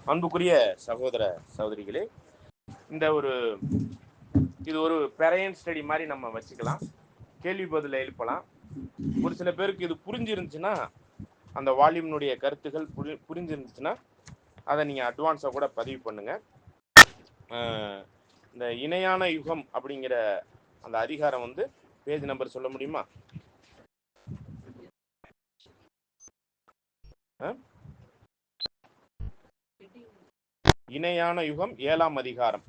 அன்புக்குரிய சகோதர சகோதரிகளே, இந்த இது ஒரு பெரையன் ஸ்டடி மாதிரி நம்ம வச்சுக்கலாம். கேள்வி பதில எழுப்பலாம். ஒரு சில பேருக்கு இது புரிஞ்சிருந்துச்சுன்னா, அந்த வால்யூம்னுடைய கருத்துகள் புரிஞ்சிருந்துச்சுன்னா அதை நீங்கள் அட்வான்ஸாக கூட பதிவு பண்ணுங்க. இந்த இணையான யுகம் அப்படிங்கிற அந்த அதிகாரம் பேஜ் நம்பர் சொல்ல முடியுமா? இணையான யுகம் 7ஆம் அதிகாரம்.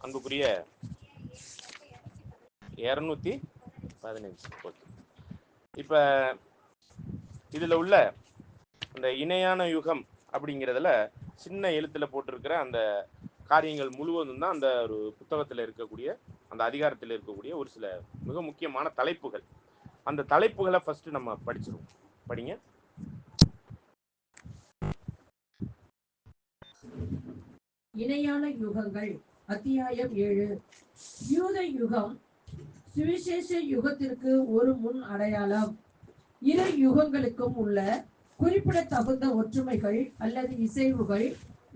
அன்புக்குரிய 215. இப்ப இதுல உள்ள அந்த இணையான யுகம் அப்படிங்கிறதுல சின்ன எழுத்துல போட்டிருக்கிற அந்த காரியங்கள் முழுவதும் தான் அந்த ஒரு புத்தகத்தில் இருக்கக்கூடிய அந்த அதிகாரத்தில் இருக்கக்கூடிய ஒரு சில மிக முக்கியமான தலைப்புகள். அந்த தலைப்புகளை ஃபர்ஸ்ட் நம்ம படிச்சிருவோம். படிங்க. இணையான யுகங்கள் அத்தியாயம் 7. யூத யுகம் சுவிசேஷ யுகத்திற்கு ஒரு முன் அடையாளம். இரு யுகங்களுக்கும் உள்ள குறிப்பிடத்தகுந்த ஒற்றுமைகள் அல்லது இசைவுகள்,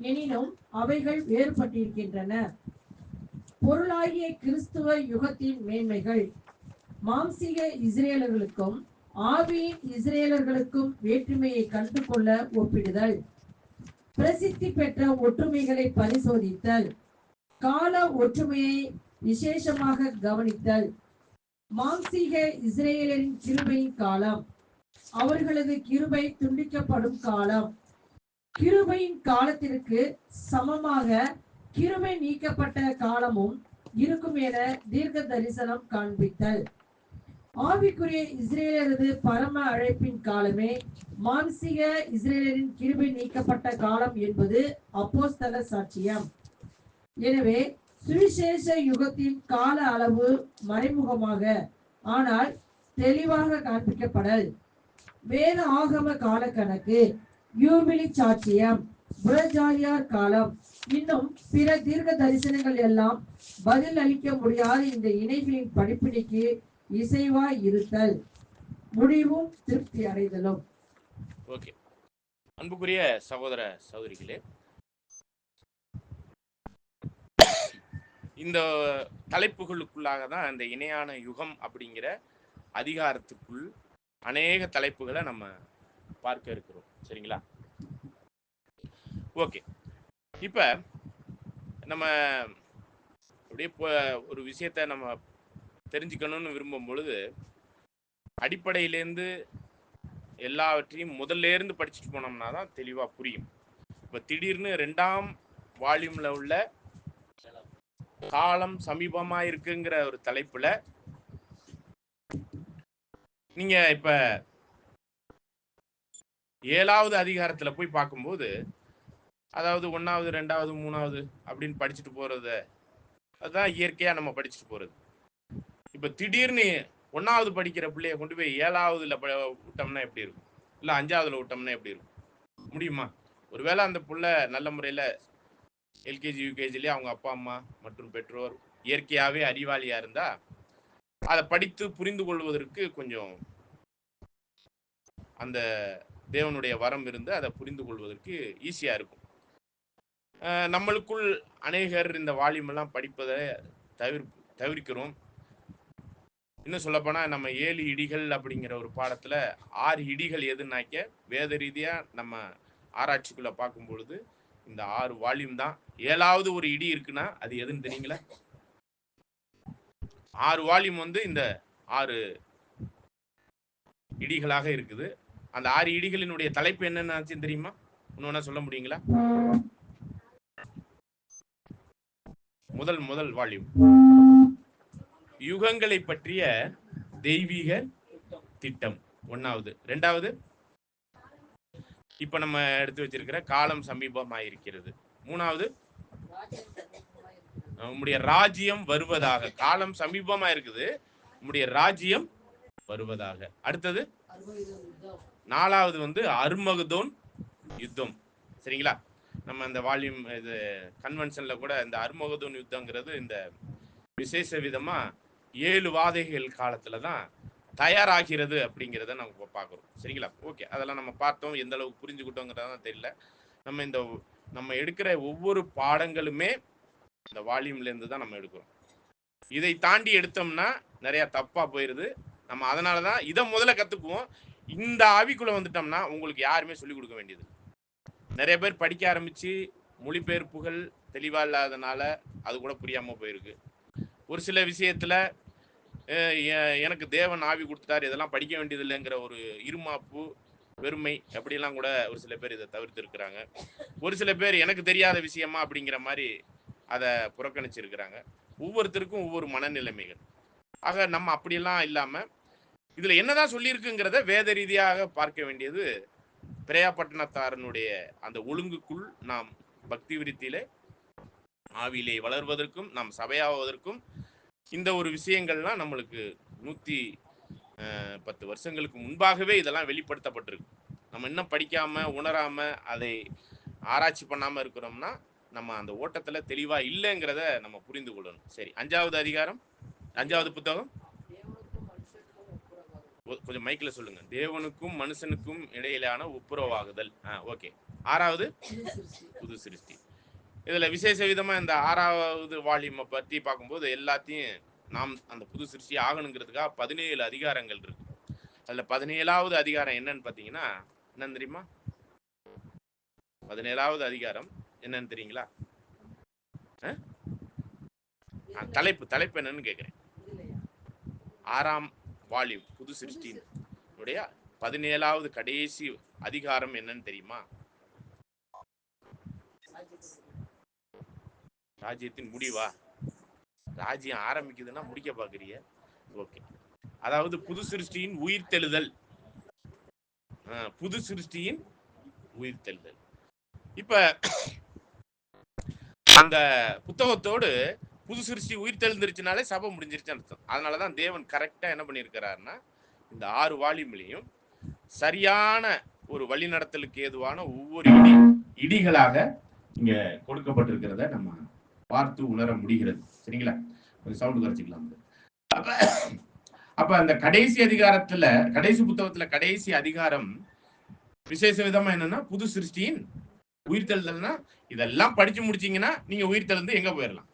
எனினும் அவைகள் வேறுபட்டிருக்கின்றன. பொருளாகிய கிறிஸ்துவ யுகத்தின் மேன்மைகள் மாம்சீக இஸ்ரேலர்களுக்கும் ஆவியின் இஸ்ரேலர்களுக்கும் வேற்றுமையை கண்டு கொள்ள ஒப்பிடுதல், பிரசித்தி பெற்ற ஒற்றுமைகளை பரிசோதித்தல், கால ஒற்றுமையை விசேஷமாக கவனித்தல், மாம்சீக இஸ்ரேலரின் கிருபையின் காலம், அவர்களது கிருபை துண்டிக்கப்படும் காலம், கிருபையின் காலத்திற்கு சமமாக கிருபை நீக்கப்பட்ட காலமும் இருக்கும் என தீர்க்க தரிசனம் காண்பித்தல், ஆவிக்குரிய இஸ்ரேலரது பரம அழைப்பின் காலமே மாம்சீக இஸ்ரேலரின் கிருபை நீக்கப்பட்ட காலம் என்பது அப்போஸ்தல சாட்சியம். எனவே சுவிசேஷ யுகத்தின் கால அளவு மறைமுகமாக ஆனால் தெளிவாக காண்பிக்கப்படல், வேத ஆகம கால கணக்கு, யூபிலி சாட்சியம், புறஜாதியார் காலம், இன்னும் பிற தீர்க்க தரிசனங்கள் எல்லாம் பதில் அளிக்க முடியாத இந்த இணைகளின் படிப்பினைக்கு இசைவாய் இருத்தல், முடிவும் திருப்தி அடைதலும். ஓகே. அன்புக்குரிய சகோதர சகோதரிகளே, இந்த தலைப்புகளுக்குள்ளாக தான் இந்த இணையான யுகம் அப்படிங்கிற அதிகாரத்துக்குள் அநேக தலைப்புகளை நம்ம பார்க்க இருக்கிறோம். சரிங்களா? ஓகே. இப்ப நம்ம அப்படியே ஒரு விஷயத்த நம்ம தெரிஞ்சுக்கணும்னு விரும்பும் பொழுது அடிப்படையிலேருந்து எல்லாவற்றையும் முதல்ல இருந்து படிச்சுட்டு போனோம்னா தான் தெளிவா புரியும். இப்ப திடீர்னு 2ஆம் வால்யூம்ல உள்ள காலம் சமீபமா இருக்குங்கிற ஒரு தலைப்புல நீங்க இப்ப 7ஆவது அதிகாரத்துல போய் பார்க்கும்போது, அதாவது 1வது 2வது 3வது அப்படின்னு படிச்சுட்டு போறது அதுதான் இயற்கையா நம்ம படிச்சுட்டு போறது. இப்ப திடீர்னு 1வது படிக்கிற பிள்ளைய கொண்டு போய் 7ஆவதுல விட்டோம்னா எப்படி இருக்கும்? இல்ல 5ஆவதுல விட்டோம்னா எப்படி இருக்கும்? முடியுமா? ஒருவேளை அந்த புள்ள நல்ல முறையில எல்கேஜி யூகேஜிலேயே அவங்க அப்பா அம்மா மற்றும் பெற்றோர் இயற்கையாகவே அறிவாளியா இருந்தா அதை படித்து புரிந்து கொள்வதற்கு கொஞ்சம் அந்த தேவனுடைய வரம் இருந்து அதை புரிந்து கொள்வதற்கு ஈஸியா இருக்கும். நம்மளுக்குள் அநேகர் இந்த வால்யூம் எல்லாம் படிப்பதை தவிர்க்கிறோம். இன்னும் சொல்லப்போனா நம்ம 7 இடிகள் அப்படிங்கிற ஒரு பாடத்துல 6 இடிகள் எதுனாக்க வேத ரீதியா நம்ம ஆராய்ச்சிக்குள்ள பார்க்கும் பொழுது இந்த 6 வால்யூம் தான். 7வது ஒரு இடி இருக்குன்னா அது எதுன்னு தெரியுங்களா? 6 வால்யூம் இந்த 6 இடிகளாக இருக்குது. அந்த 6 இடிகளினுடைய தலைப்பு என்னன்னு தெரியுமா? இன்னொன்னா சொல்ல முடியுங்களா? முதல் வால்யூம் யுகங்களை பற்றிய தெய்வீக திட்டம் 1வது. 2வது இப்ப நம்ம எடுத்து வச்சிருக்கிற காலம் சமீபமாயிருக்கிறது. 3வது உம்முடைய ராஜ்யம் வருவதாக. காலம் சமீபமா இருக்குது, உம்முடைய ராஜ்யம் வருவதாக. அடுத்தது 4வது அர்மகதோன் யுத்தம். சரிங்களா? நம்ம இந்த வால்யூம் இது கன்வென்ஷன்ல கூட இந்த அர்மகதோன் யுத்தங்கிறது இந்த விசேஷ விதமா 7 வாதைகள் காலத்துல தான் தயாராகிறது அப்படிங்கிறத நம்ம பார்க்குறோம். சரிங்களா? ஓகே, அதெல்லாம் நம்ம பார்த்தோம். எந்த அளவுக்கு புரிஞ்சுக்கிட்டோங்கிறதான் தெரியல. நம்ம எடுக்கிற ஒவ்வொரு பாடங்களுமே இந்த வால்யூம்ல இருந்து தான் நம்ம எடுக்கிறோம். இதை தாண்டி எடுத்தோம்னா நிறைய தப்பா போயிருது. நம்ம அதனாலதான் இதை முதல்ல கத்துக்குவோம். இந்த ஆவிக்குள்ள வந்துட்டோம்னா உங்களுக்கு யாருமே சொல்லிக் கொடுக்க வேண்டியது. நிறைய பேர் படிக்க ஆரம்பிச்சு மொழிபெயர்ப்புகள் தெளிவா இல்லாதனால அது கூட புரியாம போயிருக்கு. ஒரு சில விஷயத்துல எனக்கு தேவன் ஆவி கொடுத்துட்டாரு, இதெல்லாம் படிக்க வேண்டியது இல்லைங்கிற ஒரு இருமாப்பு, பெருமை அப்படிலாம் கூட ஒரு சில பேர் இதை தவிர்த்து இருக்கிறாங்க. ஒரு சில பேர் எனக்கு தெரியாத விஷயமா அப்படிங்கிற மாதிரி அதை புறக்கணிச்சிருக்கிறாங்க. ஒவ்வொருத்தருக்கும் ஒவ்வொரு மனநிலைமைகள். ஆக நம்ம அப்படியெல்லாம் இல்லாம இதுல என்னதான் சொல்லியிருக்குங்கிறத வேத ரீதியாக பார்க்க வேண்டியது. பிரயாபட்டணத்தாரனுடைய அந்த ஒழுங்குக்குள் நாம் பக்தி விருத்தியிலே ஆவியிலே வளர்வதற்கும் நாம் சபையாவதற்கும் இந்த ஒரு விஷயங்கள்லாம் நம்மளுக்கு 110 வருஷங்களுக்கு முன்பாகவே இதெல்லாம் வெளிப்படுத்தப்பட்டிருக்கு. நம்ம இன்னும் படிக்காம உணராம அதை ஆராய்ச்சி பண்ணாம இருக்கிறோம்னா நம்ம அந்த ஓட்டத்துல தெளிவா இல்லைங்கிறத நம்ம புரிந்து கொள்ளணும். சரி, 5வது அதிகாரம், 5வது புத்தகம். கொஞ்சம் மைக்ல சொல்லுங்க. தேவனுக்கும் மனுஷனுக்கும் இடையிலான ஒப்புரவாகுதல். ஓகே. 6வது புது சிருஷ்டி. இதுல விசேஷ விதமா இந்த 6வது வால்யூமை பத்தி பார்க்கும்போது எல்லாத்தையும் நாம் அந்த புது சிருஷ்டி ஆகணுங்கிறதுக்காக 17 அதிகாரங்கள் இருக்கு. அதுல 17வது அதிகாரம் என்னன்னு பாத்தீங்கன்னா என்னன்னு தெரியுமா? 17வது அதிகாரம் என்னன்னு தெரியுங்களா? தலைப்பு என்னன்னு கேக்குறேன். 6ஆம் வால்யூம் புது சிருஷ்டியினுடைய 17வது கடைசி அதிகாரம் என்னன்னு தெரியுமா? ராஜ்யத்தின் முடிவா? ராஜ்யம் ஆரம்பிக்குதுன்னா முடிக்க பாக்குறீங்க. ஓகே, அதாவது புது சிருஷ்டியின் உயிர்த்தெழுதல். புது சிருஷ்டியின் உயிர்த்தெழுதல். இப்ப அந்த புத்தகத்தோடு புது சிருஷ்டி உயிர்த்தெழுந்துருச்சுனாலே சபை முடிஞ்சிருச்சு அர்த்தம். அதனாலதான் தேவன் கரெக்டா என்ன பண்ணியிருக்கிறாருன்னா இந்த 6 வால்யூம்லையும் சரியான ஒரு வழிநடத்தலுக்கு ஏதுவான ஒவ்வொரு இடிகளாக இங்க கொடுக்கப்பட்டிருக்கிறத நம்ம பார்த்து உணர முடிகிறது. சரிங்களா? கொஞ்சம் சவுண்ட் குறைச்சிக்கலாம். அப்ப அந்த கடைசி அதிகாரத்துல, கடைசி புத்தகத்துல கடைசி அதிகாரம் விசேஷ விதமா என்னன்னா புது சிருஷ்டியின் உயிர்த்தெழுதல்னா இதெல்லாம் படிச்சு முடிச்சீங்கன்னா நீங்க உயிர்த்தெழுந்து எங்க போயிடலாம்.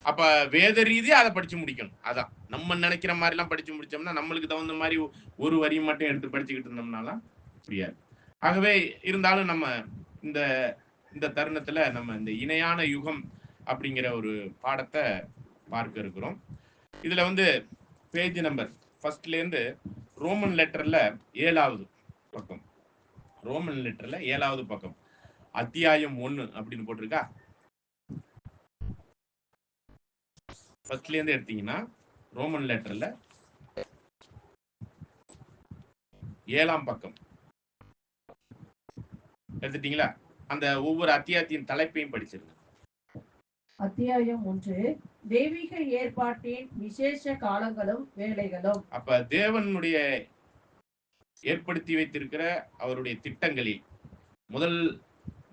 அப்ப வேத ரீதியா அதை படிச்சு முடிக்கணும். அதான் நம்ம நினைக்கிற மாதிரி எல்லாம் படிச்சு முடிச்சோம்னா நம்மளுக்கு தகுந்த மாதிரி ஒரு வரி மட்டும் எடுத்து படிச்சுக்கிட்டு இருந்தோம்னாலாம் புரியாது. ஆகவே இருந்தாலும் நம்ம இந்த இந்த தருணத்துல நம்ம இந்த இணையான யுகம் அப்படிங்கிற ஒரு பாடத்தை பார்க்க இருக்கிறோம். இதுல பேஜ் நம்பர் ஃபர்ஸ்ட்ல இருந்து ரோமன் லெட்டர்ல 7வது பக்கம், ரோமன் லெட்டர்ல 7வது பக்கம், அத்தியாயம் 1 அப்படின்னு போட்டிருக்கா. ஃபர்ஸ்ட்ல இருந்து எடுத்தீங்கன்னா ரோமன் லெட்டர்ல 7ஆம் பக்கம் எடுத்துட்டீங்களா? அந்த ஒவ்வொரு அத்தியாயத்தின் தலைப்பையும் படிச்சிருங்க. அத்தியாயம் 1, தெய்வீக ஏற்பாட்டின் விசேஷ காலங்களும் வேலைகளும். அப்ப தேவனுடைய ஏற்படுத்தி வைத்திருக்கிற அவருடைய திட்டங்களில் முதல்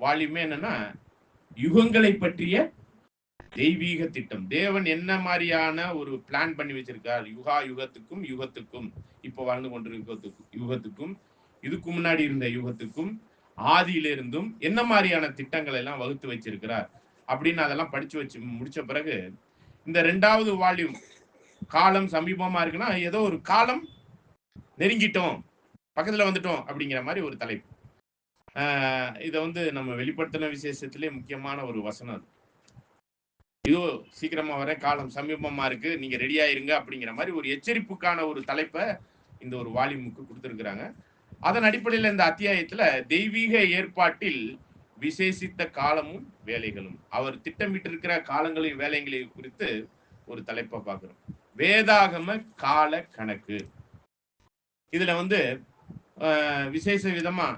வால்யூமே என்னன்னா யுகங்களை பற்றிய தெய்வீக திட்டம். தேவன் என்ன மாதிரியான ஒரு பிளான் பண்ணி வச்சிருக்கார் யுகத்துக்கும் யுகத்துக்கும், இப்ப வாழ்ந்து கொண்டிருக்க யுகத்துக்கும், இதுக்கு முன்னாடி இருந்த யுகத்துக்கும், ஆதியிலிருந்தும் என்ன மாதிரியான திட்டங்கள் எல்லாம் வகுத்து வச்சிருக்கிறார் அப்படின்னு அதெல்லாம் படிச்சு வச்சு முடிச்ச பிறகு இந்த 2வது வால்யூம் காலம் சமீபமா இருக்குன்னா ஏதோ ஒரு காலம் நெருங்கிட்டோம், பக்கத்துல வந்துட்டோம் அப்படிங்கிற மாதிரி ஒரு தலைப்பு. இதை நம்ம வெளிப்படுத்தின விசேஷத்திலே முக்கியமான ஒரு வசனம். இதோ சீக்கிரமா வர காலம் சமீபமா இருக்கு, நீங்க ரெடியா இருங்க அப்படிங்கிற மாதிரி ஒரு எச்சரிப்புக்கான ஒரு தலைப்பை இந்த ஒரு வால்யூமுக்கு கொடுத்திருக்கிறாங்க. அதன் அடிப்படையில் இந்த அத்தியாயத்துல தெய்வீக ஏற்பாட்டில் விசேஷித்த காலமும் வேலைகளும், அவர் திட்டமிட்டிருக்கிற காலங்களையும் வேலைகளையும் குறித்து ஒரு தலைப்பை பார்க்கிறோம். வேதாகம கால கணக்கு. இதுல விசேஷ விதமா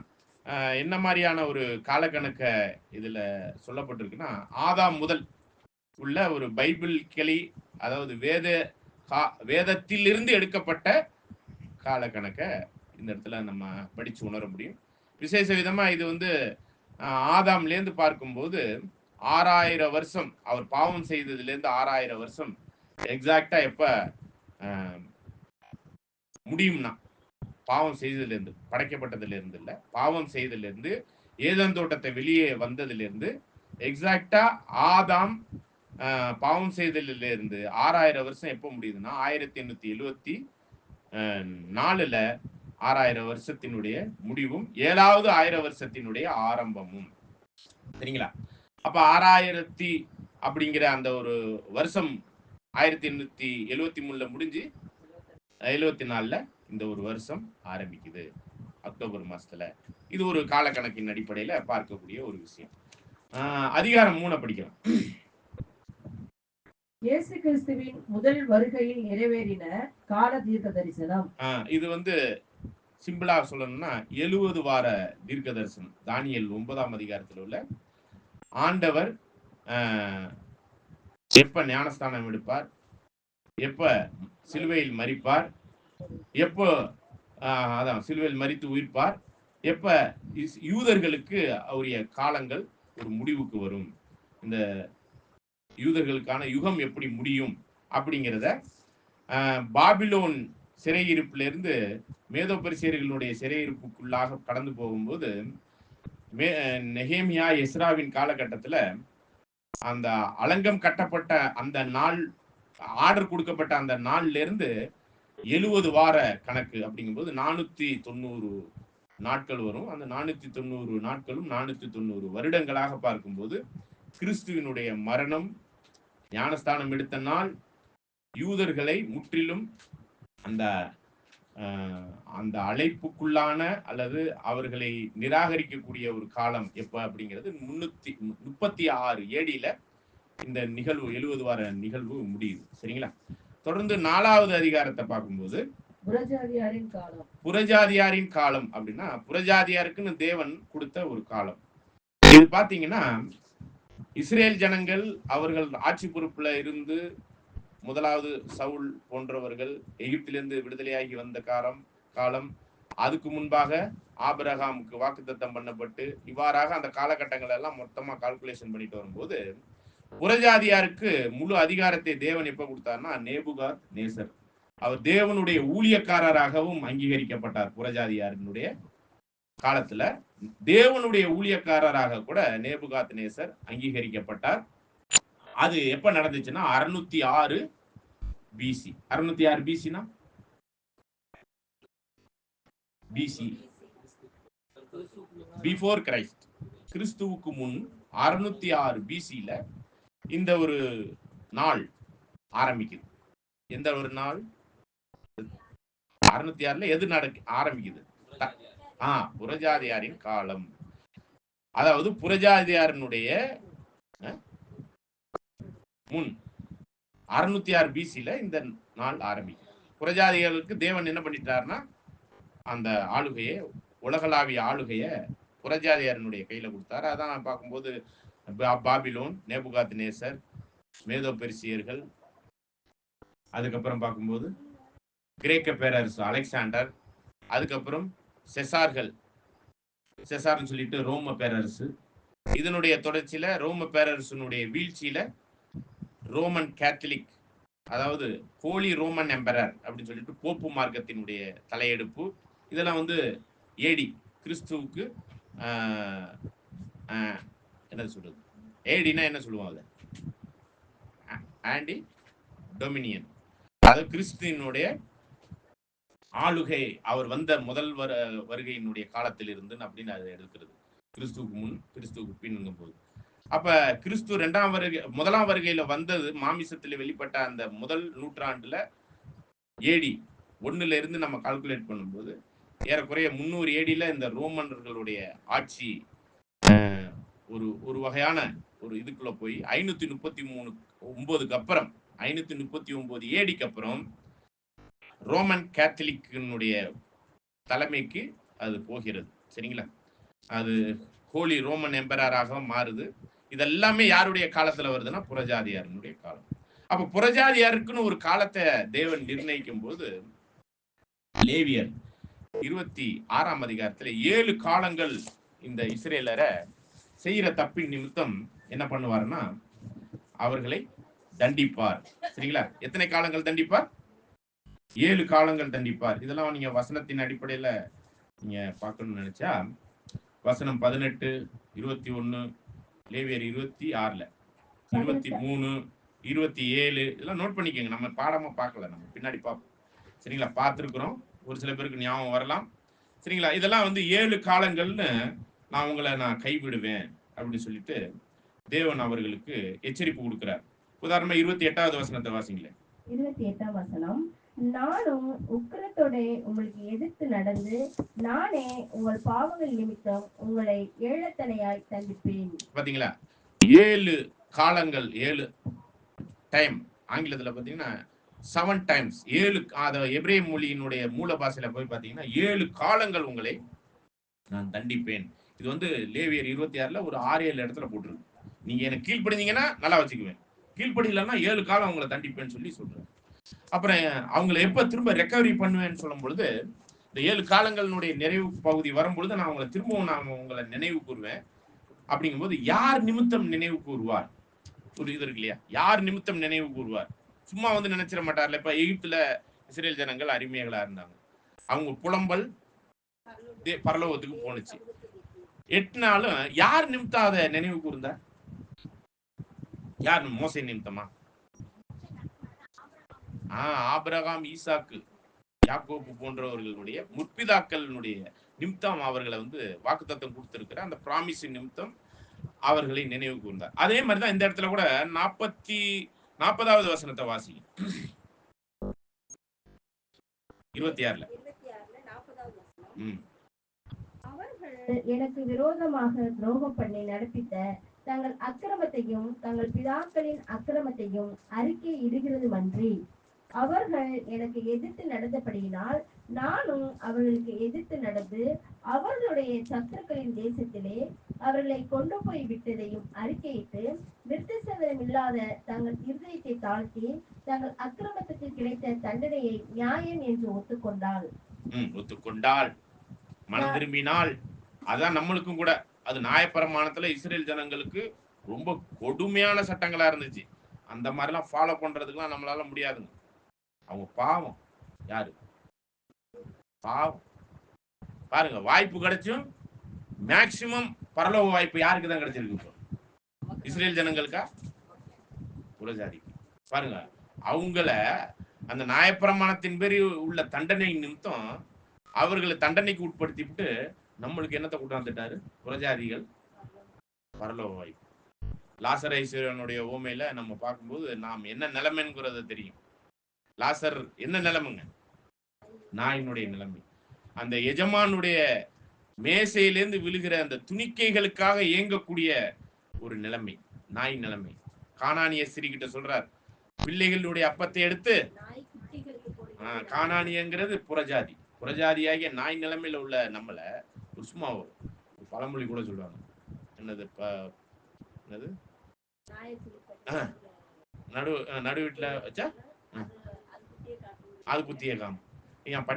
என்ன மாதிரியான ஒரு காலக்கணக்க இதுல சொல்லப்பட்டிருக்குன்னா ஆதாம் முதல் உள்ள ஒரு பைபிள் கிளி, அதாவது வேதத்திலிருந்து எடுக்கப்பட்ட காலக்கணக்க இந்த இடத்துல நம்ம படிச்சு உணர முடியும். விசேஷ விதமா இது ஆதாம்லேருந்து பார்க்கும்போது 6000 வருஷம், அவர் பாவம் செய்ததுலேருந்து 6000 வருஷம் எக்ஸாக்டா எப்ப முடியும்னா, பாவம் செய்ததிலிருந்து, படைக்கப்பட்டதிலிருந்து இல்ல, பாவம் செய்ததிலிருந்து, ஏதேன் தோட்டத்தை வெளியே வந்ததிலிருந்து, எக்ஸாக்டா ஆதாம் பாவம் செய்ததிலிருந்து 6000 வருஷம் எப்ப முடியுதுன்னா 1874ல 6000 வருஷத்தினுடைய முடிவும் 7வது 1000 வருஷத்தினுடைய ஆரம்பமும். சரிங்களா? அப்ப 6000 அப்படிங்கிற அந்த ஒரு வருஷம் 1873ல முடிஞ்சு 74ல இந்த ஒரு வருஷம் ஆரம்பிக்குது அக்டோபர் மாசத்துல. இது ஒரு காலக்கணக்கின் அடிப்படையில பார்க்கக்கூடிய ஒரு விஷயம். அதிகாரம் 3 படிக்கலாம். இயேசு கிறிஸ்துவின் முதல் வருகையில் நிறைவேறின கால தீர்க்க தரிசனம். இது வந்து சிம்பிளா சொல்லணும்னா 70 வார தீர்க்க தரிசனம். தானியேல் 9ஆம் அதிகாரத்தில் உள்ள ஆண்டவர் எப்ப ஞானஸ்தானம் எடுப்பார், எப்ப சிலுவையில் மரிப்பார், எப்போ அதான் சிலுவையில் மரித்து உயிர்ப்பார், எப்ப யூதர்களுக்கு அவருடைய காலங்கள் ஒரு முடிவுக்கு வரும், இந்த யூதர்களுக்கான யுகம் எப்படி முடியும் அப்படிங்கிறத பாபிலோன் சிறையிருப்பிலிருந்து மேதோ பெர்சியர்களுடைய சிறையிருப்புக்குள்ளாக கடந்து போகும்போது நெகேமியா எஸ்ராவின் காலகட்டத்தில் அந்த அலங்கம் கட்டப்பட்ட அந்த நாள், ஆர்டர் கொடுக்கப்பட்ட அந்த நாள்ல இருந்து 70 வார கணக்கு அப்படிங்கும்போது 490 நாட்கள் வரும். அந்த 490 நாட்களும் 490 வருடங்களாக பார்க்கும்போது கிறிஸ்துவினுடைய மரணம், ஞானஸ்தானம் எடுத்த நாள், யூதர்களை முற்றிலும் அந்த அந்த அழைப்புக்குள்ளான அல்லது அவர்களை நிராகரிக்கக்கூடிய ஒரு காலம் எப்ப அப்படிங்கிறது 336 ஏடியில இந்த நிகழ்வு 70 வார நிகழ்வு முடியுது. சரிங்களா? தொடர்ந்து 4வது அதிகாரத்தை பார்க்கும்போது புறஜாதியாரின் காலம் அப்படின்னா புறஜாதியாருக்குன்னு தேவன் கொடுத்த ஒரு காலம். இது பாத்தீங்கன்னா இஸ்ரேல் ஜனங்கள் அவர்கள் ஆட்சி பொறுப்புல இருந்து முதலாவது சவுல் போன்றவர்கள் எகிப்திலிருந்து விடுதலையாகி வந்த காலம், அதுக்கு முன்பாக ஆபிரகாமுக்கு வாக்குத்தத்தம் பண்ணப்பட்டு இவ்வாறாக அந்த காலகட்டங்கள் எல்லாம் மொத்தமா கால்குலேஷன் பண்ணிட்டு வரும்போது புறஜாதியாருக்கு முழு அதிகாரத்தை தேவன் எப்ப கொடுத்தார்னா நேபுகாத் நேசர். அவர் தேவனுடைய ஊழியக்காரராகவும் அங்கீகரிக்கப்பட்டார். புறஜாதியாரினுடைய காலத்துல தேவனுடைய ஊழியக்காரராக கூட நேபுகாத் நேசர் அங்கீகரிக்கப்பட்டார். அது எப்ப நடந்துச்சுன்னா 606 பிசி. 606 பிசினா பிசி, பிஃபோர் கிரைஸ்ட், கிறிஸ்துவுக்கு முன் 606 பிசில இந்த ஒரு நாள் ஆரம்பிக்குது. எந்த ஒரு நாள்? 606ல எது ஆரம்பிக்குது? புறஜாதியாரின் காலம். அதாவது புறஜாதியாரினுடைய முன் 606 பிசில இந்த நாள் ஆரம்பிக்கும். புறஜாதிகளுக்கு தேவன் என்ன பண்ணிட்டாருன்னா அந்த ஆளுகையை, உலகளாவிய ஆளுகையை புறஜாதியாரினுடைய கையில கொடுத்தாரு. அதான் பார்க்கும்போது பாபிலோன், நேபுகாத் நேசர், மேதோ பெர்சியர்கள், அதுக்கப்புறம் பார்க்கும்போது கிரேக்க பேரரசு அலெக்சாண்டர், அதுக்கப்புறம் செசார்னு சொல்லிட்டு ரோம பேரரசு. இதனுடைய தொடர்ச்சியில ரோம பேரரசனுடைய வீழ்ச்சியில ரோமன் கேத்தலிக், அதாவது ஹோலி ரோமன் எம்பரர் அப்படின்னு சொல்லிட்டு போப்பு மார்க்கத்தினுடைய தலையெடுப்பு. இதெல்லாம் வந்து ஏடி கிறிஸ்துவுக்கு என்ன சொல்றது, ஏடினா என்ன சொல்லுவாங்க, ஆண்டி டொமினியன், அதாவது கிறிஸ்துவினுடைய ஆளுகை அவர் வந்த முதல் வருகையினுடைய காலத்தில் இருந்து அப்படின்னு அது எடுக்கிறது. கிறிஸ்துவுக்கு முன் கிறிஸ்துவுக்கு பின்னுங்கும் போது அப்ப கிறிஸ்து முதலாம் வருகையில வந்தது மாமிசத்தில் வெளிப்பட்ட அந்த முதல் நூற்றாண்டுல ஏடி 1ல இருந்து நம்ம கால்குலேட் பண்ணும்போது ஏறக்குறைய 300 ஏடியில இந்த ரோமன்களுடைய ஆட்சி ஒரு வகையான ஒரு இதுக்குள்ள போய் 539க்கு அப்புறம் 539 ஏடிக்கு அப்புறம் ரோமன் கேத்தலிக்கினுடைய தலைமைக்கு அது போகிறது. சரிங்களா? அது ஹோலி ரோமன் எம்பரராக மாறுது. இதெல்லாமே யாருடைய காலத்துல வருதுன்னா புறஜாதியாருடைய காலம். அப்ப புறஜாதியாருக்குன்னு ஒரு காலத்தை தேவன் நிர்ணயிக்கும் போது லேவியர் 26ஆம் அதிகாரத்துல 7 காலங்கள் இந்த இஸ்ரேலரை செய்யற தப்பின் நிமித்தம் என்ன பண்ணுவாருன்னா அவர்களை தண்டிப்பார். சரிங்களா? எத்தனை காலங்கள் தண்டிப்பார்? 7 காலங்கள் தண்டிப்பார். இதெல்லாம் நீங்க வசனத்தின் அடிப்படையில நீங்க பார்க்கணும்னு நினைச்சா வசனம் 18, 21, லேவியர் 26ல 23, 27 இதெல்லாம் நோட் பண்ணிக்கோங்க. நம்ம பாடமா பார்க்கல, நம்ம பின்னாடி பார்ப்போம். சரிங்களா? பார்த்துருக்குறோம். ஒரு சில பேருக்கு ஞாபகம் வரலாம். சரிங்களா? இதெல்லாம் வந்து 7 காலங்கள்னு நான் கைவிடுவேன் அப்படின்னு சொல்லிட்டு தேவன் அவர்களுக்கு எச்சரிப்பு கொடுக்கிறார். உதாரணமா 28வது வசனத்தை வாசிங்களேன். 28ஆம் வசனம், நானும் உக்கிரத்தோட உங்களுக்கு எதிர்த்து நடந்து நானே உங்கள் பாவங்கள் நிமித்தம் உங்களை ஏழத்தனையாய் தண்டிப்பேன். பாத்தீங்களா? 7 காலங்கள், 7 டைம். ஆங்கிலத்துல பாத்தீங்கன்னா 7 டைம்ஸ், 7. எபிரேய மொழியினுடைய மூல பாஷையில போய் பாத்தீங்கன்னா 7 காலங்கள் உங்களை நான் தண்டிப்பேன். இது வந்து லேவியர் 26ல ஒரு 6-7 இடத்துல போட்டிருக்கு. நீங்க எனக்கு கீழ்ப்படிஞ்சீங்கன்னா நல்லா வச்சுக்குவேன், கீழ்ப்படியலன்னா 7 காலம் உங்களை தண்டிப்பேன்னு சொல்லி சொல்றேன். அப்புறம் அவங்களை எப்ப திரும்ப ரெக்கவரி பண்ணுவேன்னு சொல்லும் பொழுது இந்த 7 காலங்களினுடைய நிறைவு பகுதி வரும்பொழுது நான் உங்களை நினைவு கூறுவேன். அப்படிங்கும்போது யார் நிமித்தம் நினைவு கூறுவார்? புரியுது இருக்கு இல்லையா? யார் நிமித்தம் நினைவு கூறுவார்? சும்மா வந்து நினைச்சிட மாட்டார்ல. இப்ப எகிப்துல இஸ்ரேல் ஜனங்கள் அடிமைகளா இருந்தாங்க. அவங்க புலம்பல் பரலோகத்துக்கு போனுச்சு. 8 நாளும் யார் நிமித்தம் அதை நினைவு கூர்ந்தார்? யார்? மோசே நிமித்தமா? ஆபிரகாம், ஈசாக்கு, யாக்கோபு போன்றவர்களுடைய முற்பிதாக்களினுடைய நிமித்தம் அவர்களை வந்து வாக்குத்தத்தம் கொடுத்திருக்கிற அந்த பிராமிஸ் நிமித்தம் அவர்களை நினைவு கூர்ந்தார். அதே மாதிரிதான் இந்த இடத்துல கூட 40வது வசனத்தை வாசி. 26ல அவர்கள் எனக்கு விரோதமாக துரோகம் பண்ணி நடப்பித்த தங்கள் அக்கிரமத்தையும் தங்கள் பிதாக்களின் அக்கிரமத்தையும் அறிக்கை இடுகிறதுமன்றி அவர்கள் எனக்கு எதிர்த்து நடந்தபடியினால் நானும் அவர்களுக்கு எதிர்த்து நடந்து அவர்களுடைய சத்துருக்களின் தேசத்திலே அவர்களை கொண்டு போய் விட்டதையும் அறிக்கையிட்டு விருத்தசேதனம் இல்லாத தங்கள் இருதயத்தை தாழ்த்தி தங்கள் அக்கிரமத்துக்கு கிடைத்த தண்டனையை நியாயம் என்று ஒத்துக்கொண்டாள். மனம் திரும்பினால். அதான் நம்மளுக்கும் கூட அது நியாயப்பிரமாணத்துல இஸ்ரேல் ஜனங்களுக்கு ரொம்ப கொடுமையான சட்டங்களா இருந்துச்சு. அந்த மாதிரிலாம் ஃபாலோ பண்றதுக்குலாம் நம்மளால முடியாதுங்க. அவங்க பாவம். யாரு? பாவம். பாருங்க, வாய்ப்பு கிடைச்சும் மேக்சிமம் பரலோக வாய்ப்பு யாருக்கு தான் கிடைச்சிருக்கு? இப்போ இஸ்ரேல் ஜனங்களுக்கா? புறஜாதி. பாருங்க, அவங்கள அந்த நியாயப்பிரமாணத்தின் பேர் உள்ள தண்டனை நிமித்தம் அவர்களை தண்டனைக்கு உட்படுத்தி விட்டு நம்மளுக்கு என்னத்தை கொண்டாந்துட்டாரு? புறஜாதிகள் பரலோக வாய்ப்பு. லாசர் ஐஸ்வர்யனுடைய ஓமையில நம்ம பார்க்கும்போது நாம் என்ன நிலைமைங்கிறது தெரியும். லாசர் என்ன நிலைமைங்க? நாயினுடைய நிலைமை. அந்த எஜமானுடைய மேசையிலேருந்து விழுகிற அந்த துணிக்கைகளுக்காக இயங்கக்கூடிய ஒரு நிலைமை, நாய் நிலைமை. கானானிய ஸ்திரீ கிட்ட சொல்றார், பிள்ளைகளுடைய அப்பத்தை எடுத்து. கானானியங்கிறது புறஜாதி. புறஜாதியாகிய நாய் நிலைமையில உள்ள நம்மள ஒரு சும்மா ஒரு பழமொழி கூட சொல்லுவாங்க. என்னது நடு வீட்டுல வச்சா அது குத்திய காம். ஏன்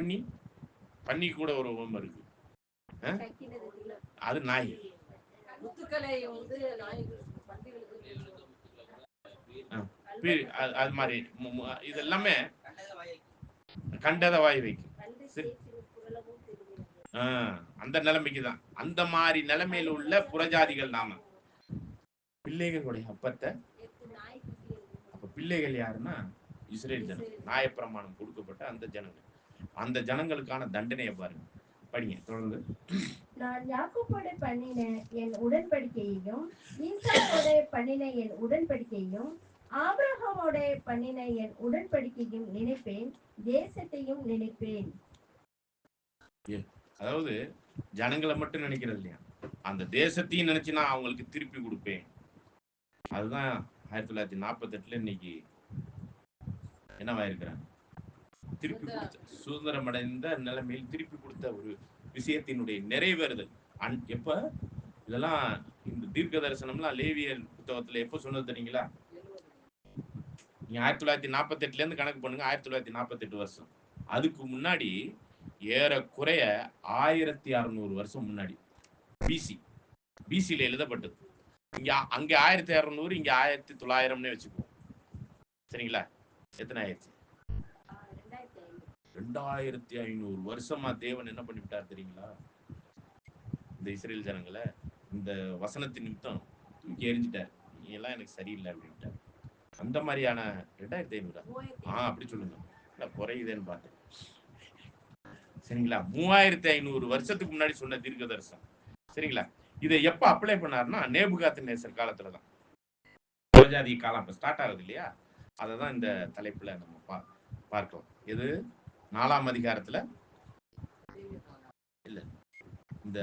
பண்ணி கூட ஒரு ஓமை இருக்கு. அது நாய். அது மாதிரி இது எல்லாமே கண்டத வாய் வைக்கும். அந்த நிலைமைக்கு தான். அந்த மாதிரி நிலைமையில உள்ள புறஜாதிகள் நாம. பிள்ளைகளுடைய அப்பத்தை. அப்ப பிள்ளைகள் யாருன்னா இஸ்ரேல் ஜனம், நியாயப்பிரமாணம் கொடுக்கப்பட்ட அந்த ஜனங்கள். அந்த ஜனங்களுக்கான தண்டனையை பாருங்க. படிங்க தொடர்ந்து. நான் யாக்கோபோடு பண்ணின என் உடன்படிக்கையையும் ஈசாக்கோடு பண்ணின என் உடன்படிக்கையையும் ஆபிரகாமோடு பண்ணின என் உடன்படிக்கையும் நினைப்பேன், தேசத்தையும் நினைப்பேன். அதாவது ஜனங்களை மட்டும் நினைக்கிறது இல்லையா, அந்த தேசத்தையும் நினைச்சு நான் அவங்களுக்கு திருப்பி கொடுப்பேன். அதுதான் 1948 இன்னைக்கு என்னவாயிருக்கிறாங்க? திருப்பி கொடுத்த, சுதந்திரம் அடைந்த நிலைமையில் திருப்பி கொடுத்த ஒரு விஷயத்தினுடைய நிறைவேறுதல். எப்ப இதெல்லாம் இந்த தீர்க்க தரிசனம்லாம் லேவியர் புத்தகத்துல எப்ப சொன்னது தெரியுங்களா? நீங்க 1948 இருந்து கணக்கு பண்ணுங்க. 1948 வருஷம். அதுக்கு முன்னாடி ஏறக்குறைய 1600 வருஷம் முன்னாடி பிசில எழுதப்பட்டது. அங்க 1600, இங்க 1900 வச்சுக்குவோம். சரிங்களா? எத்தனை ஆயிடுச்சு? 2500 வருஷமா தேவன் என்ன பண்ணிவிட்டார் தெரியுங்களா? இந்த இஸ்ரேல் ஜனங்களை இந்த வசனத்தின் நிமித்தம் தூக்கி எறிஞ்சிட்டார். நீ எல்லாம் எனக்கு சரியில்லை அப்படின்ட்டார். அந்த மாதிரியான 2500 அப்படி சொல்லுங்க, இல்ல குறையுதேன்னு பார்த்தேன். சரிங்களா? 3500 வருஷத்துக்கு முன்னாடி சொன்ன தீர்க்க தரிசனம். சரிங்களா? இதை எப்ப அப்ளை பண்ணாருன்னா நேபுகாத்நேசர் காலத்துலதான். புறஜாதி காலம் அப்ப ஸ்டார்ட் ஆகுது இல்லையா? அததான் இந்த தலைப்புல நம்ம பார்க்கலாம். எது 4ஆம் அதிகாரத்துல இல்ல, இந்த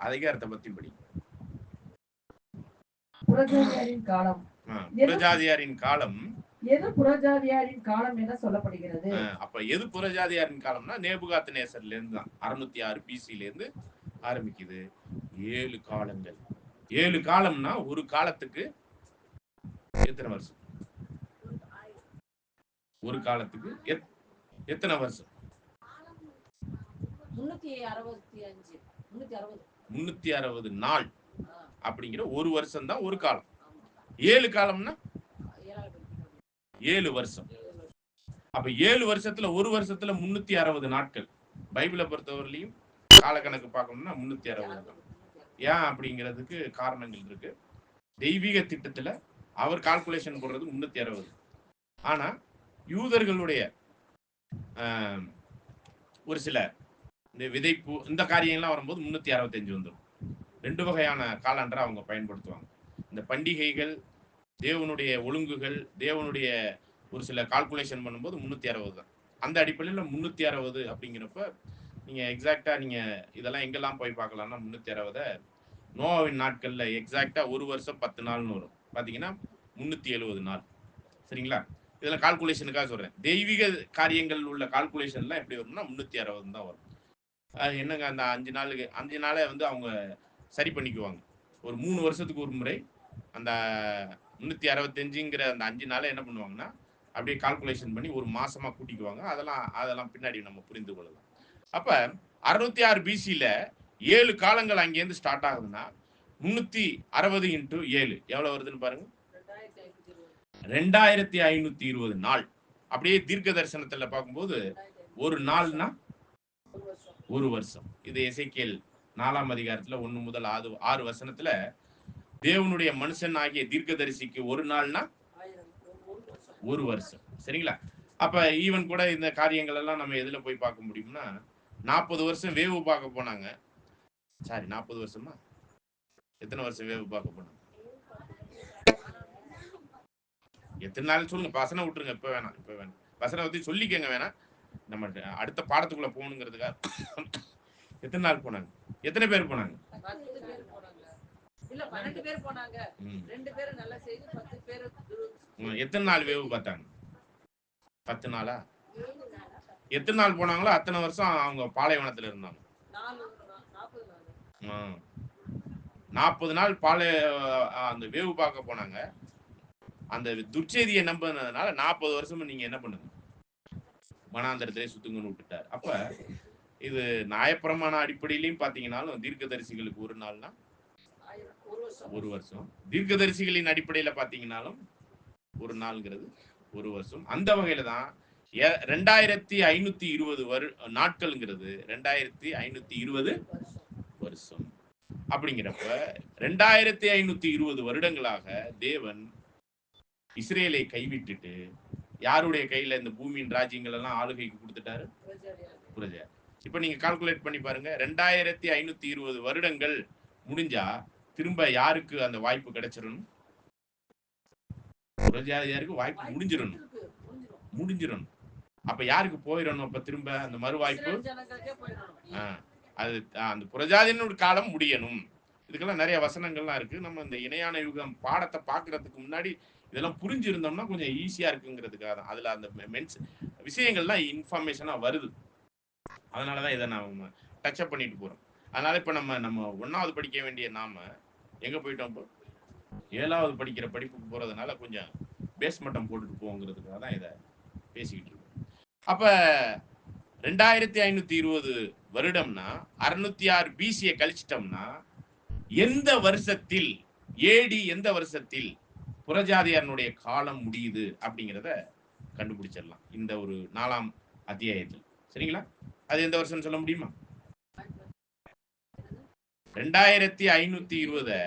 அதிகாரத்தை பத்தி படி. புறஜாதியாரின் காலம். புறஜாதியாரின் காலம் எது புறஜாதியாரின் காலம் என சொல்லப்படுகிறது? அப்ப எது புறஜாதியாரின் காலம்னா நேபுகாத்நேசர்ல இருந்து தான் 606 பிசில இருந்து ஆரம்பிக்குது. 7 காலங்கள். 7 காலம்னா ஒரு காலத்துக்கு எத்தனை வருஷம்? ஒரு காலத்துக்கு எத்தனை வருஷம்? 360 நாள் அப்படிங்கிற ஒரு வருஷம் தான் ஒரு காலம். 7 காலம்னா 7 வருஷம். அப்ப 7 வருஷத்துல ஒரு வருஷத்துல 360 நாட்கள். பைபிளை பொறுத்தவரையிலையும் காலக்கணக்கு பார்க்கணும்னா 360 தான். ஏன் அப்படிங்கிறதுக்கு காரணங்கள் இருக்கு. தெய்வீக திட்டத்துல அவர் கால்குலேஷன் போடுறது 360. ஆனா யூதர்களுடைய ஒரு சில இந்த விதைப்பு இந்த காரியங்கள்லாம் வரும்போது 365 வந்துடும். 2 வகையான காலண்டரை அவங்க பயன்படுத்துவாங்க. இந்த பண்டிகைகள், தேவனுடைய ஒழுங்குகள், தேவனுடைய ஒரு சில கால்குலேஷன் பண்ணும்போது 360 தான். அந்த அடிப்படையில் 360 அப்படிங்கிறப்ப நீங்க எக்ஸாக்டா நீங்க இதெல்லாம் எங்கெல்லாம் போய் பார்க்கலாம்னா 360 நோவாவின் நாட்கள்ல எக்ஸாக்டா ஒரு வருஷம் 10 நாள்னு வரும். பாத்தீங்கன்னா 370 நாள். சரிங்களா? இதெல்லாம் கால்குலேஷனுக்காக சொல்றேன். தெய்வீக காரியங்கள் உள்ள கால்குலேஷன்லாம் எப்படி வரும்னா 360 தான் வரும். என்னங்க அந்த 5 நாளை வந்து அவங்க சரி பண்ணிக்குவாங்க. ஒரு 3 வருஷத்துக்கு ஒரு முறை அந்த 365ங்கிற அந்த 5 நாளை என்ன பண்ணுவாங்கன்னா அப்படியே கால்குலேஷன் பண்ணி ஒரு மாசமா கூட்டிக்குவாங்க. அதெல்லாம் பின்னாடி நம்ம புரிந்து கொள்ளலாம். அப்ப 606 பிசில 7 காலங்கள் அங்கேருந்து ஸ்டார்ட் ஆகுதுன்னா 360 × 7 எவ்வளவு வருதுன்னு பாருங்க. 2520 நாள். அப்படியே தீர்க்க தரிசனத்துல பார்க்கும்போது ஒரு நாள்னா ஒரு வருஷம். இது எசேக்கியேல் 4ஆம் அதிகாரத்துல 1 முதல் 6 வசனத்துல தேவனுடைய மனுஷன் ஆகிய தீர்க்கதரிசிக்கு ஒரு நாள்னா ஒரு வருஷம். சரிங்களா? அப்ப ஈவன் கூட இந்த காரியங்கள் எல்லாம் நம்ம எதுல போய் பார்க்க முடியும்னா 40 வருஷம் வேவு பார்க்க போனாங்க. சாரி 40 வருஷமா எத்தனை வருஷம் வேவு பார்க்க போனாங்க? எத்தனை நாள் சொல்லுங்க. வசனம் விட்டுருங்க. இப்ப வேணாம். வசனம் பத்தி சொல்லிக்கங்க வேணாம். நம்ம அடுத்த பாடத்துக்குள்ள போகணுங்கிறதுக்காக எத்தனை நாள் போனாங்க? எத்தனை பேர் போனாங்க? 12 பேர் போனாங்க. 2 பேர் நல்லா செய்து 10 பேர். எத்தனை நாள் வேவு பார்த்தாங்க? 10 நாளா? எத்தனை நாள் போனாங்களோ அத்தனை வருஷம் அவங்க பாலைவனத்துல இருந்தாங்க. 40 நாள் அந்த வேவு பார்க்க போனாங்க. அந்த துர்ச்செய்தியை நம்பினதுனால 40 வருஷமும் நீங்க என்ன பண்ணுங்க, வனாந்தரத்திலே சுத்துங்கன்னு விட்டுட்டார். அப்ப இது நியாயப்பிரமாண அடிப்படையிலையும் பாத்தீங்கன்னாலும் தீர்க்கதரிசிகளுக்கு ஒரு நாள்னா ஒரு வருஷம். தீர்க்கதரிசிகளின் அடிப்படையில பாத்தீங்கன்னாலும் ஒரு நாள்ங்கிறது ஒரு வருஷம். அந்த வகையில தான் 2520 நாட்கள்ங்கிறது 2520 வருஷம். அப்படிங்கிறப்ப 2520 வருடங்களாக தேவன் இஸ்ரேலை கைவிட்டுட்டு யாருடைய கையில இந்த பூமியின் ராஜ்யங்கள் எல்லாம் ஆளுகைக்கு கொடுத்துட்டாரு? புரஜாதி. இப்ப நீங்க கால்குலேட் பண்ணி பாருங்க. 2520 வருடங்கள் முடிஞ்சா திரும்ப யாருக்கு அந்த வாய்ப்பு கிடைச்சிடணும்? புரஜாதியாருக்கு வாய்ப்பு முடிஞ்சிடணும். அப்ப யாருக்கு போயிடணும்? அப்ப திரும்ப அந்த மறுவாய்ப்பு அது அந்த புரஜாதியினோட காலம் முடியணும். இதுக்கெல்லாம் நிறைய வசனங்கள்லாம் இருக்கு. நம்ம இந்த இணையான யுகம் பாடத்தை பாக்குறதுக்கு முன்னாடி இதெல்லாம் புரிஞ்சிருந்தோம்னா கொஞ்சம் ஈஸியா இருக்குங்கிறதுக்காக தான். அதுல அந்த விஷயங்கள்லாம் இன்ஃபர்மேஷனா வருது. அதனாலதான் இதை நாம டச்சப் பண்ணிட்டு போறோம். அதனால இப்ப நம்ம 1வது படிக்க வேண்டிய நாம எங்க போயிட்டோம்? இப்போ 7வது படிக்கிற படிப்புக்கு போறதுனால கொஞ்சம் பேஸ் மட்டம் போட்டுட்டு போங்கிறதுக்காக தான் இதை பேசிக்கிட்டு இருக்கோம். அப்ப 2520 வருடம்னா 606 பிசியை கழிச்சிட்டோம்னா எந்த வருஷத்தில், ஏடி எந்த வருஷத்தில் புறஜாதியாரனுடைய காலம் முடியுது அப்படிங்கிறத கண்டுபிடிச்சிடலாம் இந்த ஒரு 4ஆம் அத்தியாயத்தில். சரிங்களா? அது எந்த வருஷம் சொல்ல முடியுமா? 2520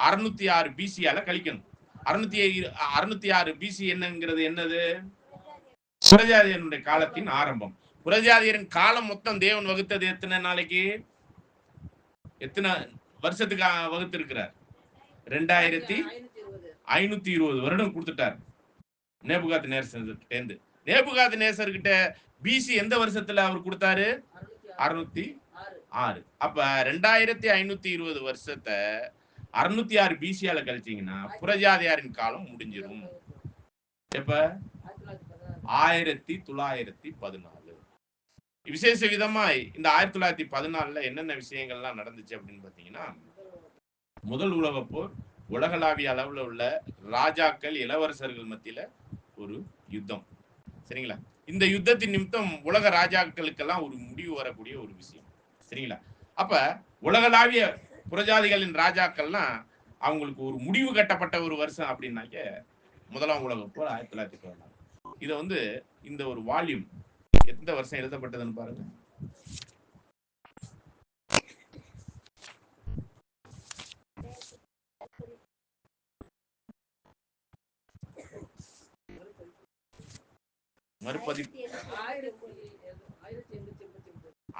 606 பிசியால கழிக்கணும். 606 பிசி என்னங்கிறது என்னது? புறஜாதியனுடைய காலத்தின் ஆரம்பம். புறஜாதியரின் காலம் மொத்தம் தேவன் வகுத்தது எத்தனை நாளைக்கு, எத்தனை வருஷத்துக்கு வகுத்து இருக்கிறார்? 2520 வருடம் கொடுத்துட்டார் நேபுகாத் நேசர்கிட்ட. நேபுகாத் நேசர்கிட்ட பிசி எந்த வருஷத்துல அவர் கொடுத்தாரு? 606. அப்ப 2520 வருஷத்தை 606 பிசியால கழிச்சீங்கன்னா புறஜாதியாரின் காலம் முடிஞ்சிடும். எப்ப? 1914. விசேஷ விதமா இந்த 1914 என்னென்ன விஷயங்கள்லாம் நடந்துச்சு அப்படின்னு பாத்தீங்கன்னா, முதல் உலக போர், உலகளாவிய அளவுல உள்ள ராஜாக்கள் இளவரசர்கள் மத்தியில ஒரு யுத்தம். சரிங்களா? இந்த யுத்தத்தின் நிமித்தம் உலக ராஜாக்களுக்கெல்லாம் ஒரு முடிவு வரக்கூடிய ஒரு விஷயம். சரிங்களா? அப்ப உலகளாவிய புறஜாதிகளின் ராஜாக்கள்லாம் அவங்களுக்கு ஒரு முடிவு கட்டப்பட்ட ஒரு வருஷம் அப்படின்னாக்க முதலாம் உலக போர் 1914. இதை வந்து இந்த ஒரு வால்யூம் எந்த வருஷம் எழுதப்பட்டதுன்னு பாருங்க. மறுபதிப்பு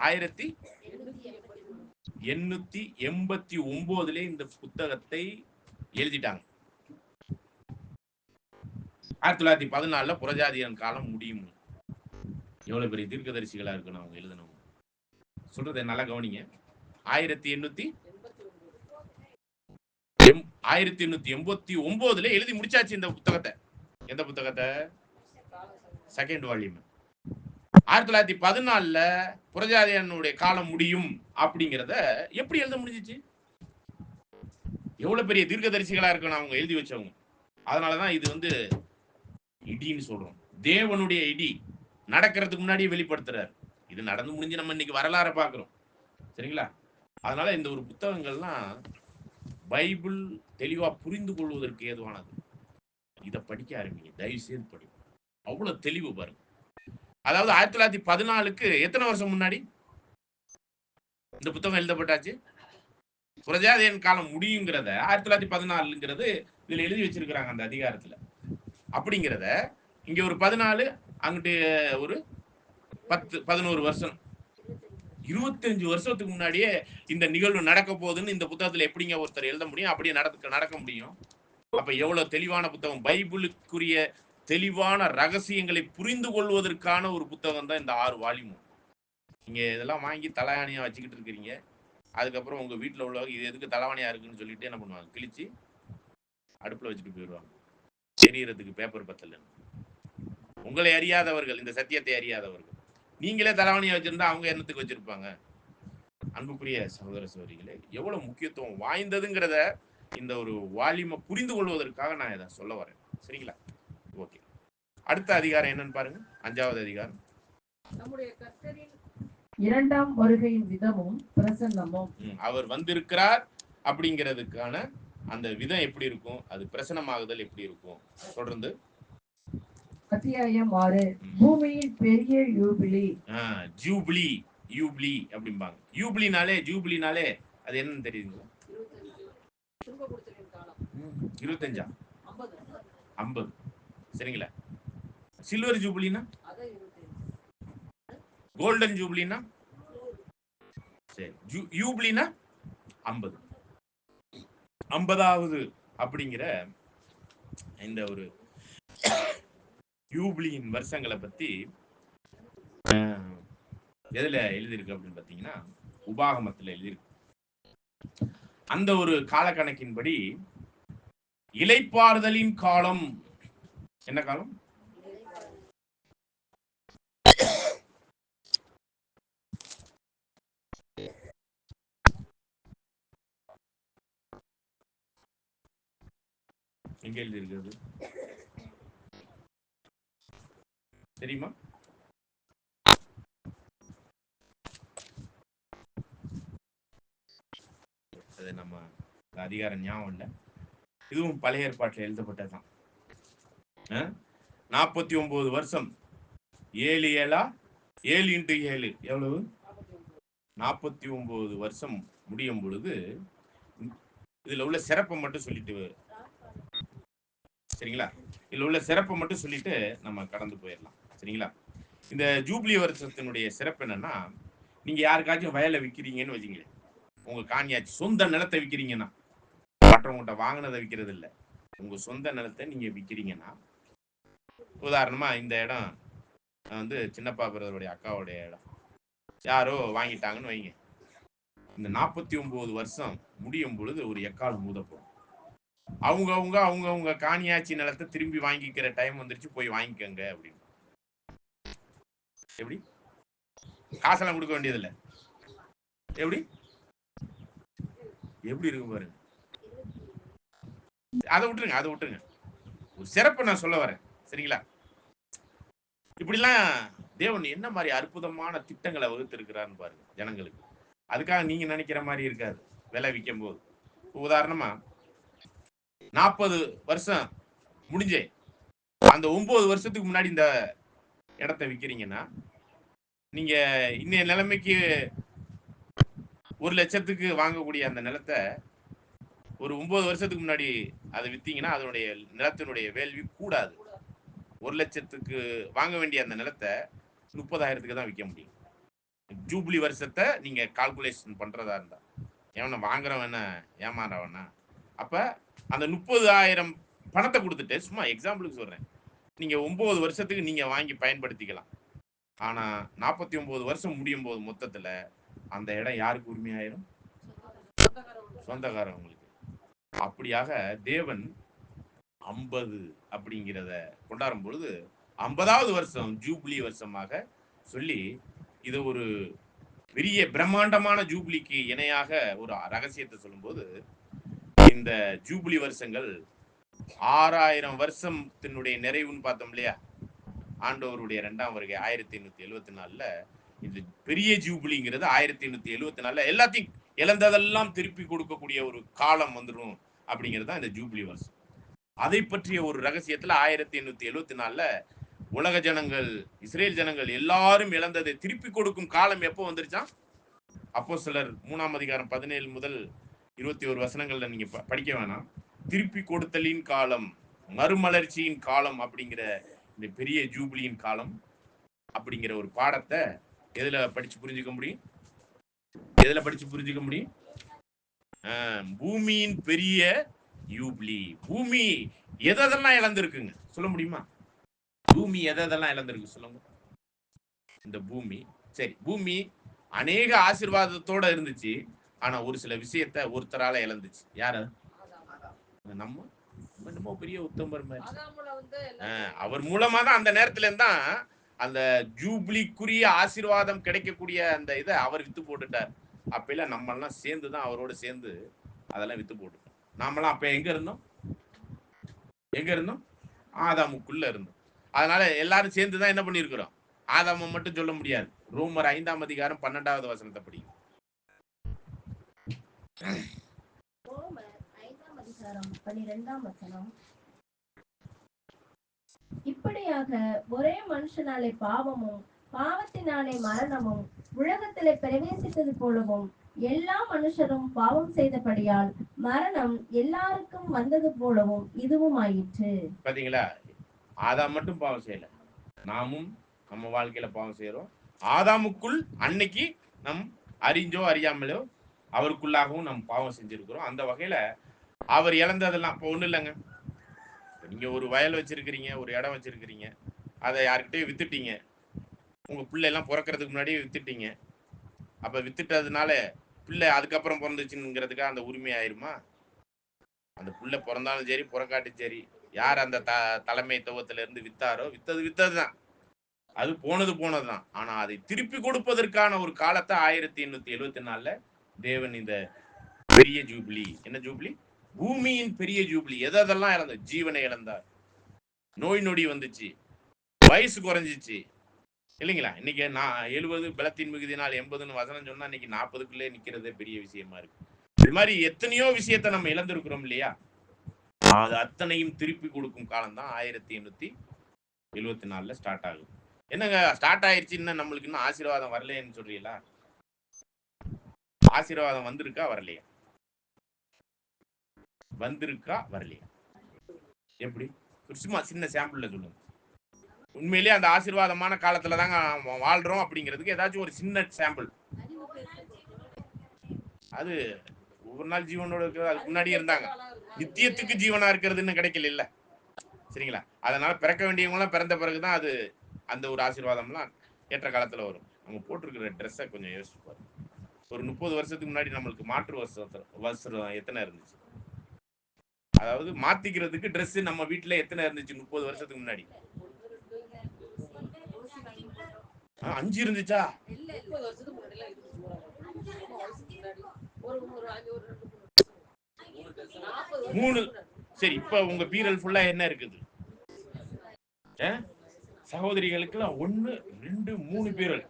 1889 இந்த புத்தகத்தை எழுதிட்டாங்க. 1914 புறஜாதியன் காலம் முடியும். எவ்வளவு பெரிய தீர்க்கதரிசிகளா இருக்கணும் அவங்க எழுதணும். சொல்றதை நல்லா கவனிங்க. 1889 எழுதி முடிச்சாச்சு இந்த புத்தகத்தை. எந்த புத்தகத்தை? Second volume. 1914 புறஜாதியனுடைய காலம் முடியும் அப்படிங்கிறத எப்படி எழுத முடிஞ்சிச்சு? எவ்வளவு பெரிய தீர்க்கதரிசிகளா இருக்கணும் அவங்க எழுதி வச்சவங்க. அதனாலதான் இது வந்து இடின்னு சொல்றோம். தேவனுடைய இடி நடக்கிறதுக்கு முன்னாடியே வெளிப்படுத்துறாரு. இது நடந்து முடிஞ்சு நம்ம இன்னைக்கு வரலாறு பார்க்கிறோம். சரிங்களா? அதனால இந்த ஒரு புத்தகங்கள்லாம் பைபிள் தெளிவா புரிந்து கொள்வதற்கு ஏதுவானது. இதை படிக்க ஆரம்பிங்க, தயவு செய்து படிங்க. அவ்வளவு தெளிவு பாருங்க. அதாவது 1914க்கு எத்தனை வருஷம் முன்னாடி இந்த புத்தகம் எழுதப்பட்டாச்சு? புறஜாதியன் காலம் முடியுங்கிறத 1914ங்கிறது இதுல எழுதி வச்சிருக்கிறாங்க அந்த அதிகாரத்துல. அப்படிங்கிறத இங்க ஒரு 14, அங்கிட்டு ஒரு 10 11 வருஷம், 25 வருஷத்துக்கு முன்னாடியே இந்த நிகழ்வு நடக்க போகுதுன்னு இந்த புத்தகத்துல எப்படிங்க ஒருத்தர் எழுத முடியும்? அப்படியே நடக்க முடியும்? அப்ப எவ்வளவு தெளிவான புத்தகம்! பைபிளுக்குரிய தெளிவான ரகசியங்களை புரிந்து கொள்வதற்கான ஒரு புத்தகம் தான் இந்த 6 வால்யூம். நீங்க இதெல்லாம் வாங்கி தலையாணியா வச்சுக்கிட்டு இருக்கிறீங்க. அதுக்கப்புறம் உங்க வீட்டுல உள்ளவங்க இது எதுக்கு தலைவாணியா இருக்குன்னு சொல்லிட்டு என்ன பண்ணுவாங்க? கிழிச்சு அடுப்புல வச்சுட்டு போயிடுவாங்க. தெரியறதுக்கு பேப்பர் பத்தல. உங்களை அறியாதவர்கள், இந்த சத்தியத்தை அறியாதவர்கள். நீங்களே தலைவாணியா வச்சிருந்தா அவங்க என்னத்துக்கு வச்சிருப்பாங்க? அன்புக்குரிய சகோதர சகோதரிகளே, எவ்வளவு முக்கியத்துவம் வாய்ந்ததுங்கிறத இந்த ஒரு வால்யூமை புரிந்து கொள்வதற்காக நான் இதை சொல்ல வரேன். சரிங்களா? ஓகே. அடுத்த அதிகாரம் என்னன்னு பாருங்க. 5வது அதிகாரம். நம்முடைய கர்த்தரின் 2ஆம் வருகையின் விதமும் பிரசன்னமும். அவர் வந்திருக்கிறார் அப்படிங்கிறதுக்கான அந்த விதம் எப்படி இருக்கும், அது பிரசனமாகுதல் எப்படி இருக்கும்? தொடர்ந்து அத்தியாயம் 6. பூமியின் பெரிய யூபிலி. ஜூபிலி, யூபிலி அப்படிம்பாங்க. ஜூபிலினாலே அது என்னன்னு தெரியுங்களா? 25 50. சரிங்களா? சில்வர் ஜூபிலினா? கோல்டன் ஜூபிலினா? சரி, யூபிலினா 50. 50வது அப்படிங்கிற இந்த ஒரு யூபிலியின் வருஷங்களை பத்தி எதுல எழுதியிருக்கு அப்படின்னு பாத்தீங்கன்னா, உபாகமத்துல எழுதியிருக்கு. அந்த ஒரு காலக்கணக்கின்படி இளைப்பாறுதலின் காலம் என்ன காலம்? எங்க எழுதி இருக்கிறது தெரியுமா? அது நம்ம அதிகாரம் ஞாபகம் இல்லை. இதுவும் பழைய ஏற்பாட்டில் எழுதப்பட்டதுதான். 49 வருஷம் 7 7 7 × 7 எவ்வளவு? 49 வருஷம் முடியும் பொழுது இதுல உள்ள சிறப்பை மட்டும் சொல்லிட்டு, சரிங்களா? இதுல உள்ள சிறப்பை மட்டும் சொல்லிட்டு நம்ம கடந்து போயிடலாம், சரிங்களா? இந்த ஜூப்ளி வருஷத்தினுடைய சிறப்பு என்னன்னா, நீங்க யாருக்காச்சும் வயலை விற்கிறீங்கன்னு வச்சுங்களேன், உங்க காணியாச்சு சொந்த நிலத்தை விற்கிறீங்கன்னா, மற்றவங்ககிட்ட வாங்கினதை விற்கிறது இல்லை, உங்க சொந்த நிலத்தை நீங்க விற்கிறீங்கன்னா, உதாரணமா இந்த இடம் வந்து சின்னப்பா பிரதருடைய அக்காவுடைய இடம், யாரோ வாங்கிட்டாங்கன்னு வைங்க. இந்த 49 வருஷம் முடியும் பொழுது ஒரு எக்காலம் ஊதப்படும். அவங்க காணியாட்சி நிலத்தை திரும்பி வாங்கிக்கிற டைம் வந்துருச்சு, போய் வாங்கிக்கங்க அப்படின்னு. எப்படி? காசெல்லாம் கொடுக்க வேண்டியதில்லை. எப்படி எப்படி இருக்கு பாருங்க. அதை விட்டுருங்க. ஒரு சிறப்பு நான் சொல்ல வரேன், சரிங்களா? இப்படிலாம் தேவன் என்ன மாதிரி அற்புதமான திட்டங்களை வகுத்து இருக்கிறான்னு பாருங்க ஜனங்களுக்கு. அதுக்காக நீங்க நினைக்கிற மாதிரி இருக்காது விலை விற்கும் போது. உதாரணமா 40 வருஷம் முடிஞ்சே அந்த 9 வருஷத்துக்கு முன்னாடி இந்த இடத்தை விற்கிறீங்கன்னா, நீங்க இன்னைய நிலைமைக்கு 1 லட்சத்துக்கு வாங்கக்கூடிய அந்த நிலத்தை ஒரு 9 வருஷத்துக்கு முன்னாடி அதை வித்தீங்கன்னா அதனுடைய நிலத்தினுடைய வேல்வி கூடாது. 1 லட்சத்துக்கு வாங்க வேண்டிய அந்த நிலத்தை 30,000க்கு தான் விற்க முடியும். ஜூப்ளி வருஷத்தை நீங்க கால்குலேஷன் பண்றதா இருந்தா, எவனை வாங்குறவன ஏமாறவனா, அப்ப அந்த 30,000 பணத்தை கொடுத்துட்டு, சும்மா எக்ஸாம்பிளுக்கு சொல்றேன், நீங்க 9 வருஷத்துக்கு நீங்க வாங்கி பயன்படுத்திக்கலாம். ஆனா 49 வருஷம் முடியும் போது மொத்தத்துல அந்த இடம் யாருக்கு உரிமையாயிரும்? சொந்தக்காரங்களுக்கு. அப்படியாக தேவன் 50 அப்படிங்கிறத கொண்டாடும் பொழுது 50வது வருஷம் ஜூப்ளி வருஷமாக சொல்லி, இது ஒரு பெரிய பிரம்மாண்டமான ஜூப்ளிக்கு இணையாக ஒரு ரகசியத்தை சொல்லும்போது, இந்த ஜூப்ளி வருஷங்கள் 6000 வருஷத்தினுடைய நிறைவுன்னு பார்த்தோம் இல்லையா? ஆண்டவருடைய 2ஆம் வருகை 1874ல இந்த பெரிய ஜூப்ளிங்கிறது 1874ல எல்லாத்தையும் இழந்ததெல்லாம் திருப்பி கொடுக்கக்கூடிய ஒரு காலம் வந்துடும் அப்படிங்கிறது தான் இந்த ஜூப்ளி வருஷம். அதை பற்றிய ஒரு ரகசியத்துல 1874ல உலக ஜனங்கள், இஸ்ரேல் ஜனங்கள் எல்லாரும் இழந்ததை திருப்பி கொடுக்கும் காலம் எப்போ வந்துருச்சான்? அப்போஸ்தலர் 3ஆம் அதிகாரம் 17 முதல் 21 வசனங்கள்ல நீங்க படிக்க வேணாம். திருப்பி கொடுத்தலின் காலம், மறுமலர்ச்சியின் காலம் அப்படிங்கிற இந்த பெரிய ஜூப்ளியின் காலம் அப்படிங்கிற ஒரு பாடத்தை எதுல படிச்சு புரிஞ்சுக்க முடியும்? பூமியின் பெரிய யூப்ளி. பூமி எதெல்லாம் இழந்திருக்குங்க சொல்ல முடியுமா? பூமி எதெல்லாம் இழந்திருக்கு சொல்லுங்க. இந்த பூமி, சரி, பூமி அநேக ஆசீர்வாதத்தோட இருந்துச்சு, ஆனா ஒரு சில விஷயத்தை ஒருத்தரால இழந்துச்சு. யாரு? நம்ம என்னமோ பெரிய உத்தமர் மாதிரி. அவர் மூலமா தான் அந்த நேரத்துல இருந்தா அந்த ஜூப்ளிக்குரிய ஆசீர்வாதம் கிடைக்கக்கூடிய அந்த இதை அவர் வித்து போட்டுட்டார். அப்பெல்லாம் நம்ம எல்லாம் சேர்ந்துதான் அவரோட சேர்ந்து அதெல்லாம் வித்து போட்டுட்டோம். நாமெல்லாம் அப்ப எங்க இருந்தோம்? ஆதாமுக்குள்ள இருந்தோம். அதனால எல்லாரும் சேர்ந்துதான் என்ன பண்ணிருக்கிறோம்? ஆதாம மட்டும் சொல்ல முடியாது. ரோமர் 5ஆம் அதிகாரம் 12வது வசனத்தை படிக்கும். ரோமர் 5ஆம் அதிகாரம் 12ஆம் வசனம். இப்படியாக ஒரே மனுஷனாலே பாவமும் பாவத்தினாலே மரணமும் உலகத்திலே பிரவேசித்தது போலவும் எல்லா மனுஷரும் பாவம் செய்தபடியால் மரணம் எல்லாருக்கும் வந்தது போலவும் இதுவும் ஆயிற்று. பாத்தீங்களா? ஆதாம் மட்டும் பாவம் செய்யல, நாமும் நம்ம வாழ்க்கையில பாவம் செய்யறோம். ஆதாமுக்குள் அன்னைக்கு நம் அறிஞ்சோ அறியாமலோ அவருக்குள்ளாகவும் நம் பாவம் செஞ்சிருக்கிறோம். அந்த வகையில அவர் இழந்ததெல்லாம் இப்போ ஒண்ணும் இல்லைங்க. நீங்க ஒரு வயல் வச்சிருக்கிறீங்க, ஒரு இடம் வச்சிருக்கிறீங்க, அதை யாருக்கிட்டையும் வித்துட்டீங்க. உங்க பிள்ளை எல்லாம் பிறக்கிறதுக்கு முன்னாடியே வித்துட்டீங்க. அப்ப வித்துட்டதுனால பிள்ளை அதுக்கப்புறம் பிறந்துச்சுங்கிறதுக்காக அந்த உரிமை ஆயிருமா? அந்த பிள்ளை பிறந்தாலும் சரி, பிறக்காட்டும் சரி, யார் அந்த தலைமைத்துவத்துல இருந்து வித்தாரோ வித்ததுதான், அது போனதுதான். ஆனா அதை திருப்பி கொடுப்பதற்கான ஒரு காலத்தை 1874ல தேவன் இந்த பெரிய ஜூப்ளி, என்ன ஜூப்ளி? பூமியின் பெரிய ஜூப்ளி. எதெல்லாம் இழந்த? ஜீவனை இழந்தார், நோய் நொடி வந்துச்சு, வயசு குறைஞ்சிச்சு இல்லைங்களா? இன்னைக்கு நான் 70 பலத்தின் மிகுதினால் 80ன்னு வசனம் சொன்னா இன்னைக்கு 40க்குள்ளே நிக்கிறதே பெரிய விஷயமா இருக்கு. இது மாதிரி எத்தனையோ விஷயத்த நம்ம இழந்திருக்கிறோம் இல்லையா? அது அத்தனையும் திருப்பி கொடுக்கும் காலம் தான் 1874 ஸ்டார்ட் ஆகுது. என்னங்க ஸ்டார்ட் ஆயிடுச்சு, இன்னும் நம்மளுக்கு இன்னும் ஆசீர்வாதம் வரலையேன்னு சொல்றீங்களா? ஆசீர்வாதம் வந்திருக்கா வரலையா? வந்திருக்கா வரலையா? எப்படி? சும்மா சின்ன சாம்பிள்ல சொல்லுங்க. உண்மையிலேயே அந்த ஆசீர்வாதமான காலத்துல தாங்க வாழ்றோம் அப்படிங்கிறதுக்கு ஏதாச்சும் ஒரு சின்ன சாம்பிள். அது ஒவ்வொரு நாள் ஜீவனோட இருக்கிறது, அதுக்கு முன்னாடியே இருந்தாங்க. நித்தியத்துக்கு ஜீவனா இருக்கிறது இன்னும் கிடைக்கல இல்ல, சரிங்களா? அதனால பிறக்க வேண்டியவங்களாம் பிறந்த பிறகுதான் அது அந்த ஒரு ஆசீர்வாதம்லாம் ஏற்ற காலத்துல வரும். நம்ம போட்டிருக்கிற ட்ரெஸ்ஸை கொஞ்சம் யோசிச்சு பாருங்க. ஒரு 30 வருஷத்துக்கு முன்னாடி நம்மளுக்கு மாற்று வஸ்திரம் எத்தனை இருந்துச்சு? அதாவது மாத்திக்கிறதுக்கு ட்ரெஸ் நம்ம வீட்டுல எத்தனை இருந்துச்சு 30 வருஷத்துக்கு முன்னாடி? 5 இருந்துச்சா? 3. சரி, இப்ப உங்க பீரல் ஃபுல்லா என்ன இருக்குது? சகோதரிகளுக்கெல்லாம் 1, 2, 3 பீரல்.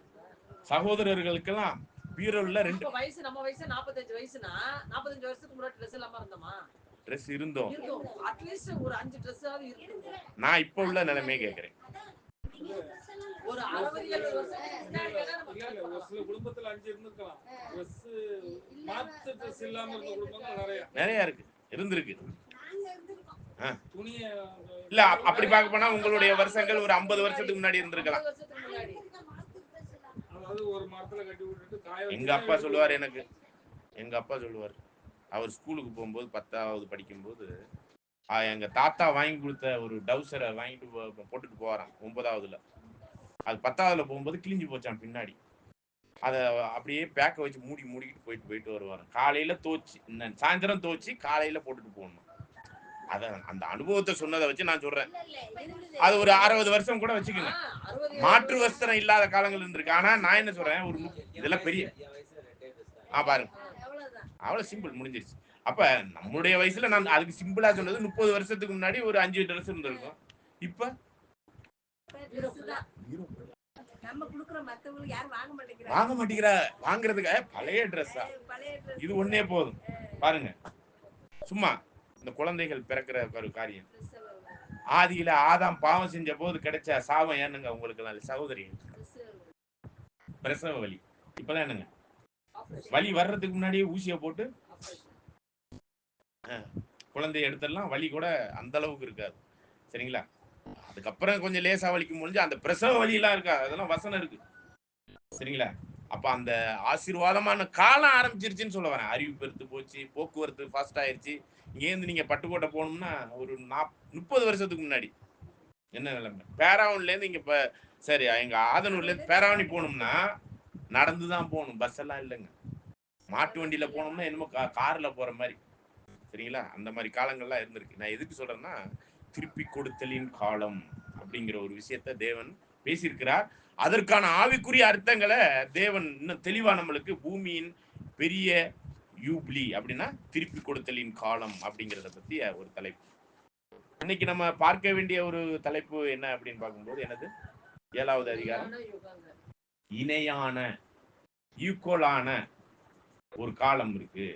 சகோதரர்களுக்கெல்லாம் பீரல்ல 2. வயசு நம்ம வயசு 45 வயசுனா 45 வருஷத்துக்கு முன்னாடி ட்ரெஸ் இல்லாம இருந்தோமா? ட்ரெஸ் இருந்தோம். அட்லீஸ்ட் ஒரு 5 ட்ரெஸ்ஸாவது இருக்கு. நான் இப்ப உள்ள நிலைமையை கேக்குறேன். ஒரு 60-70 வருஷத்துக்கு முன்னாடி ஒரு சில குடும்பத்துல 5 இருந்திருக்கலாம். ட்ரெஸ் மாத்து ட்ரெஸ் இல்லாம இருந்த குடும்பங்கள் நிறைய இருக்கு, இருந்திருக்கு. துணிய இல்ல அப்படி பார்க்க போனா உங்களுடைய வருஷங்கள் ஒரு 50 வருஷத்துக்கு முன்னாடி இருந்திருக்கலாம். அதாவது ஒரு மரத்துல கட்டி விட்டுட்டு காய. எங்க அப்பா சொல்லுவார், எனக்கு எங்க அப்பா சொல்லுவார், அவர் ஸ்கூலுக்கு போகும்போது 10வது படிக்கும்போது எங்க தாத்தா வாங்கி கொடுத்த ஒரு டவுசரை வாங்கிட்டு போட்டுட்டு போறான் 9வதுல. அது 10வதுல போகும்போது கிழிஞ்சு போச்சான் பின்னாடி. அதை அப்படியே பேக்கை வச்சு மூடிக்கிட்டு போயிட்டு வருவாரு. காலையில தோச்சு, சாயந்தரம் தோச்சு காலையில போட்டுட்டு போகணும். அத அந்த அனுபவத்தை சொன்னதை வச்சு நான் சொல்றேன். அது ஒரு 60 வருஷம் கூட வச்சுக்கோங்க. மாற்று வஸ்திரம் இல்லாத காலங்கள் இருந்திருக்கு. ஆனா நான் என்ன சொல்றேன், ஒரு இதெல்லாம் பெரிய பாருங்க, அவ்வளவு சிம்பிள் முடிஞ்சிருச்சு. அப்ப நம்முடைய வயசுல நான் அதுக்கு சிம்பிளா சொன்னது 30 வருஷத்துக்கு முன்னாடி ஒரு 5 ட்ரெஸ் இருந்திருக்கும். இப்ப வாங்க மாட்டேங்கிற, வாங்குறதுக்கு பழைய ட்ரெஸ்ஸா? இது ஒன்னே போதும் பாருங்க. சும்மா இந்த குழந்தைகள் பிறக்கிற ஒரு காரியம், ஆதியில ஆதாம் பாவம் செஞ்ச போது கிடைச்ச சாபம் ஏனுங்க உங்களுக்கு? சகோதரி, பிரசவ வலி. இப்பதான் என்னங்க வலி வர்றதுக்கு முன்னாடியே ஊசியை போட்டு குழந்தைய எடுத்துடலாம். வலி கூட அந்த அளவுக்கு இருக்காது, சரிங்களா? அதுக்கப்புறம் கொஞ்சம் லேசா வலிக்கும் முடிஞ்சு அந்த பிரசவ வலி எல்லாம் இருக்கா, அதெல்லாம் வசனம் இருக்கு, சரிங்களா? அப்ப அந்த ஆசீர்வாதமான காலம் ஆரம்பிச்சிருச்சுன்னு சொல்ல வரேன். அறிவு பெருத்து போச்சு, போக்குவரத்து ஃபாஸ்ட் ஆயிருச்சு. இங்கேருந்து நீங்க பட்டுக்கோட்டை போகணும்னா ஒரு 30 வருஷத்துக்கு முன்னாடி என்ன நிலைமை? பேராவூர்ல இருந்து இங்க இப்ப சரி எங்க ஆதனூர்ல இருந்து பேராவணி போகணும்னா நடந்துதான் போகணும், பஸ் எல்லாம் இல்லைங்க. மாட்டு வண்டியில போனோம்னா என்னமோ கார்ல போற மாதிரி, சரிங்களா? அந்த மாதிரி காலங்கள்லாம் இருந்திருக்கு. நான் எதுக்கு சொல்றேன்னா, திருப்பி கொடுத்தலின் காலம் அப்படிங்கிற ஒரு விஷயத்த தேவன் பேசியிருக்கிறார். அதற்கான ஆவிக்குரிய அர்த்தங்களை தேவன் இன்னும் தெளிவா நம்மளுக்கு பூமியின் பெரிய யூப்ளி அப்படின்னா திருப்பி கொடுத்தலின் காலம் அப்படிங்கிறத பத்தி ஒரு தலைப்பு. இன்னைக்கு நம்ம பார்க்க வேண்டிய ஒரு தலைப்பு என்ன அப்படின்னு பார்க்கும்போது, என்னது? 7வது அதிகாரம். இணையான ஈக்குவலான ஒரு காலம் இருக்கு.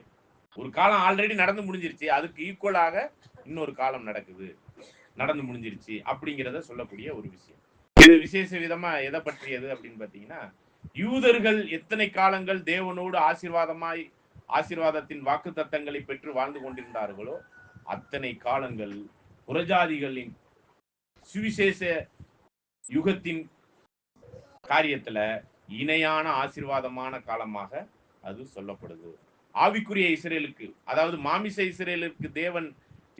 ஒரு காலம் ஆல்ரெடி நடந்து முடிஞ்சிருச்சு, அதுக்கு ஈக்குவலாக இன்னொரு காலம் நடந்து முடிஞ்சிருச்சு அப்படிங்கிறத சொல்லக்கூடிய ஒரு விஷயம். இது விசேஷ விதமா எதை பற்றியது அப்படின்னு பாத்தீங்கன்னா, யூதர்கள் எத்தனை காலங்கள் தேவனோடு ஆசீர்வாதத்தின் வாக்கு தத்தங்களை பெற்று வாழ்ந்து கொண்டிருந்தார்களோ அத்தனை காலங்கள் புறஜாதிகளின் சுவிசேஷ யுகத்தின் காரியத்துல இணையான ஆசீர்வாதமான காலமாக அது சொல்லப்படுது. ஆவிக்குரிய இஸ்ரேலுக்கு, அதாவது மாமிச இஸ்ரேலுக்கு தேவன்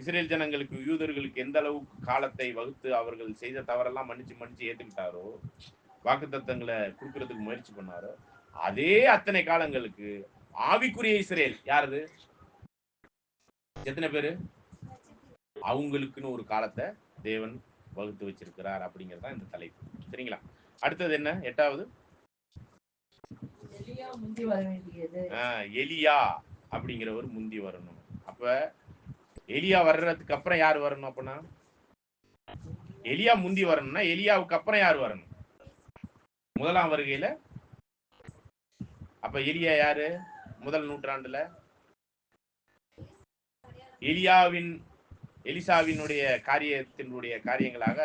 இஸ்ரேல் ஜனங்களுக்கு, யூதர்களுக்கு எந்த அளவுக்கு காலத்தை வகுத்து அவர்கள் செய்த தவறெல்லாம் மன்னிச்சு ஏத்துக்கிட்டாரோ, வாக்குத்தத்தங்களை கொடுக்கறதுக்கு முயற்சி பண்ணாரோ, அதே அத்தனை காலங்களுக்கு ஆவிக்குரிய இஸ்ரேல் யாரு? எத்தனை பேரு? அவங்களுக்குன்னு ஒரு காலத்தை தேவன் வகுத்து வச்சிருக்கிறார் அப்படிங்கறதா இந்த தலைப்பு, சரிங்களா? அடுத்தது என்ன? 8வது எலியா அப்படிங்கிறவர் முந்தி வரணும். அப்ப எலியா வர்றதுக்கு அப்புறம் யார் வரணும்? அப்படின்னா எலியா முந்தி வரணும்னா எலியாவுக்கு அப்புறம் யார் வரணும்? முதலாம் வருகையில. அப்ப எலியா யாரு? முதல் நூற்றாண்டுல எலியாவின் எலிசாவினுடைய காரியங்களாக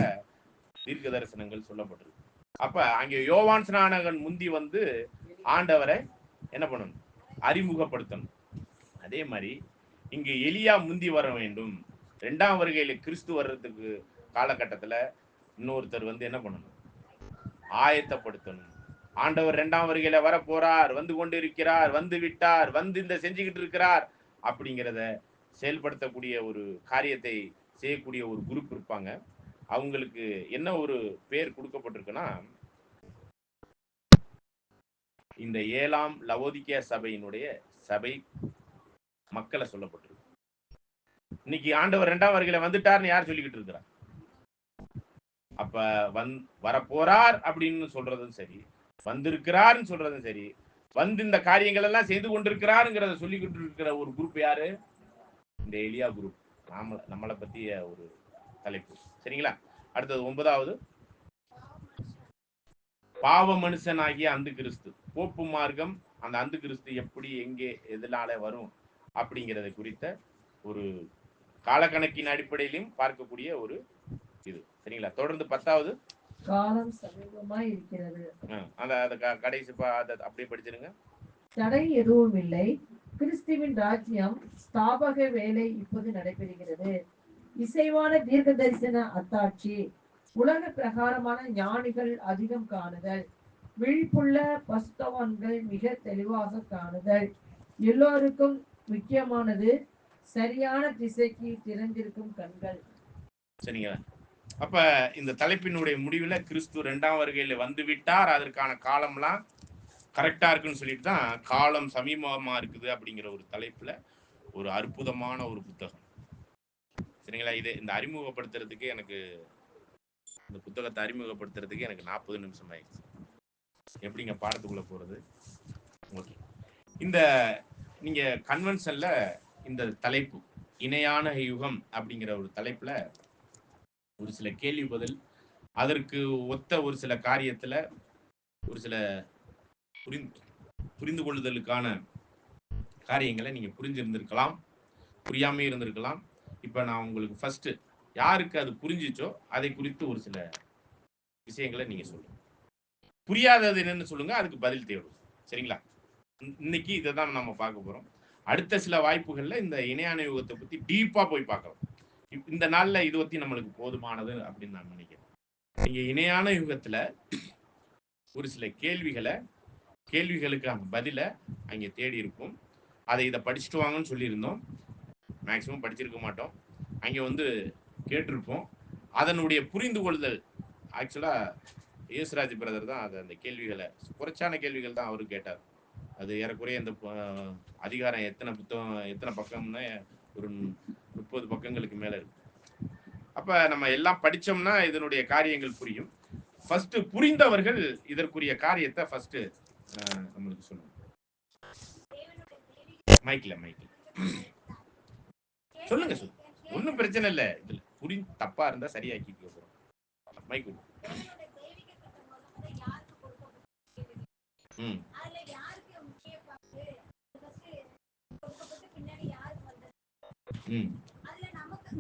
தீர்க்க தரிசனங்கள் சொல்லப்பட்டிருக்கு. அப்ப அங்கே யோவான் ஸ்நானகன் முந்தி வந்து ஆண்டவரை என்ன பண்ணணும், அறிமுகப்படுத்தணும். அதே மாதிரி இங்கு எலியா முந்தி வர வேண்டும். 2ஆம் வருகையில கிறிஸ்து வர்றதுக்கு காலகட்டத்துல இன்னொருத்தர் வந்து என்ன பண்ணணும், ஆயத்தப்படுத்தணும். ஆண்டவர் 2ஆம் வருகையில வர போறார், வந்து கொண்டு இருக்கிறார், வந்து விட்டார், வந்து இந்த செஞ்சுக்கிட்டு இருக்கிறார் அப்படிங்கிறத செயல்படுத்தக்கூடிய ஒரு காரியத்தை செய்யக்கூடிய ஒரு குரூப் இருப்பாங்க. அவங்களுக்கு என்ன ஒரு பேர் கொடுக்கப்பட்டிருக்குன்னா, இந்த 7ஆம் லவோதிக்கேயா சபையினுடைய சபை மக்களை சொல்லப்பட்டிருக்கு. இன்னைக்கு ஆண்டவர் 2ஆம் வருகையில வந்துட்டார்னு யார் சொல்லிக்கிட்டு இருக்கிறா? அப்ப வரப்போறார் அப்படின்னு சொல்றதும் சரி, வந்திருக்கிறார்னு சொல்றதும் சரி, வந்து இந்த காரியங்கள் எல்லாம் செய்து கொண்டிருக்கிறாருங்கிறத சொல்லிக்கிட்டு இருக்கிற ஒரு குரூப் யாரு? இந்த எலியா குரூப். நம்மளை பத்திய ஒரு தலைப்பு. சரிங்களா? அடுத்தது 9வது, பாவ மனுஷனாகிய அந்து கிறிஸ்து. போப்பு மார்க்கம், அந்த அந்து கிறிஸ்து எப்படி, எங்கே, எதனால வரும் அப்படிங்கிறத குறித்த ஒரு காலக்கணக்கின் அடிப்படையிலும் பார்க்கக்கூடிய ஒரு இது. சரிங்களா? தொடர்ந்து 10வது, காலம் சமீபமாய் இருக்கிறது. அந்த கடைசி அப்படியே படிச்சிருங்க. தடை எதுவும் இல்லை, கிறிஸ்துவின் ராஜ்யம் ஸ்தாபக வேலை இப்போது நடைபெறுகிறது. இசைவான தீர்க்க தரிசன அத்தாட்சி, உலக பிரகாரமான ஞானிகள் அதிகம் காணுதல், விழிப்புள்ள பஸ்தவான்கள் மிக தெளிவாக காணுதல், எல்லோருக்கும் முக்கியமானது சரியான திசைக்கு திறந்திருக்கும் கண்கள். சரிங்களா? அப்ப இந்த தலைப்பினுடைய முடிவுல கிறிஸ்து 2ஆம் வருகையில வந்து விட்டார், அதற்கான காலம்லாம் கரெக்டா இருக்குன்னு சொல்லிட்டு தான் காலம் சமீபமா இருக்குது அப்படிங்கிற ஒரு தலைப்புல ஒரு அற்புதமான ஒரு புத்தகம். சரிங்களா? இந்த அறிமுகப்படுத்துறதுக்கு எனக்கு, இந்த புத்தகத்தை அறிமுகப்படுத்துறதுக்கு எனக்கு 40 நிமிஷம் ஆயிடுச்சு. எப்படிங்க பாடத்துக்குள்ள போறது? ஓகே. இந்த நீங்க கன்வென்ஷன்ல இந்த தலைப்பு இணையான யுகம் அப்படிங்கிற ஒரு தலைப்புல ஒரு சில கேள்வி பதில், அதற்கு ஒத்த ஒரு சில காரியத்துல ஒரு சில புரிந்து கொள்ளுதலுக்கான காரியங்களை நீங்க புரிஞ்சிருந்திருக்கலாம், புரியாம இருந்திருக்கலாம். இப்ப நான் உங்களுக்கு ஃபர்ஸ்ட் யாருக்கு அது புரிஞ்சிச்சோ அதை குறித்து ஒரு சில விஷயங்களை நீங்க சொல்லுங்க. புரியாதது என்னன்னு சொல்லுங்க, அதுக்கு பதில் தேடும். சரிங்களா? இன்னைக்கு இதை தான் நம்ம பார்க்க போறோம். அடுத்த சில வாய்ப்புகள்ல இந்த இணையான யுகத்தை பத்தி டீப்பா போய் பார்க்கலாம். இந்த நாள்ல இது பத்தி நம்மளுக்கு போதுமானது அப்படின்னு நான் நினைக்கிறேன். நீங்க இணையான யுகத்துல ஒரு சில கேள்விகளுக்கான பதில அங்கே தேடி இருக்கும். இதை படிச்சுட்டு வாங்கன்னு சொல்லியிருந்தோம். மேக்சிமம் படிச்சிருக்க மாட்டோம். அங்கே வந்து கேட்டிருப்போம். அதனுடைய புரிந்து கொள்ளுதல் ஆக்சுவலா யேசுராஜ் பிரதர் தான் அந்த கேள்விகளை, குறைச்சான கேள்விகள் தான் அவரு கேட்டார். அது ஏறக்குறைய இந்த அதிகாரம் எத்தனை பக்கம்னா ஒரு 30 பக்கங்களுக்கு மேல இருக்கு. அப்ப நம்ம எல்லாம் படிச்சோம்னா இதனுடைய காரியங்கள் புரியும். ஃபர்ஸ்ட் புரிந்தவர்கள் இதற்குரிய காரியத்தை ஃபர்ஸ்ட் நம்மளுக்கு சொல்லுங்க. மைக்ல சொல்லுங்க. ஒன்னும் பிரச்சனை இல்லை. இதுல தப்பா இருந்தா சரியாக்கி போறோம். மைக்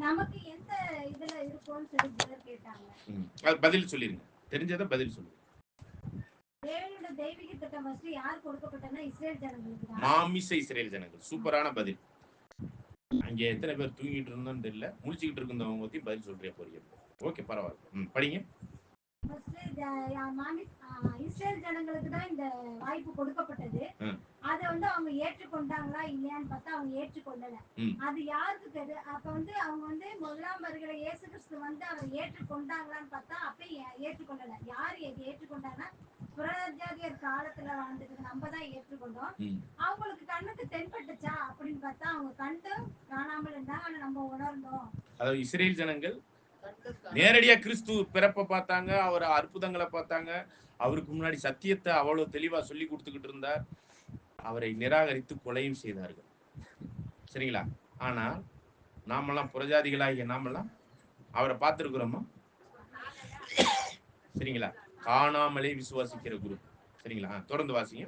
நமக்கு எந்த இதுல இருக்கும்னு சொல்லி கேட்டாங்க. அது பதில் சொல்லிருங்க. தெரிஞ்சதை பதில் சொல்லுங்க. தேவனோட தெய்வீக திட்டம் ஃபர்ஸ்ட் யார் கொடுக்கப்பட்டனா இஸ்ரேல் ஜனங்களுக்கு தான். மாமிச இஸ்ரேல் ஜனங்கள். சூப்பரான பதில். அங்க எத்தனை பேர் தூங்கிட்டு இருந்தோம்னு தெரியல, முழிச்சுக்கிட்டு இருந்தவங்க பத்தி பதில் சொல்றே போறீங்க. ஓகே, பரவாயில்ல. படிங்க. இஸ்ரேல் ஜனங்களுக்கு தான் இந்த வாய்ப்பு கொடுக்கப்பட்டது. அத வந்து அவங்க ஏற்றுக்கொண்டாங்களா இல்லையான்னு பார்த்தா அவங்க ஏற்றுக்கொள்ளல. அது யாருக்கு தெரியும்? அப்ப வந்து அவங்க வந்து முதலாம் வருகிற இயேசு கிறிஸ்து வந்து அவர் ஏற்றுக்கொண்டாங்களான்னு பார்த்தா அப்பயே ஏற்றுக்கொள்ளல. யார் ஏற்றுக்கொண்டாங்கன்னா புறஜாதியர் காலத்துல வாழ்ந்துட்டு நம்ம தான் ஏற்றுக்கொண்டோம். அவங்களுக்கு கண்ணுக்கு தென்பட்டுச்சா அப்படின்னு பார்த்தா அவங்க கண்டு காணாமல் இருந்தாங்க. ஆனா நம்ம உணர்ந்தோம். அதாவது இஸ்ரேல் ஜனங்கள் நேரடியா கிறிஸ்து பிறப்ப பார்த்தாங்க, அவர் அற்புதங்களை பார்த்தாங்க, அவருக்கு முன்னாடி சத்தியத்தை அவ்வளவு தெளிவா சொல்லி கொடுத்துக்கிட்டு இருந்தார். அவரை நிராகரித்து கொலையும் செய்தார்கள். சரிங்களா? ஆனா நாமெல்லாம் புறஜாதிகளாகிய நாமெல்லாம் அவரை பார்த்திருக்கிறோமா? சரிங்களா? காணாமலே விசுவாசிக்கிற குரு. சரிங்களா? தொடர்ந்து வாசிங்க.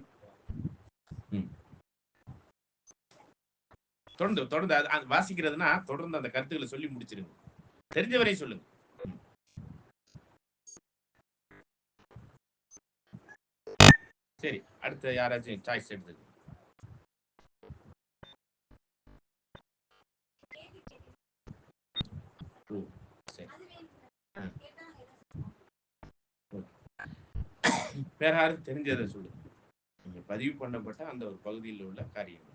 தொடர்ந்து வாசிக்கிறதுனா தொடர்ந்து அந்த கருத்துக்களை சொல்லி முடிச்சிருங்க. தெரிஞ்சவரை சொல்லுங்க. சரி, அடுத்த யாராச்சும் சாய்ஸ் எடுத்து. வேற யாரும் தெரிஞ்சதை சொல்லுங்க. நீங்க பதிவு பண்ணப்பட்ட அந்த ஒரு பகுதியில் உள்ள காரியம்.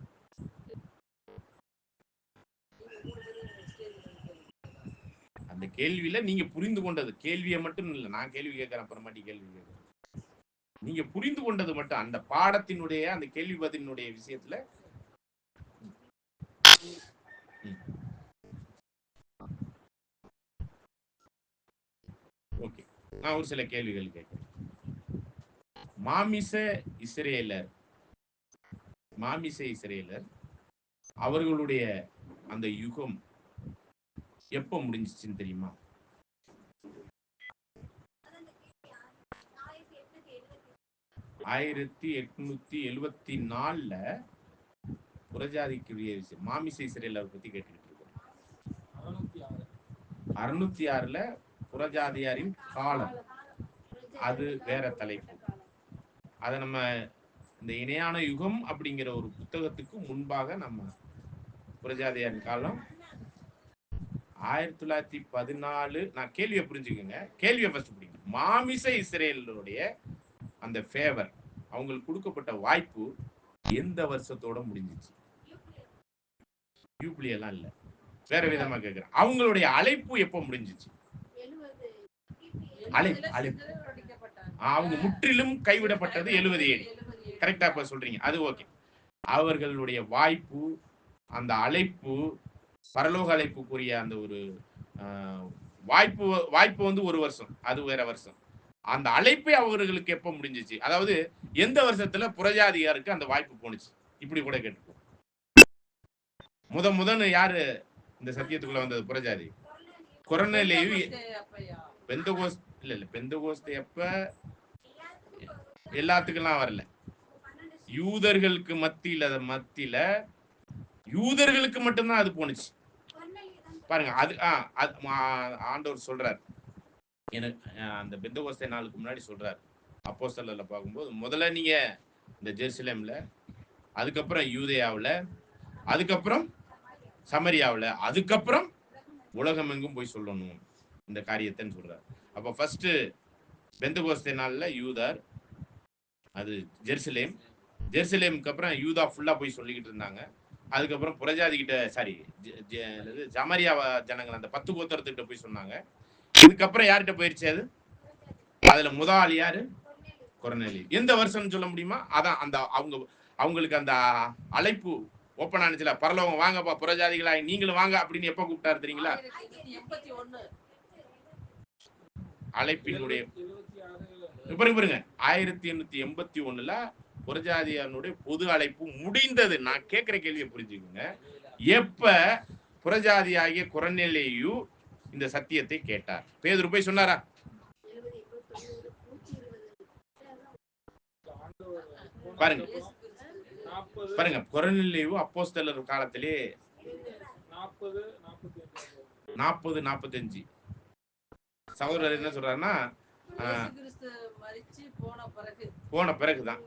அந்த கேள்வியில நீங்க புரிந்து கொண்டது, கேள்வியை மட்டும் இல்ல, நான் கேள்வி கேட்கிறேன் அப்புறமாட்டி கேள்வி கேட்கிறேன். நீங்க புரிந்து கொண்டது மட்டும் அந்த பாடத்தினுடைய அந்த கேள்வி பதிலினுடைய விஷயத்துல. ஓகே, நான் ஒரு சில கேள்விகள் கேட்கிறேன். மாமிச இஸ்ரேலர் அவர்களுடைய அந்த யுகம் எப்ப முடிஞ்சிச்சுன்னு தெரியுமா? 1874 புறஜாதிக்குரிய விஷயம். மாமிச இஸ்ரேலர் பத்தி கேட்டுக்கிட்டு இருக்கோம். 606 புறஜாதியாரின் காலம், அது வேற தலைப்பு. அதை நம்ம இந்த இணையான யுகம் அப்படிங்கிற ஒரு புத்தகத்துக்கு முன்பாக நம்ம புறஜாதியாரின் காலம் 1914. நான் கேள்வியை புரிஞ்சுக்கோங்க, கேள்வியை ஃபர்ஸ்ட் புரியுங்க. மாமிச இஸ்ரேலுடைய அந்த ஃபேவர், அவங்களுக்கு கொடுக்கப்பட்ட வாய்ப்பு எந்த வருஷத்தோட முடிஞ்சிச்சு? யூப்ளி எல்லாம் இல்ல, வேற விதமா கேக்குறேன். அவங்களுடைய அழைப்பு எப்ப முடிஞ்சிச்சு? அவங்க முற்றிலும் கைவிடப்பட்டது 70 AD. கரெக்டா இப்ப சொல்றீங்க, அது ஓகே. அவர்களுடைய வாய்ப்பு, அந்த அழைப்பு, பரலோக அழைப்புக்குரிய அந்த ஒரு வாய்ப்பு வந்து ஒரு வருஷம், அது வேற வருஷம். அந்த அழைப்பே அவர்களுக்கு எப்ப முடிஞ்சிச்சு? அதாவது எந்த வருஷத்துல புறஜாதியாருக்கு அந்த வாய்ப்பு போனுச்சு? இப்படி கூட கேட்டுப்போம். முதன்னு யாரு இந்த சத்தியத்துக்குள்ள வந்தது? புறஜாதி. கொர்நேலியு. பெந்தகோஸ்தே இல்ல, பெந்தகோஸ்தே எப்ப? எல்லாத்துக்கெல்லாம் வரல, யூதர்களுக்கு மத்தியில யூதர்களுக்கு மட்டும்தான் அது போனுச்சு. பாருங்க, அது ஆண்டவர் சொல்றார் எனக்கு அந்த பெந்தகோஸ்தே நாளுக்கு முன்னாடி சொல்றார். அப்போஸ்தலர்ல பார்க்கும்போது முதல்ல நீங்க இந்த ஜெருசலேம்ல, அதுக்கப்புறம் யூதேயாவுல, அதுக்கப்புறம் சமரியாவுல, அதுக்கப்புறம் உலகம் எங்கும் போய் சொல்லணும் இந்த காரியத்தைன்னு சொல்றார். அப்ப ஃபர்ஸ்ட் பெந்தகோஸ்தே நாள்ல யூதர், அது ஜெருசலேமுக்கு அப்புறம் யூதா ஃபுல்லா போய் சொல்லிக்கிட்டு இருந்தாங்க. அதுக்கப்புறம் புறஜாதி கிட்ட, சாரி சமரியா ஜனங்கள் அந்த 10 கோத்திரத்துக்கிட்ட போய் சொன்னாங்க. இதுக்கப்புறம் யார்கிட்ட போயிருச்சு அது? அதுல முதல் யாரு? கொர்நேலியு. எந்த வருஷம்னு சொல்ல முடியுமா? அதான் அந்த அவங்களுக்கு அந்த அழைப்பு ஓப்பன் ஆனிச்சுல, பரலோகம் வாங்கப்பா புறஜாதிகளா நீங்களும் வாங்க அப்படின்னு எப்ப கூப்பிட்டாரு தெரியுங்களா? அழைப்பினுடைய பாருங்க 1881 புறஜாதியானுடைய பொது அழைப்பு முடிந்தது. நான் கேட்கிற கேள்வியை புரிஞ்சுக்கோங்க. எப்ப புறஜாதியாகிய கொர்நேலியு இந்த சத்தியத்தை கேட்டார்? பேதுரு போய் சொன்னாரா? பாருங்க கொர்நேலியு அப்போஸ்தலர் காலத்திலே 40-45 சகோதரர் என்ன சொல்றாருன்னா போன பிறகுதான்,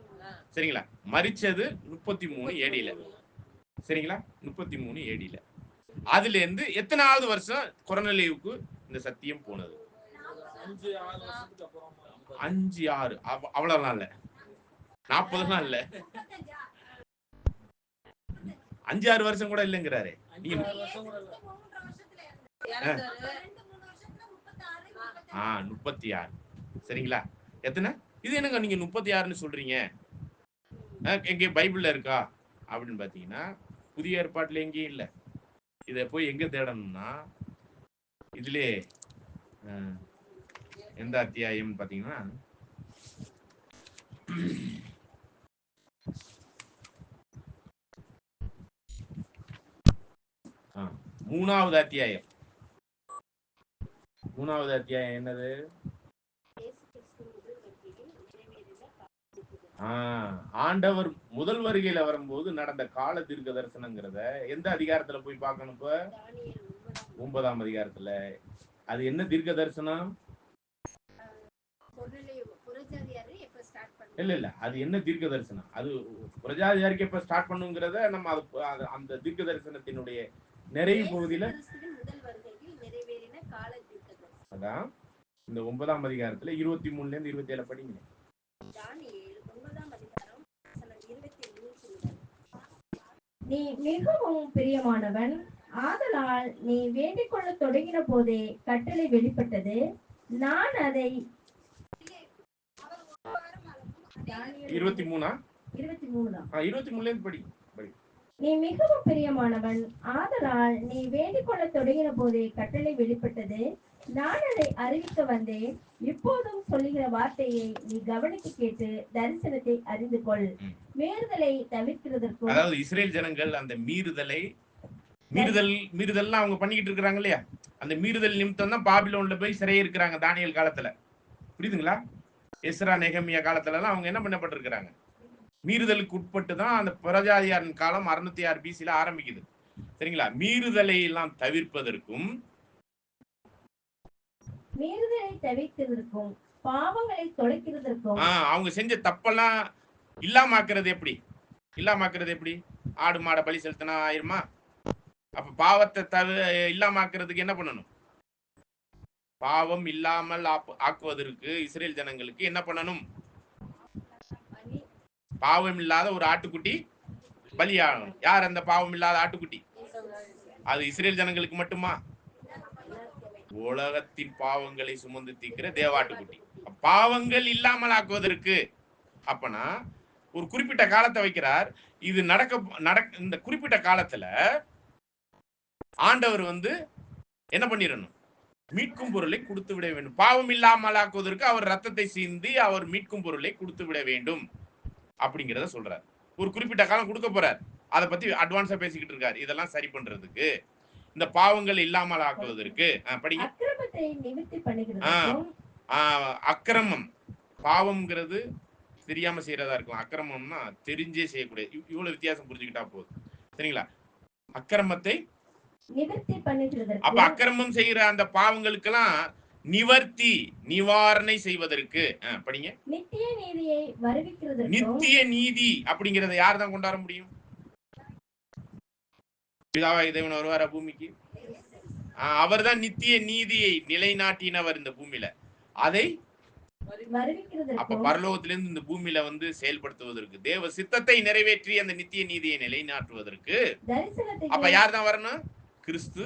சரிங்களா? மரிச்சது 33 AD-ல, சரிங்களா? 33 AD-ல. அதுல இருந்து எத்தனாவது வருஷம் கொர்நேலியுக்கு இந்த சத்தியம் போனது? 5-6 அவ்வளவுதான் இல்ல, 40 இல்ல, 5-6 வருஷம் கூட இல்லைங்கிறாரு. 36, சரிங்களா? எத்தனை? இது என்னங்க நீங்க 36ன்னு சொல்றீங்க? எங்க பைபிள்ல இருக்கா அப்படின்னு பாத்தீங்கன்னா புதிய ஏற்பாட்டுல எங்கேயும் இல்ல. இத போய் எங்க தேடணும்னா இதுலே எந்த அத்தியாயம் பாத்தீங்கன்னா 3வது அத்தியாயம். 3வது அத்தியாயம் என்னது? ஆண்டவர் முதல் வருகையில வரும்போது நடந்த கால தீர்க்க தரிசனங்கிறத எந்த அதிகாரத்துல போய் பார்க்கணும்? இப்ப 9ஆம் அதிகாரத்துல. அது என்ன தீர்க்க தரிசனம்? இல்ல அது என்ன தீர்க்க தரிசனம்? அது புரஜாதியாருக்கு எப்ப ஸ்டார்ட் பண்ணுங்கிறத நம்ம அந்த தீர்க்க தரிசனத்தினுடைய நிறைவு பகுதியில அதான் இந்த 9ஆம் அதிகாரத்துல 23ல இருந்து 27 படிங்க. நீ மிகவும் பிரியமானவன், ஆதலால் நீ வேண்டிக் கொள்ள தொடங்கின போதே கட்டளை வெளிப்பட்டது, நான் அதை 23 23 23ல இருந்து படி. நீ மிகவும் பிரியமானவன், ஆதலால் நீ வேண்டிக் கொள்ள தொடங்கின போதே கட்டளை வெளிப்பட்டது, நான் அதை அறிவிக்க வந்தேன். இப்போதும் சொல்லுகிற வார்த்தையை நீ கவனித்து கேட்டு தரிசனத்தை அறிந்து கொள். மீறுதலை தவிர்க்கிறதற்கும், அதாவது இஸ்ரேல் ஜனங்கள் அந்த மீறுதல்லாம் அவங்க பண்ணிக்கிட்டு இருக்கிறாங்க இல்லையா, அந்த மீறுதல் நிமித்தம் தான் பாபிலோன்ல போய் சிறையே இருக்கிறாங்க தானியேல் காலத்துல. புரியுதுங்களா? எஸ்ரா நெகமியா காலத்துல எல்லாம் அவங்க என்ன பண்ணப்பட்டிருக்கிறாங்க? மீறுதலுக்கு உட்பட்டு தான் அந்த புரஜாதியாரின் காலம் 606 BC ஆரம்பிக்குது. சரிங்களா? மீறுதலை எல்லாம் தவிர்ப்பதற்கும், பாவங்களை தொலைக்கிறதற்கும், அவங்க செஞ்ச தப்பெல்லாம் இல்லாமக்கிறது எப்படி? ஆடு மாடை பலி செலுத்தினா ஆயிருமா? அப்ப பாவத்தை இல்லாமக்கிறதுக்கு என்ன பண்ணணும்? பாவம் இல்லாமல் ஆக்குவதற்கு இஸ்ரேல் ஜனங்களுக்கு என்ன பண்ணணும்? பாவம் இல்லாத ஒரு ஆட்டுக்குட்டி பலியாகணும். யார் அந்த பாவம் இல்லாத ஆட்டுக்குட்டி? அது இஸ்ரேல் ஜனங்களுக்கு மட்டுமா? உலகத்தின் பாவங்களை சுமந்து தீர்க்கிற தேவாட்டுக்குட்டி. பாவங்கள் இல்லாமல் ஆக்குவதற்கு. அப்பனா ஒரு குறிப்பிட்ட காலத்தை வைக்கிறார். இது இந்த குறிப்பிட்ட காலத்துல ஆண்டவர் என்ன பண்ணிடணும்? மீட்கும் பொருளை கொடுத்து விட வேண்டும். பாவம் இல்லாமல் ஆக்குவதற்கு அவர் ரத்தத்தை சிந்தி அவர் மீட்கும் பொருளை கொடுத்து விட வேண்டும் அப்படிங்கிறத சொல்றார். ஒரு குறிப்பிட்ட காலம் கொடுக்க போறார். அதை பத்தி அட்வான்ஸா பேசிக்கிட்டு இருக்காரு. இதெல்லாம் சரி பண்றதுக்கு, இந்த பாவங்கள் இல்லாமல் ஆக்குவதற்கு. படிங்க. அக்கிரமம், பாவம்ங்கிறது தெரியாம செய்யறதா இருக்கலாம். அக்கிரமம்னா தெரிஞ்சே செய்யக்கூடிய. இவ்வளவு வித்தியாசம் புரிஞ்சுக்கிட்டா போதும். சரிங்களா? அக்கிரமத்தை அப்ப அக்கிரமம் செய்யற அந்த பாவங்களுக்கெல்லாம் நிவாரணை செய்வதற்கு. படிங்க. நித்திய நீதியை வருவிக்கிறதற்கு. நித்திய நீதி அப்படிங்கறத யார் தான் கொண்டாட முடியும்? பிதாவாகிய தேவன் வருவாரா பூமிக்கு? அவர் தான் நித்திய நீதியை நிலைநாட்டினவர் இந்த பூமியில. அதை அப்ப பரலோகத்திலிருந்து இந்த பூமியில செயல்படுத்துவதற்கு, தேவ சித்தத்தை நிறைவேற்றி அந்த நித்திய நீதியை நிலைநாட்டுவதற்கு அப்ப யார் தான் வரணும்? கிறிஸ்து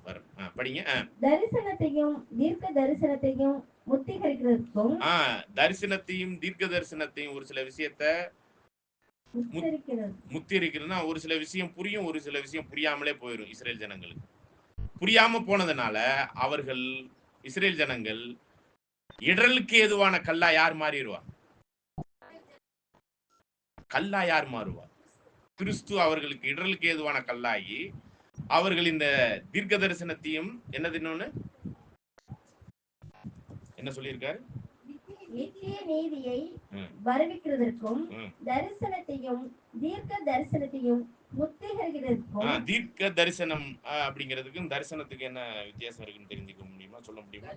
வரணும். படிங்க. தரிசனத்தையும் தீர்க்க தரிசனத்தையும் முத்திகரிக்கிறதுக்கும். தரிசனத்தையும் தீர்க்க தரிசனத்தையும் ஒரு சில விஷயத்தை முத்திரிக்கிறதுனா ஒரு சில விஷயம் புரியும், ஒரு சில விஷயம் புரியாமலே போயிடும். இஸ்ரேல் ஜனங்களுக்கு புரியாம போனதுனால அவர்கள் இஸ்ரேல் ஜனங்கள் இடரலுக்கு ஏதுவான கல்லா யார் மாறிடுவா? கல்லா யார் மாறுவா? கிறிஸ்து அவர்களுக்கு இடரலுக்கு ஏதுவான கல்லாகி அவர்கள் இந்த தீர்க்க தரிசனத்தையும் என்ன சொல்லியிருக்காரு? நித்திய நீதியை வருவிக்கிறதற்கும் தரிசனத்தையும் தீர்க்க தரிசனத்தையும் முத்திகரிக்கிறதுக்கும். தீர்க்க தரிசனம் அப்படிங்கிறதுக்கும் தரிசனத்துக்கு என்ன வித்தியாசம் இருக்குன்னு தெரிஞ்சுக்க முடியுமா? சொல்ல முடியுமா?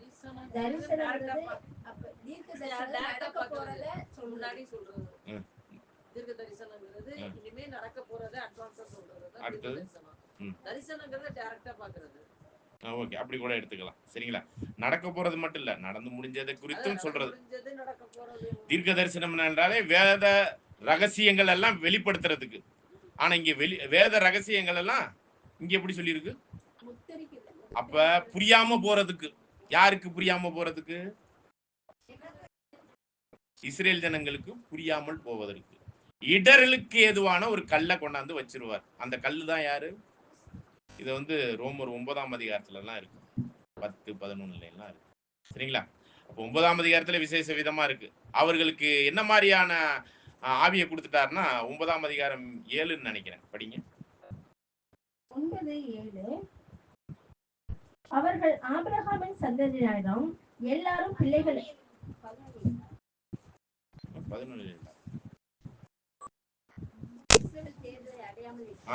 தீர்க்க தரிசனம்ங்கிறது இனிமே நடக்க போறதை அட்வான்ஸா சொல்றது. அடுத்தது தரிசனம்ங்கிறது டைரக்டா பாக்குறது. ஓகே, அப்படி கூட எடுத்துக்கலாம். சரிங்களா? நடக்க போறது மட்டும் இல்ல, நடந்து முடிஞ்சதை குறித்தும் சொல்றது. தீர்க்க தரிசனம் என்றாலே வேத ரகசியங்கள் எல்லாம் வெளிப்படுத்துறதுக்கு. ஆனா இங்க வேத ரகசியங்கள் எல்லாம் இங்க எப்படி சொல்லியிருக்கு? அப்ப புரியாம போறதுக்கு. யாருக்கு புரியாம போறதுக்கு? இஸ்ரேல் ஜனங்களுக்கு புரியாமல் போவதற்கு. இடரலுக்கு ஏதுவான ஒரு கல்லை கொண்டாந்து வச்சிருவார். அந்த கல்லு தான் யாரு? இது ரோமர் 9ஆம் அதிகாரத்துல எல்லாம் இருக்கு. 10, 11 எல்லாம் இருக்கு. சரிங்களா? அப்ப 9ஆம் அதிகாரத்துல விசேஷ விதமா இருக்கு. அவர்களுக்கு என்ன மாதிரியான ஆவியை கொடுத்துட்டாருன்னா 9ஆம் அதிகாரம் 7ன்னு நினைக்கிறேன். படிங்க. 9:7. அவர்கள் ஆபிரகாமின் சந்ததியினரும் எல்லாரும் பிள்ளைகள். 11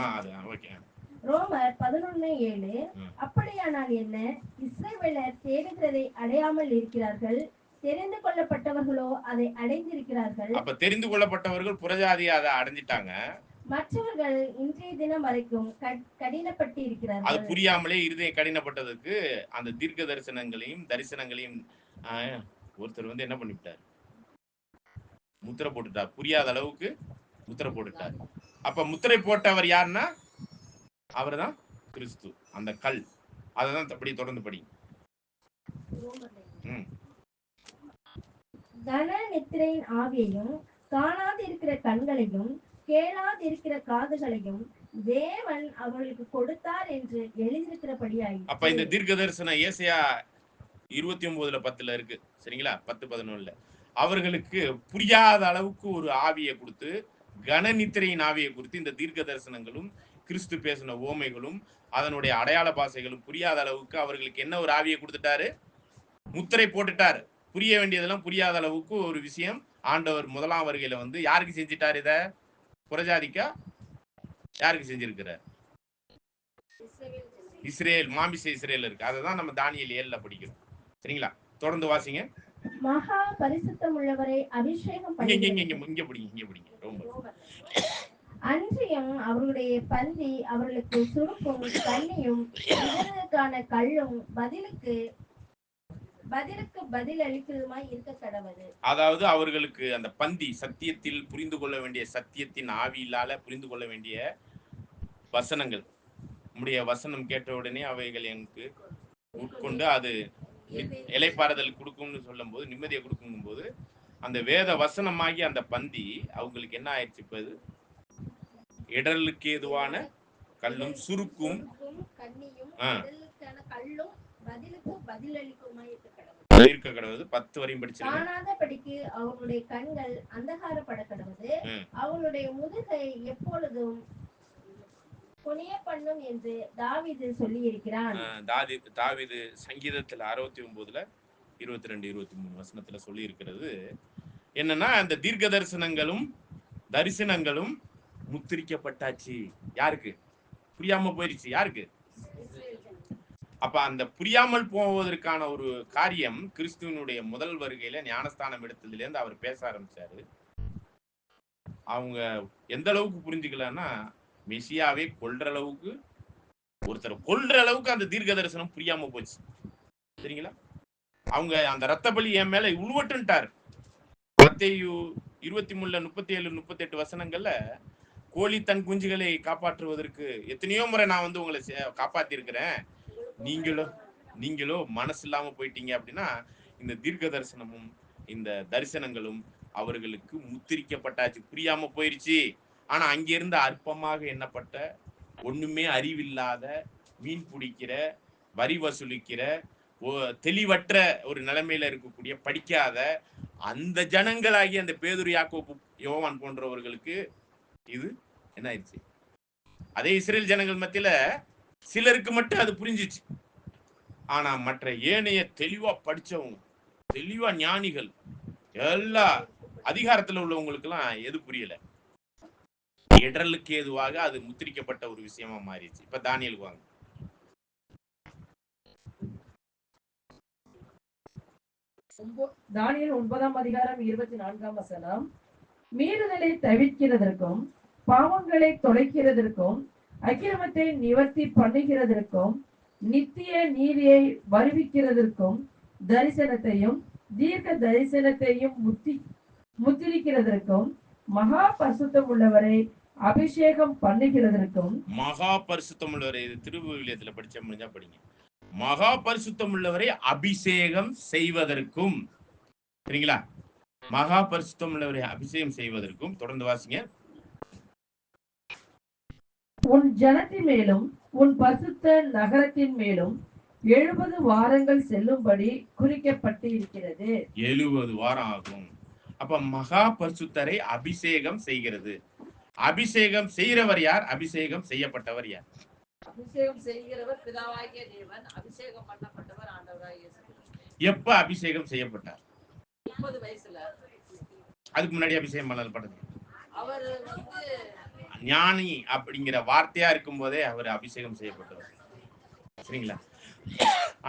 அது ஓகே. ரோமர் 11:7. அப்படியானால் என்ன? இஸ்ரவேலர் தேடுகிறதை அடையாமல் இருக்கிறார்கள், தெரிந்து கொள்ளப்பட்டவர்களோ அதை அடைந்திருக்கிறார்கள். அப்ப தெரிந்து கொள்ளப்பட்டவர்கள் புறஜாதி அதை அடைஞ்சிட்டாங்க, மற்றவர்கள் இன்றைய தினம் வரைக்கும் கடினப்பட்டு இருக்கிறார்கள். அது புரியாமலே இருதயம் கடினப்பட்டதுக்கு அந்த தீர்க்க தரிசனங்களையும் ஒருத்தர் வந்து என்ன பண்ணிவிட்டார், முத்திரை போட்டுட்டார். புரியாத அளவுக்கு முத்திரை போட்டுட்டார். அப்ப முத்திரை போட்டவர் யாருன்னா அவர் தான் கிறிஸ்து, அந்த கல். அததான் அப்படி தொடர்ந்து படி. கன நித்திரையின் ஆவியையும் காணாதிருக்கிற கண்களையும் கேளாதிருக்கிற காதுகளையும் தேவன் அவர்களுக்கு கொடுத்தார் என்று எழுதியிருக்கிறபடியாய். அப்ப இந்த தீர்க்க தரிசனம் ஏசாயா 29:10 இருக்கு, சரிங்களா? 10:11 அவர்களுக்கு புரியாத அளவுக்கு ஒரு ஆவியை கொடுத்து, கன நித்திரையின் ஆவியை கொடுத்து, இந்த தீர்க்க தரிசனங்களும் கிறிஸ்து பேசின ஓமைகளும் அதனுடைய அடையாள பாசைகளும் புரியாத அளவுக்கு அவர்களுக்கு என்ன ஒரு ஆவியை கொடுத்துட்டாரு, முத்திரை போட்டுட்டாரு. புரிய வேண்டியதெல்லாம் புரியாத அளவுக்கு ஒரு விஷயம் ஆண்டவர் முதலாம் வருகையில வந்து யாருக்கு செஞ்சிட்டார்? இத புறஜாதிக்கா யாருக்கு செஞ்சிருக்கிறார்? இஸ்ரேல், மாமிச இஸ்ரேல் இருக்கு. அததான் நம்ம தானியேல் 7 படிக்கிறோம், சரிங்களா? தொடர்ந்து வாசிங்க. மகா பரிசுத்தம் உள்ளவரை அபிஷேகம் இங்க படிங்க ரொம்ப. அன்றியும் அவர்களுடைய பந்தி அவர்களுக்கு சுருக்கும் கண்ணியும் இதற்கான கல்லும் பதிலுக்கு பதில் அளிக்கிறதுமாய் இருக்க கடவுது. அதாவது அவர்களுக்கு அந்த பந்தி சத்தியத்தில் புரிந்து கொள்ள வேண்டிய, சத்தியத்தின் ஆவியிலால புரிந்து கொள்ள வேண்டிய வசனங்கள், நம்முடைய வசனம் கேட்ட உடனே அவைகள் எனக்கு உட்கொண்டு அது இலைப்பாறுதல் கொடுக்கும்னு சொல்லும் போது, நிம்மதியை கொடுக்கும் போது, அந்த வேத வசனமாகி அந்த பந்தி அவங்களுக்கு என்ன ஆயிடுச்சு? இப்ப இடர்களுக்கு ஏதுவான கல்லும் சுருக்கும் இருக்க கடவுது. 10 வரையும் படிச்சிருங்க. காணாதபடிக்கு அவர்களுடைய கண்கள் அந்தகாரப்பட கடவுது, அவர்களுடைய முதுகை எப்பொழுதும் குனிய பண்ணும் என்று தாவீது சொல்லி இருக்கிறான். தாவீது சங்கீதத்துல 69:22-23 வசனத்துல சொல்லி இருக்கிறது என்னன்னா, அந்த தீர்க்க தரிசனங்களும் முத்திரிக்கப்பட்டாச்சு. யாருக்கு? புரியாம போயிருச்சு. யாருக்கு? அப்ப அந்த புரியாமல் போவதற்கான ஒரு காரியம் கிறிஸ்துவனுடைய முதல் வருகையில ஞானஸ்தானம் எடுத்ததுல இருந்து அவர் பேச ஆரம்பிச்சாரு. அவங்க எந்த அளவுக்கு புரிஞ்சுக்கலன்னா, மெசியாவே கொல்ற அளவுக்கு, ஒருத்தர் கொல்ற அளவுக்கு அந்த தீர்க்க தரிசனம் புரியாம போச்சு, சரிங்களா? அவங்க அந்த ரத்த பலி என் மேல உழுவட்டுன்ட்டார். மத்தேயு 23:37-38 வசனங்கள்ல, கோழி தன் குஞ்சுகளை காப்பாற்றுவதற்கு எத்தனையோ முறை நான் வந்து உங்களை காப்பாத்தி இருக்கிறேன், நீங்களோ மனசு இல்லாம போயிட்டீங்க அப்படின்னா, இந்த தீர்க்க தரிசனமும் இந்த தரிசனங்களும் அவர்களுக்கு முத்திரிக்கப்பட்டாச்சு, புரியாம போயிருச்சு. ஆனா அங்கிருந்து அற்பமாக எண்ணப்பட்ட, ஒண்ணுமே அறிவில்லாத, மீன் பிடிக்கிற, வரி வசூலிக்கிற, தெளிவற்ற ஒரு நிலைமையில இருக்கக்கூடிய, படிக்காத அந்த ஜனங்களாகி அந்த பேதுரு, யாக்கோபு, யோவான் போன்றவர்களுக்கு இது என்ன ஆயிடுச்சு? அதே இஸ்ரேல் ஜனங்கள் மத்தியில சிலருக்கு மட்டும் அது புரிஞ்சிச்சு. ஆனா மற்ற ஏனைய தெளிவா படிச்சவங்க, தெளிவா ஞானிகள், எல்லா அதிகாரத்துல உள்ளவங்களுக்கு எல்லாம் எது புரியல? இடர்களுக்கு ஏதுவாக அது முத்திரிக்கப்பட்ட ஒரு விஷயமா மாறிடுச்சு. இப்ப தானியேலுக்கு வாங்க. தானியேல் 9:24 மீறுதலை தவிர்க்கிறதற்கும், பாவங்களை தொலைக்கிறதற்கும், அக்கிரமத்தை நிவர்த்தி பண்ணுகிறதற்கும், நித்திய நீதியை வருவிக்கிறதற்கும், தரிசனத்தையும் தீர்க்க தரிசனத்தையும் முத்திரிக்கிறதற்கும், மகா பரிசுத்தம் உள்ளவரை அபிஷேகம் பண்ணுகிறதற்கும். மகா பரிசுத்தம் உள்ளவரை, இது திருவிவிலியத்துல படிச்ச முடிஞ்சா படிங்க. மகா பரிசுத்தம் உள்ளவரை அபிஷேகம் செய்வதற்கும், சரிங்களா? மகா பரிசுத்தம் உள்ளவரை அபிஷேகம் செய்வதற்கும். தொடர்ந்து வாசிங்க. உன் ஜனத்தின் மேலும் உன் பரிசுத்த நகரத்தின் மேலும் 70 வாரங்கள் செல்லும்படி குறிக்கப்பட்டு இருக்கிறது. 70 வாரம் ஆகும். அப்ப மகா பரிசுத்தரை அபிஷேகம் செய்கிறது. அபிஷேகம் செய்கிறவர் யார்? அபிஷேகம் செய்யப்பட்டவர் யார்? அபிஷேகம் செய்கிறவர் பிதாவாகிய தேவன், அபிஷேகம் பண்ணப்பட்டவர் ஆண்டவராகிய இயேசு கிறிஸ்து. எப்ப அபிஷேகம் செய்யப்பட்டார்? 30 வயசுல. அதுக்கு முன்னாடி அபிஷேகம் பண்ணப்பட்டது. அவர் வந்து ஞானி அப்படிங்கிற வார்த்தையா இருக்கும் போதே அவர் அபிஷேகம் செய்யப்பட்டவர். சரிங்களா?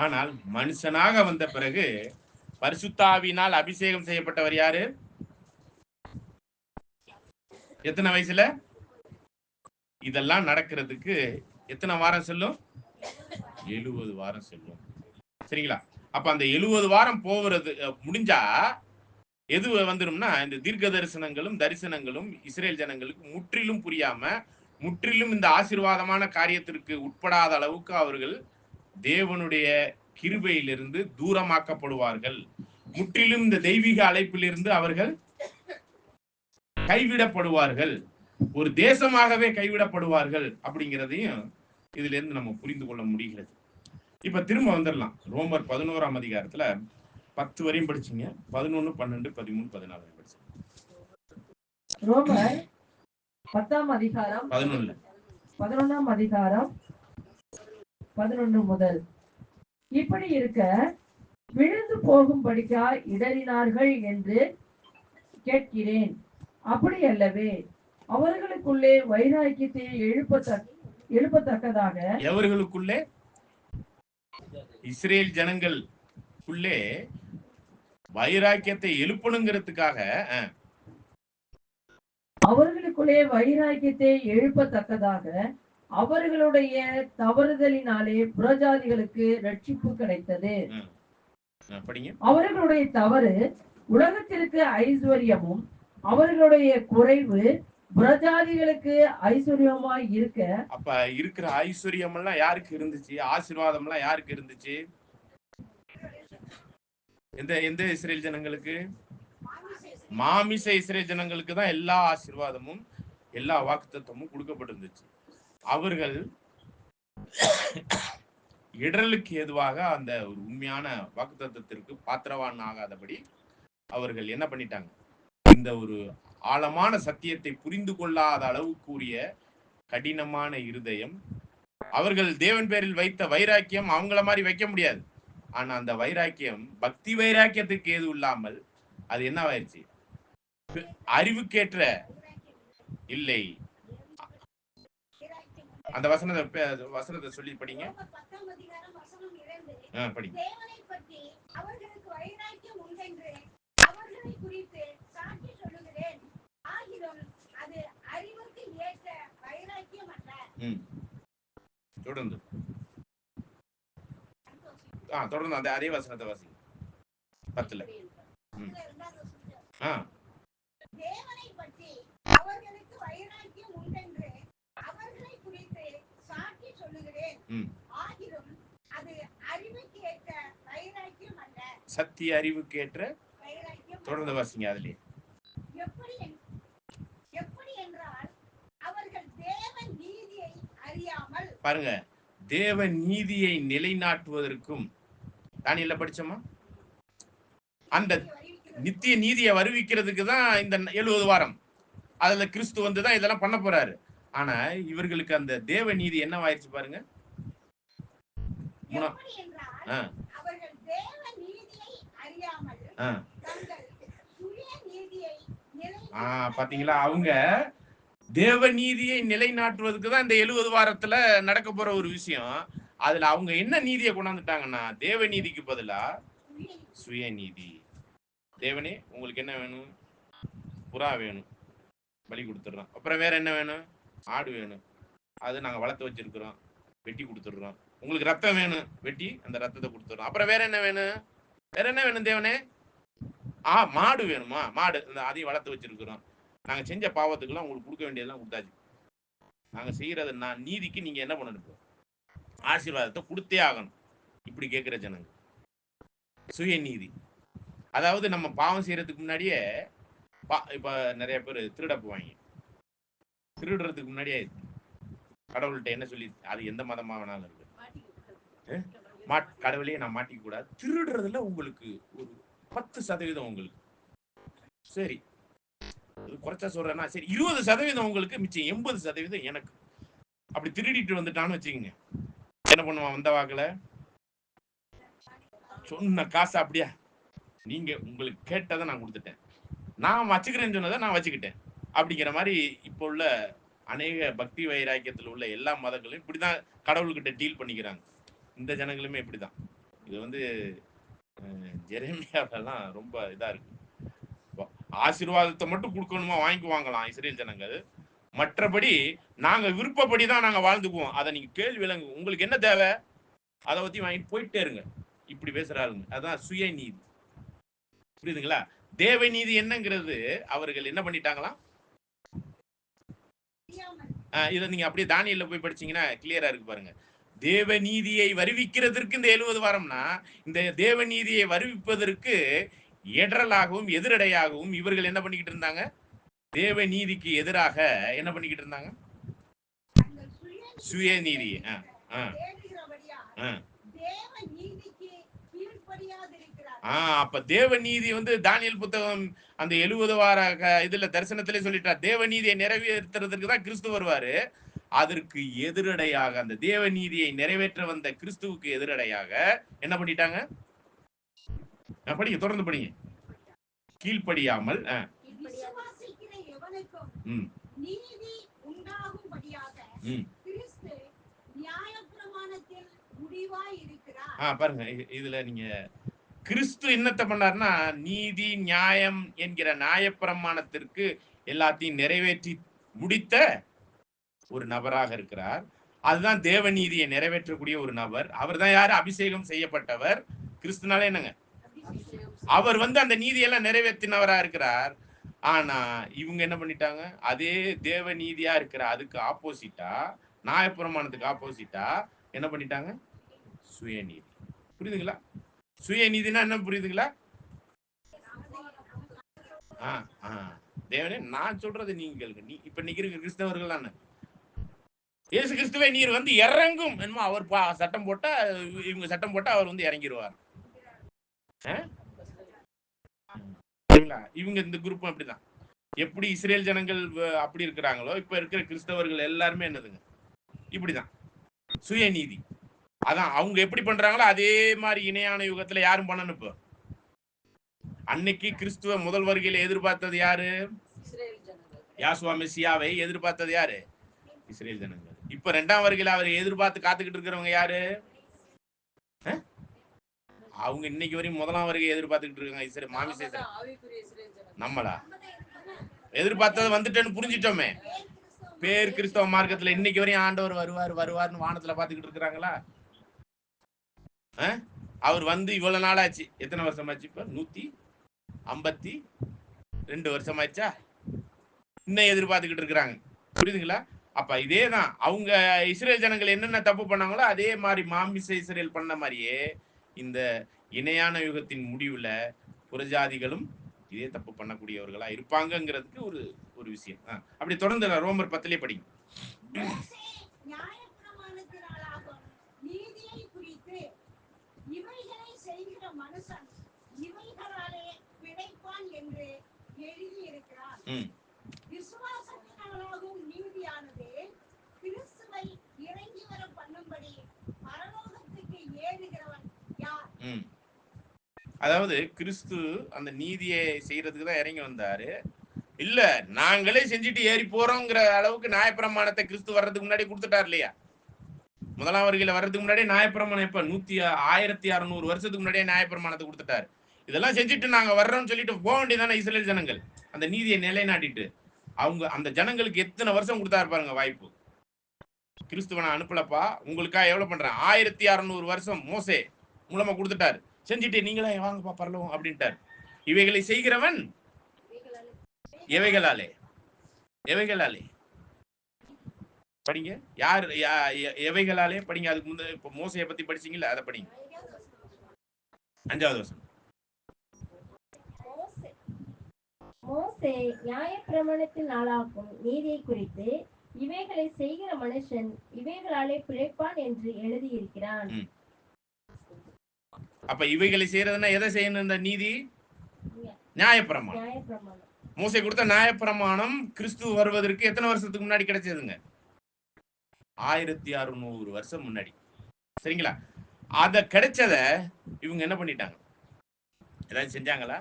ஆனால் மனுஷனாக வந்த பிறகு பரிசுத்தாவினால் அபிஷேகம் செய்யப்பட்டவர் யாரு? எத்தனை வயசுல? இதெல்லாம் நடக்கிறதுக்கு எத்தனை வாரம் செல்லும்? 70 வாரம் செல்லும். சரிங்களா? அப்ப அந்த 70 வாரம் போகிறது முடிஞ்சா எது வந்துடும்னா, இந்த தீர்க்க தரிசனங்களும் இஸ்ரேல் ஜனங்களுக்கு முற்றிலும் புரியாம, முற்றிலும் இந்த ஆசீர்வாதமான காரியத்திற்கு உட்படாத அளவுக்கு அவர்கள் தேவனுடைய கிருபையிலிருந்து தூரமாக்கப்படுவார்கள். முற்றிலும் இந்த தெய்வீக அழைப்பிலிருந்து அவர்கள் கைவிடப்படுவார்கள். ஒரு தேசமாகவே கைவிடப்படுவார்கள் அப்படிங்கிறதையும் இதுல இருந்து நம்ம புரிந்து கொள்ள முடிகிறது. இப்ப திரும்ப வந்துடலாம். ரோமர் 11ஆம் அதிகாரத்துல 10 வரையும் படிச்சீங்க. 11, 12, 13, 14 படிச்சீங்க. ரோமர் 10ஆம் அதிகாரம் 11ஆம் அதிகாரம் 11 முதல். இப்படி இருக்க விழுந்து போகும்படிக்கா இடறினார்கள் என்று கேட்கிறேன். அப்படி அல்லவே, அவர்களுக்குள்ளே வைராக்கியத்தை எழுப்பத்தக்கதாக. எவர்களுக்குள்ளே? இஸ்ரேல் ஜனங்களுக்குள்ளே வைராக்கியத்தை எழுப்பணுங்கிறதுக்காக. அவர்களுக்குள்ளே வைராக்கியத்தை எழுப்பத்தக்கதாக அவர்களுடைய தவறுதலினாலே புறஜாதிகளுக்கு ரட்சிப்பு கிடைத்தது. அவர்களுடைய தவறு உலகத்திற்கு ஐஸ்வர்யமும் அவர்களுடைய குறைவு புறஜாதிகளுக்கு ஐஸ்வர்யமாய் இருக்க. அப்ப இருக்கிற ஐஸ்வர்யம் எல்லாம் யாருக்கு இருந்துச்சு? ஆசீர்வாதம் எல்லாம் யாருக்கு இருந்துச்சு? எந்த இஸ்ரேல் ஜனங்களுக்கு? மாமிச இஸ்ரேல் ஜனங்களுக்கு தான் எல்லா ஆசீர்வாதமும் எல்லா வாக்குத்தத்தமும் கொடுக்கப்பட்டிருந்துச்சு. அவர்கள் இடரலுக்கு ஏதுவாக அந்த ஒரு உண்மையான வாக்குத்தத்தத்திற்கு பாத்திரவான் ஆகாதபடி அவர்கள் என்ன பண்ணிட்டாங்க? இந்த ஒரு ஆழமான சத்தியத்தை புரிந்து கொள்ளாத அளவுக்குரிய கடினமான இருதயம். அவர்கள் தேவன் பேரில் வைத்த வைராக்கியம் அவங்கள மாதிரி வைக்க முடியாது. ஆனா அந்த வைராக்கியம் பக்தி வைராக்கியத்துக்கு ஏது இல்லாமல் அது என்னவாயிருச்சு? அறிவுக்கேற்ற இல்லை. அந்த வசனத்தை சொல்லி படிங்க. படிங்க. தொடர்ந்து அந்த அதே வசனத்தை வாசி. 10ல. சத்திய அறிவுக்கேற்ற. தொடர்ந்து வாசிங்க. அதுலயே பாருங்க, தேவ நீதியை நிலைநாட்டுவதற்கும் தானியேல்ல படிச்சோமா? அந்த நித்திய நீதியை வருவிக்கிறதுக்கு தான் இந்த 70 வாரம். அதுல கிறிஸ்து வந்துதான் இதெல்லாம் பண்ண போறாரு. ஆனா இவர்களுக்கு அந்த தேவ நீதி என்னவாயிருச்சு பாருங்க. பாத்தீங்களா? அவங்க தேவ நீதியை நிலைநாட்டுவதற்கு தான் இந்த 70 வாரத்துல நடக்க போற ஒரு விஷயம். அதுல அவங்க என்ன நீதியை கொண்டாந்துட்டாங்கன்னா, தேவ நீதிக்கு பதிலா சுயநீதி. தேவனே உங்களுக்கு என்ன வேணும்? புறா வேணும், பலி கொடுத்துடுறோம். அப்புறம் வேற என்ன வேணும்? ஆடு வேணும், அது நாங்க வளர்த்து வச்சிருக்கிறோம், வெட்டி கொடுத்துடுறோம். உங்களுக்கு ரத்தம் வேணும், வெட்டி அந்த ரத்தத்தை கொடுத்துடுறோம். அப்புறம் வேற என்ன வேணும்? வேற என்ன வேணும் தேவனே? மாடு வேணுமா? மாடு அதையும் வளர்த்து வச்சிருக்கிறோம். நாங்க செஞ்ச பாவத்துக்கெல்லாம் உங்களுக்கு கொடுக்க வேண்டியதெல்லாம் கொடுத்தாச்சு. நாங்க செய்யறது நீதிக்கு நீங்க என்ன பண்ணணும்? ஆசீர்வாதத்தை கொடுத்தே ஆகணும். இப்படி கேட்கிற ஜனங்க சுயநீதி. அதாவது நம்ம பாவம் செய்யறதுக்கு முன்னாடியே இப்ப நிறைய பேர் திருட போவாங்க. திருடுறதுக்கு முன்னாடியே கடவுள்கிட்ட என்ன சொல்லி, அது எந்த மதமா வேணாலும் இருக்கு, கடவுளையே நான் மாட்டிக்க கூடாது. திருடுறதுல உங்களுக்கு ஒரு 10% உங்களுக்கு சரி, குறைச்சா சொல்றேன்னா சரி 20% உங்களுக்கு, மிச்சம் 80% எனக்கு. அப்படி திருடிட்டு வந்துட்டான்னு வச்சுக்கோங்க, என்ன பண்ணுவான்? வந்த வாக்குல சொன்ன காசு அப்படியா, நீங்க உங்களுக்கு கேட்டதை நான் கொடுத்துட்டேன், நான் வச்சுக்கிறேன்னு சொன்னதை நான் வச்சுக்கிட்டேன் அப்படிங்கிற மாதிரி இப்போ உள்ள அநேக பக்தி வைராக்கியத்தில் உள்ள எல்லா மதங்களும் இப்படிதான் கடவுள்கிட்ட டீல் பண்ணிக்கிறாங்க. இந்த ஜனங்களுமே இப்படிதான். இது வந்து ஜெரேமியாவெல்லாம் ரொம்ப இதா இருக்கு. ஆசீர்வாதத்தை மட்டும் கொடுக்கணுமா வாங்கிக்குவாங்களாம் இஸ்ரேல் ஜனங்கள். மற்றபடி நாங்க விருப்பப்படி தான் நாங்க வாழ்ந்துக்குவோம். அதை நீங்க கேள்வி விளங்கு, உங்களுக்கு என்ன தேவை அதை பத்தி வாங்கிட்டு போயிட்டே இருங்க. இப்படி பேசுறாருங்க. அதான் சுயநீதி. புரியுதுங்களா? தேவ நீதி என்னங்கிறது அவர்கள் என்ன பண்ணிட்டாங்களாம். இதை நீங்க அப்படியே தானியல்ல போய் படிச்சீங்கன்னா கிளியரா இருக்கு பாருங்க. தேவ நீதியை வருவிக்கிறதற்கு இந்த 70 வாரம்னா, இந்த தேவ நீதியை வருவிப்பதற்கு எடரலாகவும் எதிரடையாகவும் இவர்கள் என்ன பண்ணிக்கிட்டு இருந்தாங்க. தேவ நீதிக்கு எதிராக என்ன பண்ணிக்கிட்டு இருந்தாங்க. சுயநீதி. அப்ப தேவ நீதி வந்து தானியல் புத்தகம் அந்த 70 வார இதுல தரிசனத்திலே சொல்லிட்டார். தேவ நீதியை நிறைவேற்றுறதுக்கு தான் கிறிஸ்து வருவாரு. அதற்கு எதிரடையாக அந்த தேவ நீதியை நிறைவேற்ற வந்த கிறிஸ்துவுக்கு எதிரடையாக என்ன பண்ணிட்டாங்க. படிங்க, தொடர்ந்து படிங்க. கீழ்ப்படியாமல் பாருங்க. இதுல நீங்க கிறிஸ்து என்னத்தை பண்ணார்னா, நீதி நியாயம் என்கிற நியாயப்பிரமாணத்திற்கு எல்லாத்தையும் நிறைவேற்றி முடித்த ஒரு நபராக இருக்கிறார். அதுதான் தேவ நீதியை நிறைவேற்றக்கூடிய ஒரு நபர். அவர் தான் யாரு? அபிஷேகம் செய்யப்பட்டவர். கிறிஸ்துனாலே என்னங்க, அவர் வந்து அந்த நீதியெல்லாம் நிறைவேற்றினவரா இருக்கிறார். ஆனா இவங்க என்ன பண்ணிட்டாங்க, அதே தேவ நீதியா இருக்கிற அதுக்கு ஆப்போசிட்டா, நியாயப்பிரமாணத்துக்கு ஆப்போசிட்டா என்ன பண்ணிட்டாங்க. சுயநீதி. புரியுதுங்களா? சுயநீதினா என்ன புரியுதுங்களா? தேவனே நான் சொல்றது நீங்க நீ இப்ப நிக்கிற கிறிஸ்தவர்கள் தானே, இயேசு கிறிஸ்துவே நீர் வந்து இறங்கும் என்னமோ அவர் சட்டம் போட்டா இவங்க சட்டம் போட்டா அவர் வந்து இறங்கிடுவார். இவங்க இந்த குரூப் அப்படிதான். எப்படி இஸ்ரேல் ஜனங்கள் அப்படி இருக்கிறாங்களோ இப்ப இருக்கிற கிறிஸ்தவர்கள் எல்லாருமே என்னதுங்க இப்படிதான். சுயநீதி. அதான் அவங்க எப்படி பண்றாங்களோ அதே மாதிரி இணையான யுகத்துல யாரும் பண்ணணும். இப்போ அன்னைக்கு கிறிஸ்துவ முதல் வருகையில எதிர்பார்த்தது யாரு? யாசுவா மெசியாவை எதிர்பார்த்தது யாரு? இஸ்ரேல் ஜனங்கள். இப்ப 2ஆம் வருகையில அவரை எதிர்பார்த்து காத்துக்கிட்டு இருக்கிறவங்க யாரு? அவங்க இன்னைக்கு வரையும் 1ஆம் வருகை எதிர்பார்த்துக்கிட்டு இருக்காங்க. இஸ்ரேல் மாமிச நம்மளா எதிர்பார்த்தது வந்துட்டேன்னு புரிஞ்சிட்டோமே. பேர் கிறிஸ்தவ மார்க்கத்துல இன்னைக்கு வரையும் ஆண்டவர் வருவார் வருவார்னு வானத்துல பாத்துக்கிட்டு இருக்கிறாங்களா? அவர் வந்து இவ்வளவு நாள் ஆச்சு. எத்தனை வருஷம் ஆச்சு? இப்ப 152 வருஷம் ஆச்சா? இன்னும் எதிர்பார்த்துக்கிட்டு இருக்கிறாங்க. புரியுதுங்களா? அப்ப இதேதான் அவங்க இஸ்ரேல் ஜனங்கள் என்னென்ன தப்பு பண்ணாங்களோ அதே மாதிரி மாமிச இஸ்ரேல் பண்ண மாதிரியே இந்த இணையான யுகத்தின் முடிவுல புறஜாதிகளும் இதே தப்பு பண்ணக்கூடியவர்களா இருப்பாங்கிறதுக்கு ஒரு விஷயம். அப்படி தொடர்ந்து ரோமர் 10 படிங்க. அதாவது கிறிஸ்து அந்த நீதியை செய்யறதுக்கு தான் இறங்கி வந்தாரு. இல்ல நாங்களே செஞ்சுட்டு ஏறி போறோங்கிற அளவுக்கு நியாயப்பிரமாணத்தை கிறிஸ்து வர்றதுக்கு முன்னாடி கொடுத்துட்டார் இல்லையா? 1ஆம் வருகையில வர்றதுக்கு முன்னாடியே நியாயப்பிரமாணம் எப்ப 1600 வருஷத்துக்கு முன்னாடியே நியாயப்பிரமாணத்தை கொடுத்துட்டாரு. இதெல்லாம் செஞ்சுட்டு நாங்க வர்றோம்னு சொல்லிட்டு போக வேண்டியதானே இஸ்ரேல் ஜனங்கள். அந்த நீதியை நிலைநாட்டிட்டு அவங்க அந்த ஜனங்களுக்கு எத்தனை வருஷம் கொடுத்தாரு பாருங்க வாய்ப்பு. கிறிஸ்துவ நான் அனுப்பலப்பா, உங்களுக்காக எவ்வளவு பண்றேன், 1600 வருஷம் மோசே மூலமா கொடுத்துட்டாரு. செஞ்சுட்டு நீங்களே வாங்கப்பா பரலோகம் அப்படின்ட்டார். இவைகளை செய்கிறவன் எவைகளாலே எவைகளாலே படிங்க. யார் எவைகளாலே படிங்க. அதுக்கு முந்தைய இப்ப மோசையை பத்தி படிச்சீங்கல்ல, அதை படிங்க. 5வது வசனம். மோசே நியாயப்பிரமாணத்தின் நாளாகும் நீதியை குறித்து இவைகளை செய்கிற மனுஷன் இவைகளாலே பிழைப்பான் என்று எழுதியிருக்கிறான். அப்ப இவைகளை செய்யறதுன்னா எதை செய்யணும்? இந்த நீதி நியாயப்பிரமாணம். மோசே கொடுத்த நியாயப்பிரமாணம் கிறிஸ்து வருவதற்கு எத்தனை வருஷத்துக்கு முன்னாடி கிடைச்சதுங்க? 1600 வருஷம் முன்னாடி. சரிங்களா? அத கிடைச்சத இவங்க என்ன பண்ணிட்டாங்க? ஏதாவது செஞ்சாங்களா?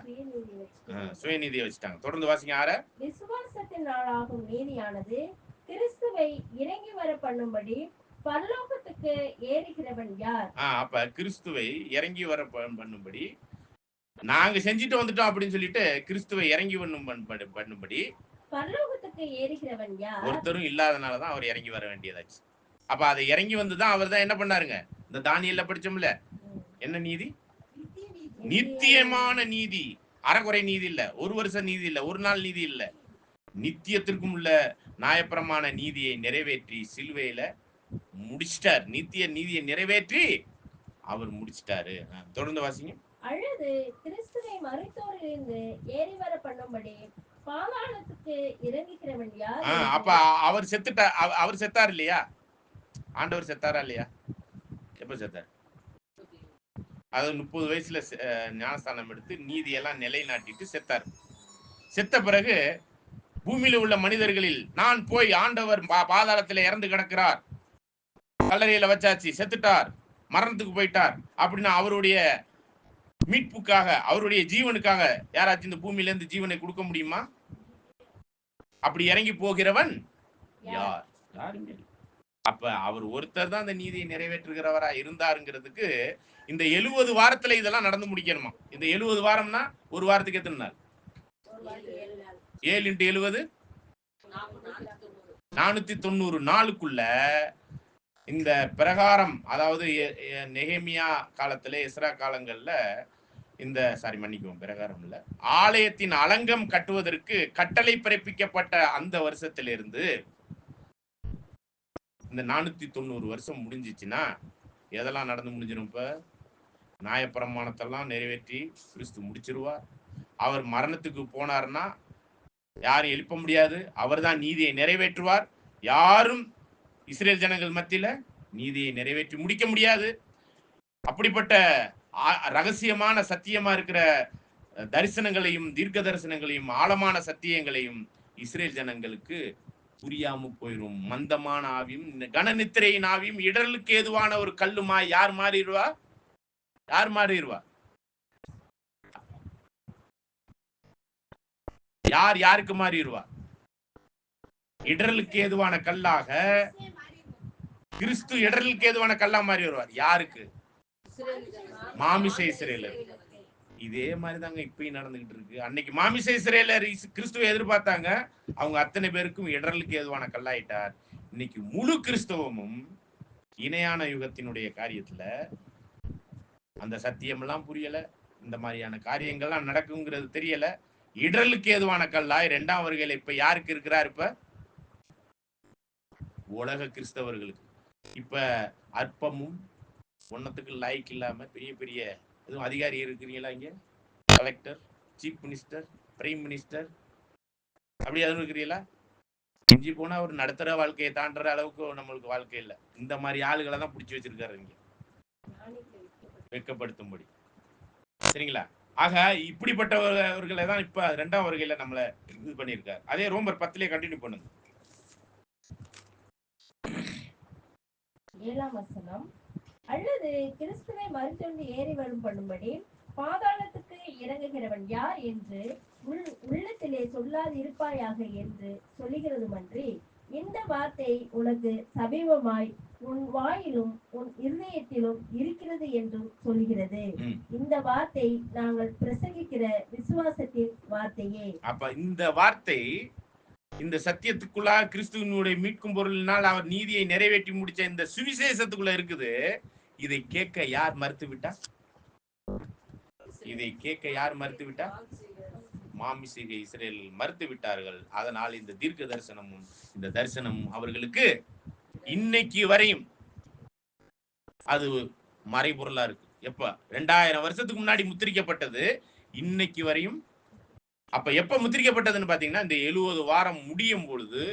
சுயநீதியை வச்சுட்டாங்க. தொடர்ந்து வாசிங்க. 6. விசுவாசத்தின் நாளாகும் நீதியானது கிறிஸ்துவை இறங்கி வர பண்ணும்படி பரலோகத்துக்கு ஏறுகிறவன் யார்? அப்ப கிறிஸ்துவை இறங்கி வர பண்ணும்படி நாங்க செஞ்சுட்டு வந்துட்டோம் அப்படின்னு சொல்லிட்டு கிறிஸ்துவை இறங்கி பண்ணும்படி பரலோகத்துக்கு ஏறுகிறவன் யார்? ஒருத்தரும் இல்லாதனாலதான் அவர் இறங்கி வர வேண்டியதாச்சு. அப்ப அதை இறங்கி வந்துதான் அவர் தான் என்ன பண்ணாருங்க, இந்த தானியல்ல படிச்சோம்ல, என்ன நீதி? நித்தியமான நீதி. அறகுறை நீதி இல்ல, ஒரு வருஷம் நீதி இல்ல, ஒரு நாள் நீதி இல்ல, நித்தியத்திற்கும் உள்ள நியாயப்பிரமாண நீதியை நிறைவேற்றி சிலுவையில முடிச்சிட்டார். நித்திய நீதியை நிறைவேற்றி அவர் முடிச்சிட்டாரு. தொடர்ந்து வாசிங்க. அல்லது கிறிஸ்துவை மரித்தோரிலிருந்து ஏறி வர பண்ணும்படி பாதாளத்துக்கு இறங்குகிறவன் யார்? அப்ப அவர் செத்துட்டார். அவர் செத்தார் இல்லையா? ஆண்டவர் செத்தாரா இல்லையா? எப்ப செத்தார்? அது 30 வயசுல ஞானஸ்தானம் எடுத்து நீதியெல்லாம் நிலைநாட்டிட்டு செத்தார். செத்த பிறகு பூமியில உள்ள மனிதர்களில் நான் போய் ஆண்டவர் பாதாளத்துல இறந்து கிடக்கிறார், கல்லறையில வச்சாச்சு, செத்துட்டார், மரணத்துக்கு போயிட்டார் அப்படின்னு அவருடைய மீட்புக்காக, அவருடைய ஜீவனுக்காக யாராச்சும் இந்த பூமியில இருந்து ஜீவனை கொடுக்க முடியுமா? அப்படி இறங்கி போகிறவன் யார்? யாருங்க? அப்ப அவர் ஒருத்தர் தான் அந்த நீதியை நிறைவேற்றுகிறவரா இருந்தாருங்கிறதுக்கு இந்த 70 வாரத்துல இதெல்லாம் நடந்து முடிக்கணுமா? இந்த 70 வாரம்னா ஒரு வாரத்துக்கு எத்தனை நாள்? 7 × 70 490 நாளுக்குள்ள இந்த பிரகாரம், அதாவது நெகேமியா காலத்துல, எஸ்ரா காலங்கள்ல இந்த மன்னிக்கவும், பிரகாரம் இல்ல, ஆலயத்தின் அலங்கம் கட்டுவதற்கு கட்டளை பிறப்பிக்கப்பட்ட அந்த வருஷத்திலிருந்து இந்த 490 வருஷம் முடிஞ்சிச்சுன்னா எதெல்லாம் நடந்து முடிஞ்சிடும்? இப்ப நியாயப்பிரமாணத்தெல்லாம் நிறைவேற்றி கிறிஸ்து முடிச்சிருவார். அவர் மரணத்துக்கு போனார்னா யாரும் எழுப்ப முடியாது. அவர் தான் நீதியை நிறைவேற்றுவார். யாரும் இஸ்ரேல் ஜனங்கள் மத்தியில நீதியை நிறைவேற்றி முடிக்க முடியாது. அப்படிப்பட்ட ரகசியமான சத்தியமா இருக்கிற தரிசனங்களையும் தீர்க்க தரிசனங்களையும் ஆழமான சத்தியங்களையும் இஸ்ரேல் ஜனங்களுக்கு புரியாம போயிரும். மந்தமான ஆவியும் கனநித்திரையின் ஆவியும் இடர்களுக்கு ஏதுவான ஒரு கல்லுமா யார் மாறிடுவா? யார் மாறிடுவா? யார் யாருக்கு மாறிடுவா? இடர்களுக்கு ஏதுவான கல்லாக கிறிஸ்து இடர்களுக்கு ஏதுவான கல்லா மாறி வருவார். யாருக்கு? மாமிச இஸ்ரேலர். இதே மாதிரிதாங்க இப்பயும் நடந்துகிட்டு இருக்கு. அன்னைக்கு மாமிச இஸ்ரேலர் கிறிஸ்துவை எதிர்பார்த்தாங்க, அவங்க அத்தனை பேருக்கும் இடர்களுக்கு ஏதுவான கல்லாயிட்டார். இன்னைக்கு முழு கிறிஸ்தவமும் இணையான யுகத்தினுடைய காரியத்துல அந்த சத்தியம் எல்லாம் புரியல, இந்த மாதிரியான காரியங்கள்லாம் நடக்குங்கிறது தெரியல, இடர்களுக்கு ஏதுவான கல்லாய் 2ஆம் வருகையில இப்ப யாருக்கு இருக்கிறார்? இப்ப உலக கிறிஸ்தவர்களுக்கு. இப்ப அற்பமும் ஒன்னத்துக்கு லாய்க்கு இல்லாம பெரிய பெரிய எதுவும் அதிகாரி இருக்கிறீங்களா? இங்க collector, chief minister, prime minister, அப்படி எதுவும் இருக்கிறீங்களா? இஞ்சி போனா ஒரு நடுத்தர வாழ்க்கையை தாண்டுற அளவுக்கு நம்மளுக்கு வாழ்க்கை இல்லை. இந்த மாதிரி ஆளுகளை தான் பிடிச்சி வச்சிருக்காரு இங்க, வெட்கப்படுத்தும்படி. சரிங்களா? ஆக இப்படிப்பட்டவர்களை தான் இப்ப 2ஆம் வருகையில நம்மள இது பண்ணியிருக்காரு. அதே ரோமர் 10 கண்டினியூ பண்ணுங்க. 7ஆம் வசனம். அல்லது கிறிஸ்துவை மரித்தோரிலிருந்து ஏறி வரும் பண்ணும்படி பாதாளத்துக்கு இறங்குகிறவன் யார் என்று உள்ளத்திலே சொல்லாது இருப்பாயாக என்று சொல்லுகிறதுமன்றி, இந்த வார்த்தை உனக்கு சமீபமாய் உன் வாயிலும் உன் இருதயத்திலும் இருக்கிறது என்றும் சொல்லுகிறது. இந்த வார்த்தை நாங்கள் பிரசங்கிக்கிற விசுவாசத்தின் வார்த்தையே. அப்ப இந்த வார்த்தை இந்த சத்தியத்துக்குள்ளாக கிறிஸ்துவனுடைய மீட்கும் பொருளினால் அவர் நீதியை நிறைவேற்றி முடிச்ச இந்த சுவிசேஷத்துக்குள்ள இருக்குது. இதை கேட்க யார் மறுத்து விட்டா? இதை கேட்க யார் மறுத்து விட்டா? மாமிசீக இஸ்ரேல் மறுத்து விட்டார்கள். அதனால் இந்த தீர்க்க தரிசனமும் இந்த தரிசனமும் அவர்களுக்கு இன்னைக்கு வரையும் அது மறைபொருளா இருக்கு. எப்ப 2000 வருஷத்துக்கு முன்னாடி முத்திரிக்கப்பட்டது இன்னைக்கு வரையும். அப்ப எப்ப முத்திரிக்கப்பட்டதுன்னு பாத்தீங்கன்னா, இந்த 70 வாரம் முடியும் பொழுது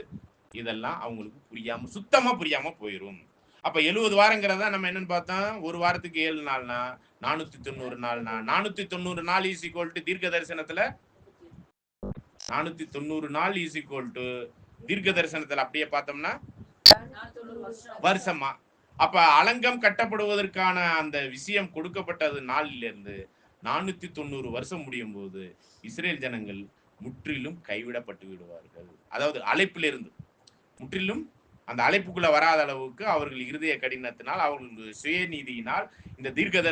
இதெல்லாம் அவங்களுக்கு புரியாம, சுத்தமா புரியாம போயிரும். அப்ப 70 வாரங்கிறதா நம்ம என்னன்னு பார்த்தோம்? ஒரு வாரத்துக்கு 7 நாள்னா 490 நாள்னா 490 நாள் இஸ் ஈக்குவல் டு தீர்க்க தரிசனத்துல 490 நாள் இஸ் ஈக்குவல் டு தீர்க்க தரிசனத்துல அப்படியே பார்த்தோம்னா வருஷமா. அப்ப அலங்கம் கட்டப்படுவதற்கான அந்த விஷயம் கொடுக்கப்பட்டது நாளிலிருந்து 490 வருஷம் முடியும் போது இஸ்ரேல் ஜனங்கள் முற்றிலும் கைவிடப்பட்டு விடுவார்கள். அதாவது அழைப்பிலிருந்து முற்றிலும் அந்த அழைப்புக்குள்ள வராத அளவுக்கு அவர்கள் இருதய கடினத்தினால், அவர்கள் சுயநீதியினால் இந்த தீர்க்க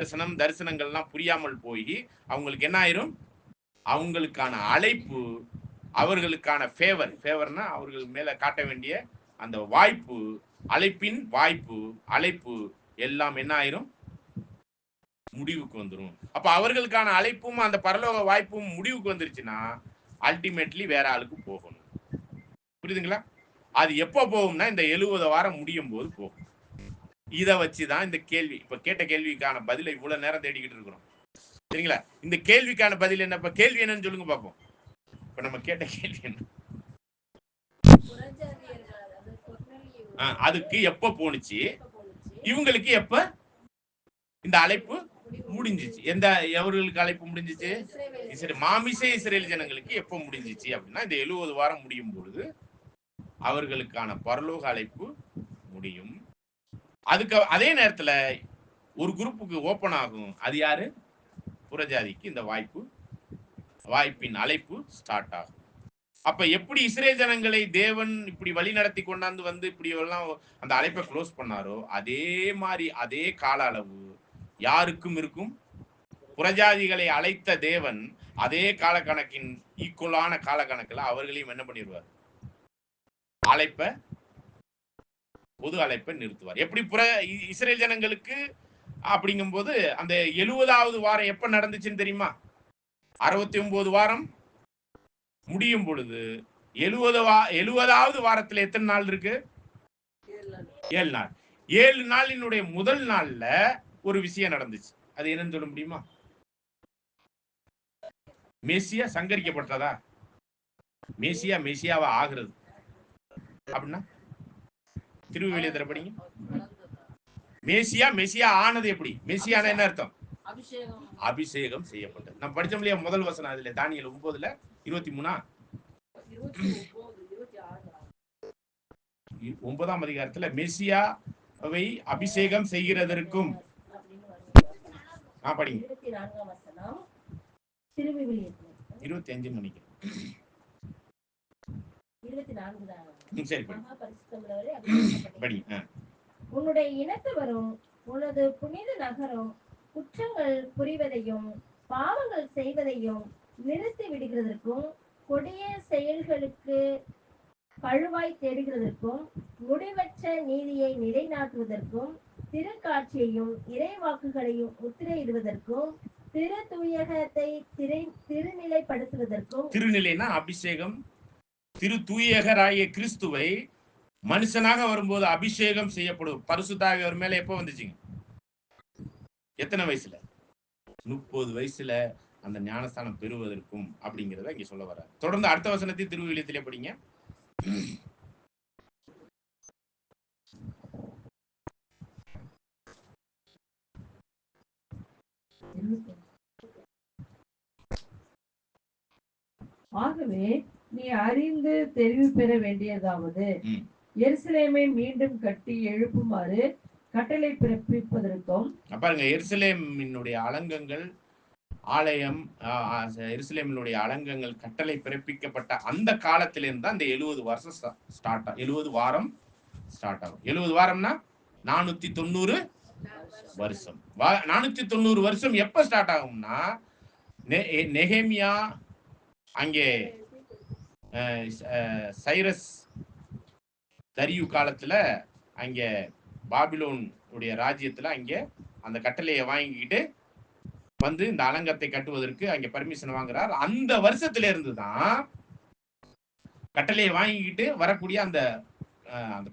தரிசனங்கள்லாம் புரியாமல் போய் அவங்களுக்கு என்ன ஆயிரும், அவங்களுக்கான அழைப்பு, அவர்களுக்கான ஃபேவர்னா அவர்கள் மேல காட்ட வேண்டிய அந்த வாய்ப்பு, அழைப்பின் வாய்ப்பு, அழைப்பு எல்லாம் என்ன ஆயிரும், முடிவுக்கு வந்துடும். அப்ப அவர்களுக்கான அழைப்பும் அந்த பரலோக வாய்ப்பும் முடிவுக்கு வந்துருச்சுன்னா அல்டிமேட்லி வேற ஆளுக்கு போகணும். புரியுதுங்களா? அது எப்போ போகும்னா இந்த 70 வாரம் முடியும் போது போகும். இதை வச்சுதான் இந்த கேள்வி, இப்ப கேட்ட கேள்விக்கான பதிலை இவ்வளவு நேரம் தேடிக்கிட்டு இருக்கிறோம். சரிங்களா? இந்த கேள்விக்கான பதில் என்ன? இப்ப கேள்வி என்னன்னு சொல்லுங்க பார்ப்போம். இப்ப நம்ம கேட்ட கேள்வி என்ன? அதுக்கு எப்ப போனுச்சு, இவங்களுக்கு எப்ப இந்த அழைப்பு முடிஞ்சிச்சு? எவர்களுக்கு அழைப்பு முடிஞ்சிச்சு? மாமிச இஸ்ரேல் ஜனங்களுக்கு எப்ப முடிஞ்சிச்சு அப்படின்னா இந்த 70 வாரம் முடியும் பொழுது அவர்களுக்கான பரலோக அழைப்பு முடியும். அதுக்கு அதே நேரத்துல ஒரு குரூப்புக்கு ஓபன் ஆகும். அது யாரு? புறஜாதிக்கு இந்த வாய்ப்பின் அழைப்பு ஸ்டார்ட் ஆகும். அப்ப எப்படி இஸ்ரேல் ஜனங்களை தேவன் இப்படி வழி நடத்தி கொண்டாந்து வந்து இப்படி எல்லாம் அந்த அழைப்பை க்ளோஸ் பண்ணாரோ அதே மாதிரி அதே கால அளவு யாருக்கும் இருக்கும். புறஜாதிகளை அழைத்த தேவன் அதே காலக்கணக்கின் ஈக்குவலான காலக்கணக்கில் அவர்களையும் என்ன பண்ணிடுவார், பொது அழைப்பை நிறுத்துவார். எப்படி இஸ்ரேல் ஜனங்களுக்கு அப்படிங்கும் போது அந்த 70வது வாரம் எப்ப நடந்துச்சுன்னு தெரியுமா? 69 வாரம் முடியும் பொழுது 70வது வாரத்துல எத்தனை நாள் இருக்கு? 7 நாள். 7 நாளினுடைய முதல் நாள்ல ஒரு விஷயம் நடந்துச்சு. அது என்னன்னு சொல்ல முடியுமா? மேசியா சங்கரிக்கப்பட்டதா? மேசியாவா ஆகிறது அப்படின்னா திருவிவிலியத்துல படிங்க. மேசியா ஆனது எப்படி? மேசியான என்ன அர்த்தம்? அபிஷேகம் செய்யப்பட்டது. நம்ம படிச்சோம் இல்லையா முதல் வசனம், அதுல தானியேல் 9:23 9ஆம் அதிகாரத்துல மெசியாவை அபிஷேகம் செய்கிறதற்கும் படிங்க 24ஆம் வசனம் திருவிவிலியத்தில் 25 நினைக்கிறேன். 24 தான். சரி மகா பரிசுத்தமுள்ளவரே அபிஷேகம் படிங்க. உன்னுடைய இனத்தவரும் உனது புனித நகரம் குற்றங்கள் புரிவதையும் பாவங்கள் செய்வதையும் நிறுத்தி விடுகிறதற்கும் கொடிய செயல்களுக்கு கழுவாய் தேடுகிறதற்கும் முடிவற்ற நீதியை நிலைநாட்டுவதற்கும் திருக்காட்சியையும் இறைவாக்குகளையும் முத்திரையிடுவதற்கும் திரு தூயகத்தை திருநிலைப்படுத்துவதற்கும், திருநிலைனா அபிஷேகம், திரு தூயகராகிய கிறிஸ்துவை மனுஷனாக வரும்போது அபிஷேகம் செய்யப்படும். பரிசுத்தாவி அவர் மேல எப்ப வந்துச்சுங்க? எத்தனை வயசுல? 30 வயசுல அந்த ஞானஸ்தானம் பெறுவதற்கும் அப்படிங்கிறத இங்க சொல்ல வர்றார். தொடர்ந்து அடுத்த வசனத்தை திருவிவிலியத்திலே படிங்க. ஆகவே நீ அறிந்து தெரிவு பெற வேண்டியதாவது எருசலேமை மீண்டும் கட்டி எழுப்புமாறு கட்டளை பிறப்பிப்பதற்கும். பாருங்க, எருசலேமினுடைய அலங்கங்கள், ஆலயம், எருசலேமினுடைய அலங்கங்கள் கட்டளை பிறப்பிக்கப்பட்ட அந்த காலத்திலிருந்து தான் அந்த 70 வருஷம் ஸ்டார்ட் ஆகும். 70 வாரம் ஸ்டார்ட் ஆகும். 70 வாரம்னா 490 வருஷம். 490 வருஷம் எப்ப ஸ்டார்ட் ஆகும்னா நெகேமியா அங்கே சைரஸ் தரியு காலத்துல அங்கே பாபிலோன் உடைய ராஜ்யத்துல அங்கே அந்த கட்டளையை வாங்கிக்கிட்டு வந்து இந்த அலங்கத்தை கட்டுவதற்கு அங்கே பர்மிஷன் வாங்குறார். அந்த வருஷத்துல இருந்து தான் கட்டளையை வாங்கிக்கிட்டு வரக்கூடிய அந்த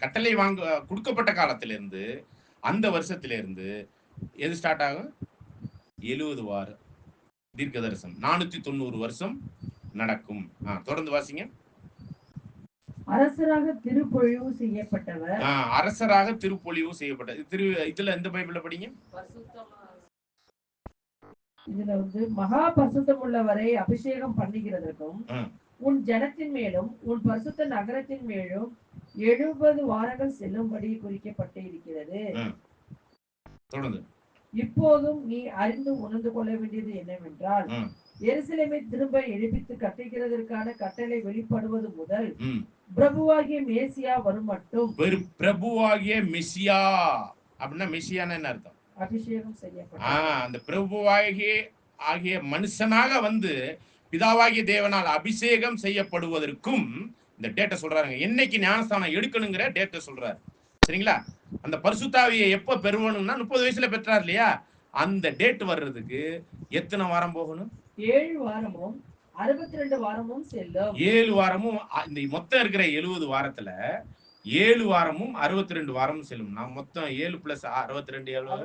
கட்டளை கொடுக்கப்பட்ட காலத்துல இருந்து அந்த வருஷத்துல இருந்து எது ஸ்டார்ட் ஆகும்? 70 வாரம் தீர்க்க தரிசனம் 490 வருஷம் நடக்கும். தொடர்ந்து வாசிங்க. அரசராக திருப்பொழிவு செய்யப்பட்டவர். அரசராக திருப்பொழிவு செய்யப்பட்ட இதுல எந்த பைபிள்ல படிங்க? இதுல மகா பரிசுத்தம் உள்ளவரை அபிஷேகம் பண்ணுகிறதற்கும் உன் ஜனத்தின் மேலும் உன் பரிசுத்த நகரத்தின் மேலும் 70 வாரங்கள் செல்லும்படி குறிக்கப்பட்டு இருக்கிறது. தொடர்ந்து இப்போதும் நீ அறிந்து உணர்ந்து கொள்ள வேண்டியது என்னவென்றால் எருசலேமை திரும்ப எழுப்பித்து கட்டுகிறதற்கான கட்டளை வெளிப்படுவது முதல் பிரபுவாகிய மேசியா வரும் மட்டும். பிரபுவாகிய மெசியா அப்படின்னா மெசியான்னு என்ன அர்த்தம்? அபிஷேகம் செய்யப்பட்ட அந்த பிரபுவாகிய மனுஷனாக வந்து பிதாவாகிய தேவனால் அபிஷேகம் செய்யப்படுவதற்கும் இந்த டேட்டை சொல்றாங்க. என்னைக்கு ஞானஸ்தானம் எடுக்கணுங்கிற டேட்டை சொல்றாரு. சரிங்களா? அந்த பரிசுத்தாவியை எப்ப பெறுவணும்னா 30 வயசுல பெற்றார் இல்லையா? அந்த டேட் வர்றதுக்கு எத்தனை வாரம் போகணும்? 7 வாரமும் 62 வாரமும் செல்லும். 7 வாரமும் இந்த மொத்தம் இருக்கிற 70 வாரத்துல 7 வாரமும் 62 வாரமும் செல்லும். நான் மொத்தம் 7 + 62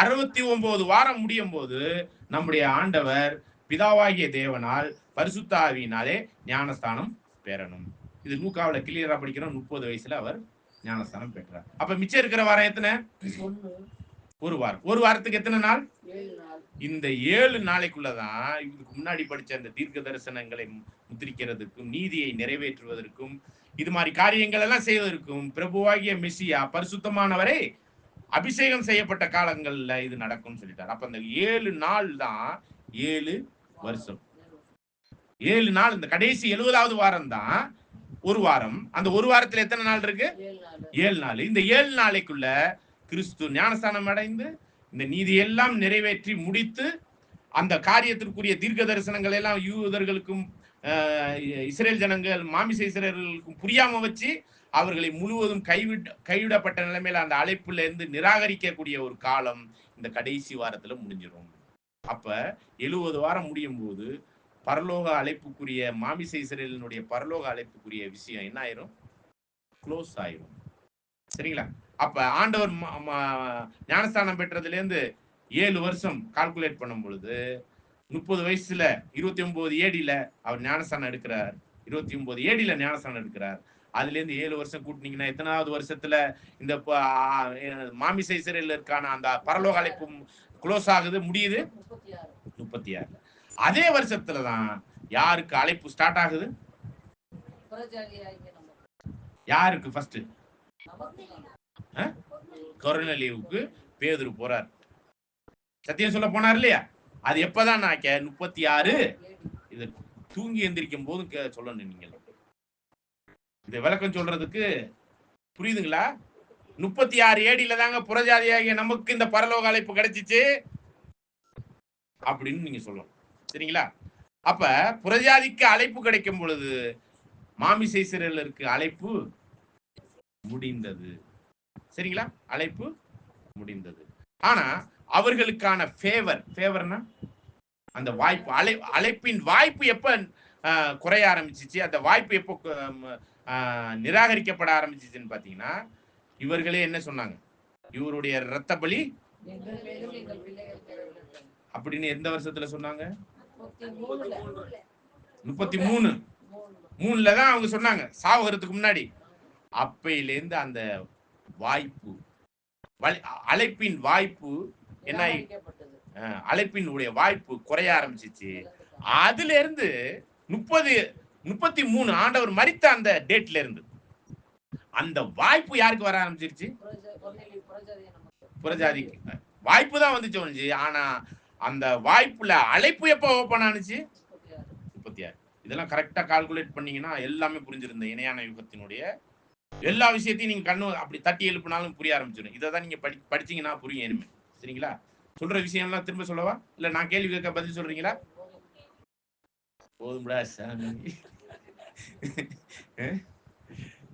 69 வாரம் முடியும் போது நம்முடைய ஆண்டவர் பிதாவாகிய தேவனால் பரிசுத்த ஆவியினாலே ஞானஸ்தானம் பெறணும். இது லூக்காவுல கிளியரா படிக்கிறோம். 30 வயசுல அவர் ஞானஸ்தானம் பெற்றார். அப்ப மிச்சம் இருக்கிற வாரம் எத்தனை? 1 வாரம். ஒரு வாரத்துக்கு எத்தனை நாள்? 7 நாள். இந்த 7 நாளைக்குள்ளதான் இதுக்கு முன்னாடி படிச்ச அந்த தீர்க்க தரிசனங்களை முத்திரிக்கிறதுக்கும் நீதியை நிறைவேற்றுவதற்கும் இது மாதிரி காரியங்கள் எல்லாம் செய்வதற்கும் பிரபுவாகிய மெசியா பரிசுத்தமானவரை அபிஷேகம் செய்யப்பட்ட காலங்கள்ல இது நடக்கும்னு சொல்லிட்டார். அப்ப அந்த 7 நாள் தான் 7 வருஷம். 7 நாள். இந்த கடைசி 70வது வாரம் தான் 1 வாரம். அந்த 1 வாரத்துல எத்தனை நாள் இருக்கு? 7 நாள். இந்த 7 நாளைக்குள்ள கிறிஸ்து ஞானஸ்தானம் அடைந்து இந்த நீதி எல்லாம் நிறைவேற்றி முடித்து அந்த காரியத்திற்குரிய தீர்க்க தரிசனங்கள் எல்லாம் யூதர்களுக்கும் இஸ்ரேல் ஜனங்கள் மாமிச இஸ்ரேலர்களுக்கும் புரியாம வச்சு அவர்களை முழுவதும் கைவிடப்பட்ட நிலைமையில அந்த அழைப்புல இருந்து நிராகரிக்கக்கூடிய ஒரு காலம் இந்த கடைசி வாரத்துல முடிஞ்சிடும். அப்ப 70 வாரம் முடியும் போது பரலோக அழைப்புக்குரிய மாமிச இஸ்ரேலினுடைய பரலோக அழைப்புக்குரிய விஷயம் என்ன ஆயிரும்? க்ளோஸ் ஆயிரும். சரிங்களா? அப்ப ஆண்டவர் ஞானஸ்தானம் பெற்றதுல இருந்து 7 வருஷம் கால்குலேட் பண்ணும் பொழுது 30 வயசுல 29 ஏடியில அவர் ஞானஸ்தானம் எடுக்கிறார். 29 ஏடியில ஞானஸ்தானம் எடுக்கிறார். அதுல இருந்து 7 வருஷம் கூட்டினீங்கன்னா எத்தனாவது வருஷத்துல இந்த மாமிச இஸ்ரேலுக்கான அந்த பரலோக அழைப்பு க்ளோஸ் ஆகுது, முடியுது? 36. அதே வருஷத்துலதான் யாருக்கு அழைப்பு ஸ்டார்ட் ஆகுது? யாருக்கு ஃபர்ஸ்ட்? கொர்நேலியுவுக்கு பேதுரு போறார். சத்தியம் சொல்ல போனார் இல்லையா? அது எப்பதான் 36 இது தூங்கி எந்திரிக்கும் போது சொல்லணும். நீங்க இந்த விளக்கம் சொல்றதுக்கு புரியுதுங்களா? 36 ஏடியில தாங்க புறஜாதியாகிய நமக்கு இந்த பரலோக அழைப்பு கிடைச்சிச்சு அப்படின்னு நீங்க சொல்லணும். சரிங்களா? அப்ப புறஜாதிக்கு அழைப்பு கிடைக்கும் பொழுது மாமிச இஸ்ரேலருக்கு அழைப்பு முடிந்தது. சரிங்களா? அழைப்பு முடிந்தது. ஆனா அவர்களுக்கான ஃபேவர்னா அந்த வாய்ப்பு, அழைப்பின் வாய்ப்பு எப்ப குறைய ஆரம்பிச்சிச்சு, அந்த வாய்ப்பு எப்போ நிராகரிக்கப்பட ஆரம்பிச்சிச்சுன்னு பாத்தீங்கன்னா, இவர்களே என்ன சொன்னாங்க? இவருடைய இரத்த பலி அப்படின்னு எந்த வருஷத்துல சொன்னாங்க? 33 தான் அவங்க சொன்னாங்க, சாவகிறதுக்கு முன்னாடி. அப்பையிலேருந்து அந்த வாய்ப்பு, அழைப்பின் வாய்ப்பு என்ன, அழைப்பினுடைய வாய்ப்பு குறைய ஆரம்பிச்சிச்சு. அதுல இருந்து 33 ஆண்டவர் மரித்த அந்த டேட்ல இருந்து அந்த வாய்ப்பு யாருக்கு வர ஆரம்பிச்சிருச்சு? புறஜாதிக்கு வாய்ப்பு தான் வந்துச்சு. ஆனா அந்த வாய்ப்புல அழைப்பு எப்ப ஓபன் ஆனிச்சு? 36. இதெல்லாம் கரெக்டா கால்குலேட் பண்ணீங்கன்னா எல்லாமே புரிஞ்சிருந்த இணையான யுகத்தினுடைய எல்லா விஷயத்தையும் நீங்க கண்ணு அப்படி தட்டி எழுப்பினாலும் புரிய ஆரம்பிச்சிடும். இதான் நீங்க படிச்சீங்கன்னா புரியும் இனிமே. சரிங்களா? சொல்ற விஷயம் எல்லாம் திரும்ப சொல்லவா, இல்ல நான் கேள்வி கேட்க பதில் சொல்றீங்களா? போதும்டா சாமி.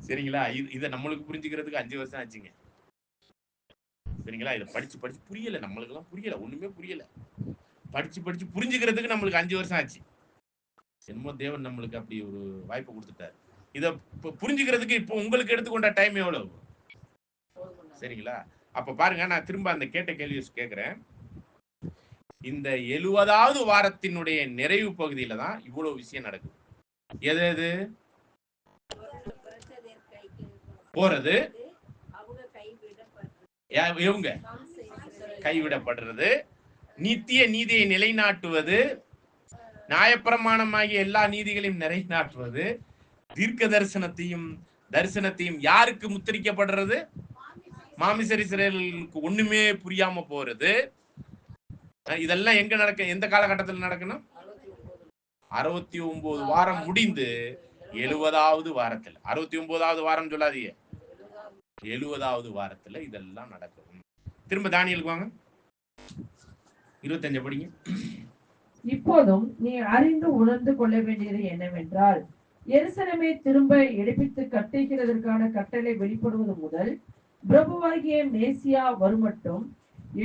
சரிங்களா? இதை நம்மளுக்கு புரிஞ்சுக்கிறதுக்கு 5 வருஷம் ஆச்சுங்க. சரிங்களா? இதை படிச்சு புரியல, நம்மளுக்கு எல்லாம் புரியல, ஒண்ணுமே புரியல. படிச்சு புரிஞ்சுக்கிறதுக்கு நம்மளுக்கு 5 வருஷம் ஆச்சு. என்னமோ தேவன் நம்மளுக்கு அப்படி ஒரு வாய்ப்பு கொடுத்துட்டாரு. இதை புரிஞ்சுக்கிறதுக்கு இப்போ உங்களுக்கு எடுத்துக்கொண்ட டைம் எவ்வளவு? சரிங்களா? அப்ப பாருங்க, நான் திரும்ப அந்த கேட்ட கேள்வி கேட்கிறேன். இந்த 70வது வாரத்தினுடைய நிறைவு பகுதியில தான் இவ்வளவு விஷயம் நடக்குது. எது போறது? இவங்க கைவிடப்படுறது, நித்திய நீதியை நிலைநாட்டுவது, நியாயப்பிரமாணமாகிய எல்லா நீதிகளையும் நிலைநாட்டுவது, தீர்க்க தரிசனத்தையும் யாருக்கு முத்திரிக்கப்படுறது? மாமிச இஸ்ரேலுக்கு ஒண்ணுமே புரியாம போறது, இதெல்லாம் எங்க நடக்க, எந்த காலகட்டத்தில் நடக்கணும்? 69 வாரம் முடிந்து 70வது வாரத்தில், 69வது வாரம் சொல்லாதீங்க, 70வது வாரத்துல இதெல்லாம் நடக்கும். திரும்ப தானியேலுக்கு வாங்க, 25 படிங்க. இப்போதும் நீ அறிந்து உணர்ந்து கொள்ள வேண்டியது என்னவென்றால், எருசலேமை திரும்ப எடுப்பித்து கட்டுகிறதற்கான கட்டளை வெளிப்படுவது முதல் பிரபுவாகிய மேசியா வருமட்டும்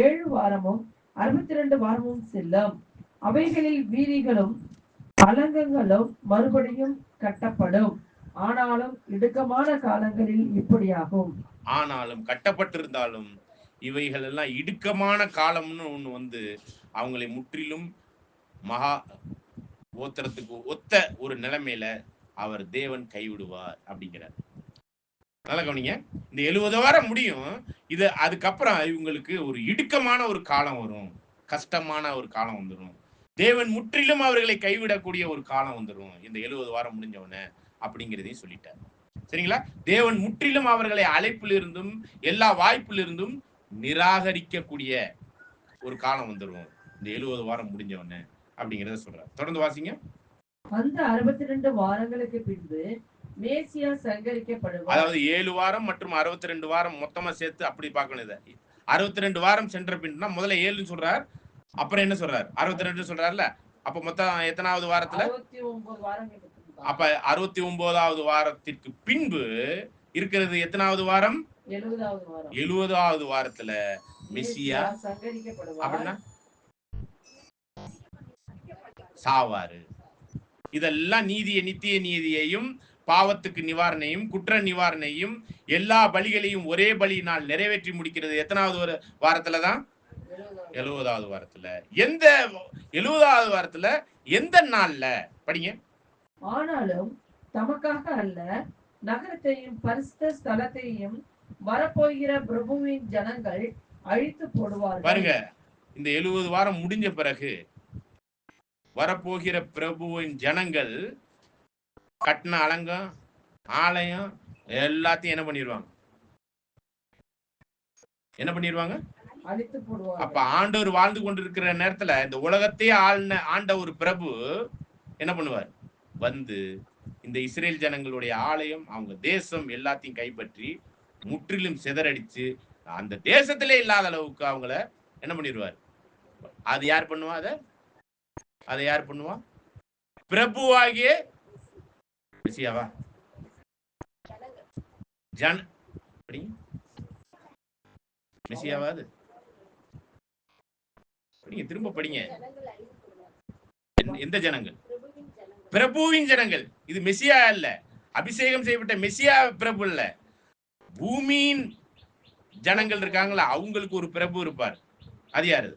7 வாரமும் 62 வாரமும் செல்லும். அவைகளில் வீதிகளும் அலங்கங்களும் மறுபடியும் கட்டப்படும். ஆனாலும் இடுக்கமான காலங்களில் இப்படியாகும். ஆனாலும் கட்டப்பட்டிருந்தாலும் இவைகள் எல்லாம் இடுக்கமான காலம்னு ஒண்ணு வந்து அவங்களை முற்றிலும் மகா ஓத்திரத்துக்கு ஒத்த ஒரு நிலைமையில அவர் தேவன் கைவிடுவார் அப்படிங்கிறார். நல்லா கவனிங்க, இந்த 70 வாரம் முடியும், இது அதுக்கப்புறம் இவங்களுக்கு ஒரு இடுக்கமான ஒரு காலம் வரும், கஷ்டமான ஒரு காலம் வந்துடும், தேவன் முற்றிலும் அவர்களை கைவிடக்கூடிய ஒரு காலம் வந்துடும் இந்த 70 வாரம் முடிஞ்சவன அப்படிங்கிறதையும் சொல்லிட்டார். சரிங்களா? தேவன் முற்றிலும் அவர்களை அழைப்பிலிருந்தும் எல்லா வாய்ப்பிலிருந்தும் நிராகரிக்கக்கூடிய ஒரு காலம் வந்துடும் இந்த 70 வாரம் முடிஞ்சவன அப்படிங்கிறத சொல்றார். தொடர்ந்து வாசிங்க. அந்த 62 வாரங்களுக்கு பின்பு மேசியா சங்கரிக்கப்படுவார். அதாவது 7 வாரம் மற்றும் 62 வாரம் மொத்தமா சேர்த்து அப்படி பார்க்கணும். இதை 62 வாரம் சென்ற பின்னா முதல்ல 7 சொல்றார், அப்புறம் என்ன சொல்றார்? 62 சொல்றாருல. அப்ப மொத்தம் எத்தனாவது வாரத்துல? 69 வாரங்கள். அப்ப 69வது வாரத்திற்கு பின்பு இருக்கிறது எத்தனாவது வாரம்? 70வது வாரம். 70வது வாரத்துல மெசியா சங்கரிக்கப்படுவார். அப்படின்னா சாவாரு. இதெல்லாம் நீதியை, நித்திய நீதியையும் பாவத்துக்கு நிவாரணையும் குற்ற நிவாரணையும் எல்லா பலிகளையும் ஒரே பலியினால் நிறைவேற்றி முடிக்கிறது எத்தனாவது ஒரு வாரத்துலதான்? 70வது வாரத்துல. எந்த 70வது வாரத்துல எந்த நாள்ல படிங்க. ஆனாலும் தமக்காக அல்ல, நகரத்தையும் பரிசுத்த ஸ்தலத்தையும் வரப்போகிற பிரபுவின் ஜனங்கள் அழித்து போடுவார்கள். பாருங்க, இந்த 70 வாரம் முடிஞ்ச பிறகு வரப்போகிற பிரபுவின் ஜனங்கள் கட்டின அலங்கம், ஆலயம் எல்லாத்தையும் என்ன பண்ணிடுவாங்க? என்ன பண்ணிடுவாங்க? அழித்து போடுவாங்க. அப்ப ஆண்டவர் வாழ்ந்து கொண்டிருக்கிற நேரத்துல இந்த உலகத்தையே ஆண்ட ஒரு பிரபு என்ன பண்ணுவார்? வந்து இந்த இஸ்ரேல் ஜனங்களுடைய ஆலயம், அவங்க தேசம் எல்லாத்தையும் கைப்பற்றி முற்றிலும் சிதறடிச்சு அந்த தேசத்திலே இல்லாத அளவுக்கு அவங்கள என்ன பண்ணிடுவார்? அது யார் பண்ணுவா? அதை யார் பண்ணுவா? பிரபுவாகிய மெசியாவா? மெசியாவா? அது படிங்க, திரும்ப படிங்க. எந்த ஜனங்கள்? பிரபுவின் ஜனங்கள். இது மெசியா இல்ல, அபிஷேகம் செய்யப்பட்ட மெசியா பிரபு இல்ல, பூமியின் ஜனங்கள் இருக்காங்களா, அவங்களுக்கு ஒரு பிரபு இருப்பார். அது யாரு?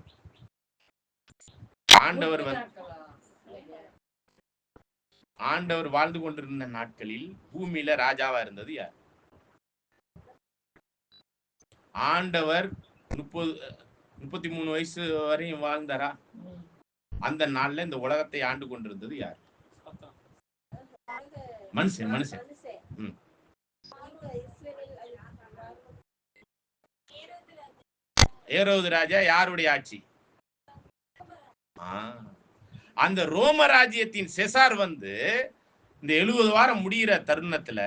ஆண்டவர் வாழ்ந்து கொண்டிருந்த நாட்களில் பூமியில ராஜாவா இருந்தது யார்? ஆண்டவர் 33 வயசு வரையும் வாழ்ந்தாரா? அந்த நாள்ல இந்த உலகத்தை ஆண்டு கொண்டிருந்தது யார்? மனுஷன். ஏரோது ராஜா யாருடைய ஆட்சி? அந்த ரோம ராஜ்யத்தின் செசார் வந்து இந்த 70 வாரம் முடிகிற தருணத்துல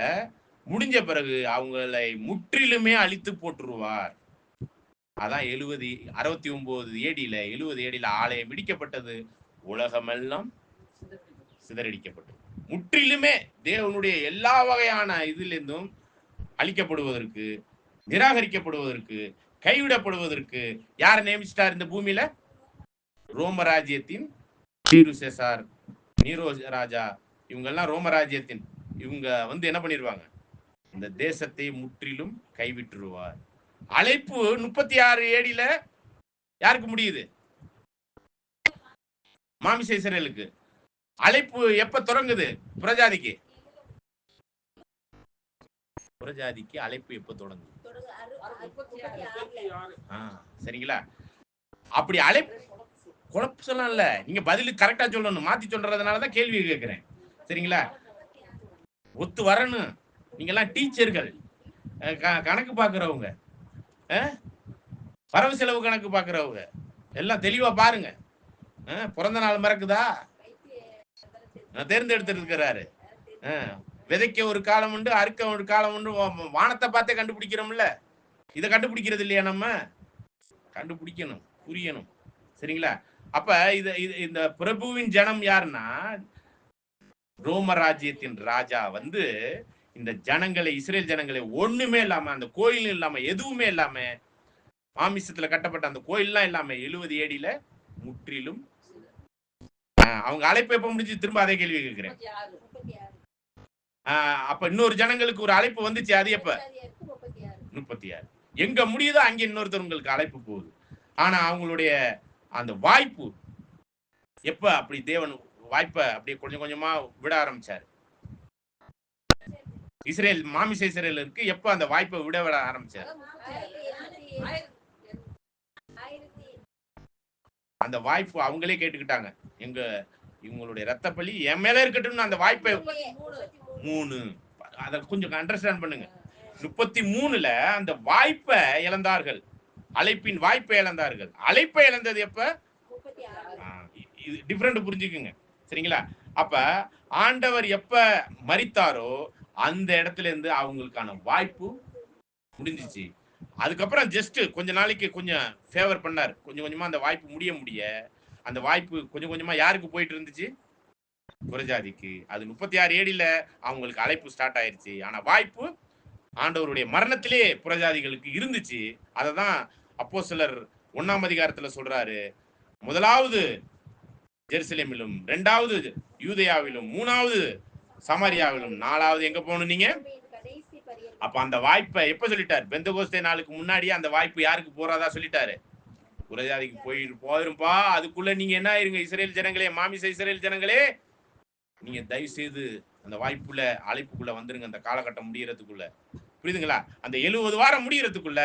முடிஞ்ச பிறகு அவங்களை முற்றிலுமே அழித்து போட்டுருவார். அதான் 69 ஏடியில 70 ஏடியில ஆலயம் இடிக்கப்பட்டது, உலகமெல்லாம் சிதறடிக்கப்பட்டது. முற்றிலுமே தேவனுடைய எல்லா வகையான இதிலிருந்தும் அழிக்கப்படுவதற்கு, நிராகரிக்கப்படுவதற்கு, கைவிடப்படுவதற்கு யாரை நியமிச்சிட்டார் இந்த பூமியில? ரோமராஜ்யத்தின் செசார், நீரோ ராஜா, இவங்கெல்லாம் ரோமராஜ்யத்தின் இவங்க வந்து என்ன பண்ணிடுவாங்க? இந்த தேசத்தை முற்றிலும் கைவிட்டுருவார். அழைப்பு 36 ஏடியில யாருக்கு முடியுது? மாமிச இஸ்ரேலுக்கு. அழைப்பு எப்ப தொடங்குது? புறஜாதிக்கு அழைப்பு எப்ப தொடங்குது? சரிங்களா? அப்படி அழைப்பு குழப்பம் சொல்லலாம் இல்ல, நீங்க பதிலு கரெக்டா சொல்லணும், மாத்தி சொல்றதுனாலதான் கேள்வி கேட்கிறேன். சரிங்களா? ஒத்து வரணும். நீங்க எல்லாம் டீச்சர்கள், கணக்கு பாக்குறவங்க, வரவு செலவு கணக்கு பாக்குறவங்க, எல்லாம் தெளிவா பாருங்க. பிறந்த நாள் மறக்குதா? தேர்ந்தெடுத்து இருக்கிறாரு. விதைக்க ஒரு காலம் உண்டு, அறுக்க ஒரு காலம் உண்டு. வானத்தை பார்த்தே கண்டுபிடிக்கிறோம்ல, இதை கண்டுபிடிக்கிறது இல்லையா? நம்ம கண்டுபிடிக்கணும், புரியணும். சரிங்களா? அப்ப இந்த பிரபுவின் ஜனம் யாருன்னா, ரோம ராஜ்யத்தின் ராஜா வந்து இந்த ஜனங்களை, இஸ்ரேல் ஜனங்களை ஒண்ணுமே இல்லாம, அந்த கோயில் இல்லாம, எதுவுமே இல்லாம, மாமிசத்துல கட்டப்பட்ட அந்த கோயில்லாம் இல்லாம 70 AD முற்றிலும். அவங்க அழைப்பு எப்ப முடிஞ்சு? திரும்ப அதே கேள்வி கேட்கிறேன். அப்ப இன்னொரு ஜனங்களுக்கு ஒரு அழைப்பு வந்துச்சு. அது எப்ப? 36. எங்க முடியுதோ அங்க இன்னொருத்தவங்களுக்கு அழைப்பு போகுது. ஆனா அவங்களுடைய அந்த வாய்ப்பு எப்ப அப்படி தேவன் வாய்ப்பை அப்படியே கொஞ்சம் கொஞ்சமா விட ஆரம்பிச்சாரு? இஸ்ரேல், மாமிச இஸ்ரேலுக்கு எப்ப அந்த வாய்ப்பை விட ஆரம்பிச்சாரு? அந்த வாய்ப்பு அவங்களே கேட்டுக்கிட்டாங்க. இவங்களுடைய ரத்த பலி என் மேல இருக்கட்டும். அந்த வாய்ப்பை 3 அத கொஞ்சம் அண்டர்ஸ்டாண்ட் பண்ணுங்க. 33ல அந்த வாய்ப்பை இழந்தார்கள். அழைப்பின் வாய்ப்பை இழந்தார்கள். அழைப்பை இழந்தது எப்ப? இது டிஃபரெண்ட் புரிஞ்சுக்குங்க. சரிங்களா? அப்ப ஆண்டவர் எப்ப மரித்தாரோ அந்த இடத்துல இருந்து அவங்களுக்கான வாய்ப்பு முடிஞ்சிச்சு. அதுக்கப்புறம் ஜஸ்ட் கொஞ்ச நாளைக்கு கொஞ்சம் ஃபேவர் பண்ணார். கொஞ்சம் கொஞ்சமா அந்த வாய்ப்பு முடிய அந்த வாய்ப்பு கொஞ்சம் கொஞ்சமா யாருக்கு போயிட்டு இருந்துச்சு? புறஜாதிக்கு. அது 36 AD அவங்களுக்கு அழைப்பு ஸ்டார்ட் ஆயிருச்சு. ஆனா வாய்ப்பு ஆண்டவருடைய மரணத்திலே புறஜாதிகளுக்கு இருந்துச்சு. அததான் அப்போஸ்தலர் 1ஆம் அதிகாரத்துல சொல்றாரு. முதலாவது ஜெருசலேமிலும், 2வது யூதேயாவிலும், 3வது சமாரியாவிலும், 4வது எங்க போகணும் நீங்க? அப்ப அந்த வாய்ப்பை எப்ப சொல்லிட்டாரு? பெந்தகோஸ்தே நாளுக்கு முன்னாடியே அந்த வாய்ப்பு யாருக்கு போறாதா சொல்லிட்டாரு? புறஜாதிக்கு போயிருப்பா. அதுக்குள்ள நீங்க என்ன ஆயிருங்க? இஸ்ரேல் ஜனங்களே, மாமிச இஸ்ரேல் ஜனங்களே, நீங்க தயவு செய்து அந்த வாய்ப்புல, அழைப்புக்குள்ள வந்துருங்க. அந்த காலகட்டம் முடியறதுக்குள்ள, புரியுதுங்களா? அந்த 70 வாரம் முடியறதுக்குள்ள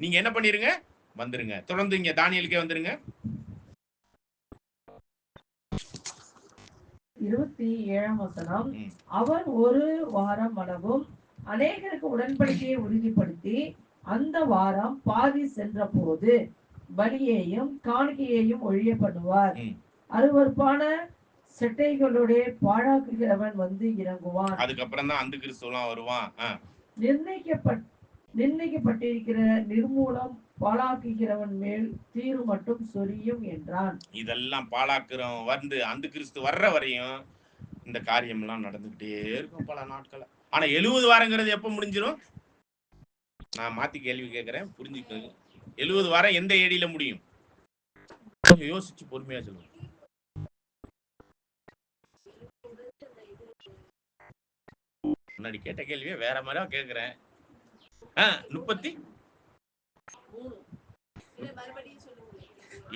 நீங்க என்ன பண்ணிருங்க? வந்துருங்க. தொடர்ந்து இங்க தானியேலுக்கே வந்துருங்க. 27ஆம் வசனம். அவர் ஒரு வாரம் அளவும் அநேகருக்கு உடன்படிக்கையை உறுதிப்படுத்தி அந்த வாரம் பாதி சென்ற போது பலியையும் காணிக்கையையும் ஒழிய பண்ணுவார். அருவருப்பான செட்டைகளுடைய பாழாக்குகிறவன் வந்து இறங்குவான். அதுக்கப்புறம் தான் அந்த கிறிஸ்துவெல்லாம் வருவான். நிர்ணயிக்கப்பட்டிருக்கிற நிர்மூலம் பாழாக்குகிறவன் மேல் தீரு மட்டும் சொரியும் என்றான். இதெல்லாம் பாழாக்குறவன் வந்து அந்த கிறிஸ்து வர்ற வரையும் இந்த காரியம் எல்லாம் நடந்துகிட்டே இருக்கும் பல நாட்கள். ஆனா 70 வாரங்கிறது எப்ப முடிஞ்சிடும்? நான் மாத்தி கேள்வி கேட்கிறேன், புரிஞ்சுக்கோங்க. 70 வாரம் எந்த ஏடியில முடியும்? கொஞ்சம் யோசிச்சு பொறுமையா சொல்லுங்க. முன்னாடி கேட்ட கேள்வியே வேற மாதிரியா கேட்கிறேன்.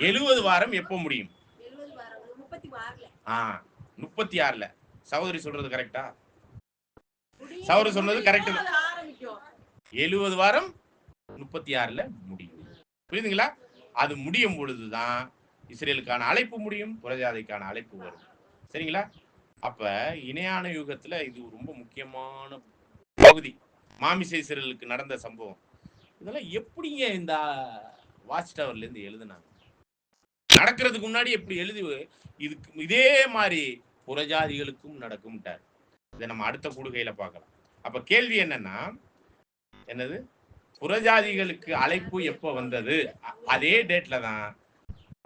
70 வாரம் எப்போ முடியும்? 36ல. சகோதரி சொல்றது கரெக்டா? சகோதரி சொன்னது கரெக்ட். 70 வாரம் 36ல முடியும். புரியுதுங்களா? அது முடியும் பொழுதுதான் இஸ்ரேலுக்கான அழைப்பு முடியும், புறஜாதிக்கான அழைப்பு வரும். சரிங்களா? அப்ப இணையான யுகத்துல இது ரொம்ப முக்கியமான பகுதி. மாமிச இஸ்ரேலுக்கு நடந்த சம்பவம். இதெல்லாம் எப்படிங்க இந்த வாட்ச் டவர்ல இருந்து எழுதுனாங்க? நடக்கிறதுக்கு முன்னாடி எப்படி எழுதி இதுக்கு இதே மாதிரி புறஜாதிகளுக்கும் நடக்கும்ட்டார். இதை நம்ம அடுத்த கூடுகையில பார்க்கலாம். அப்ப கேள்வி என்னன்னா, என்னது? புறஜாதிகளுக்கு அழைப்பு எப்ப வந்தது? அதே டேட்ல தான்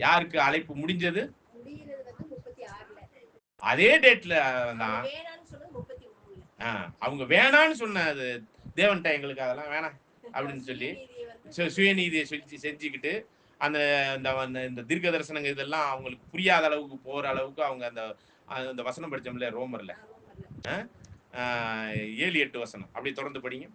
யாருக்கு அழைப்பு முடிஞ்சது? அதே டேட்ல தான் அவங்க வேணான்னு சொன்னது. தேவன்ட்ட எங்களுக்கு அதெல்லாம் வேணாம் அப்படின்னு சொல்லி சுயநீதியை செஞ்சுக்கிட்டு அந்த தீர்க்க தரிசனங்கள் இதெல்லாம் அவங்களுக்கு புரியாத அளவுக்கு போற அளவுக்கு அவங்க அந்த வசனம் படிச்சோம்ல ரோமர்ல 7-8 வசனம் அப்படி தொடர்ந்து படிங்க.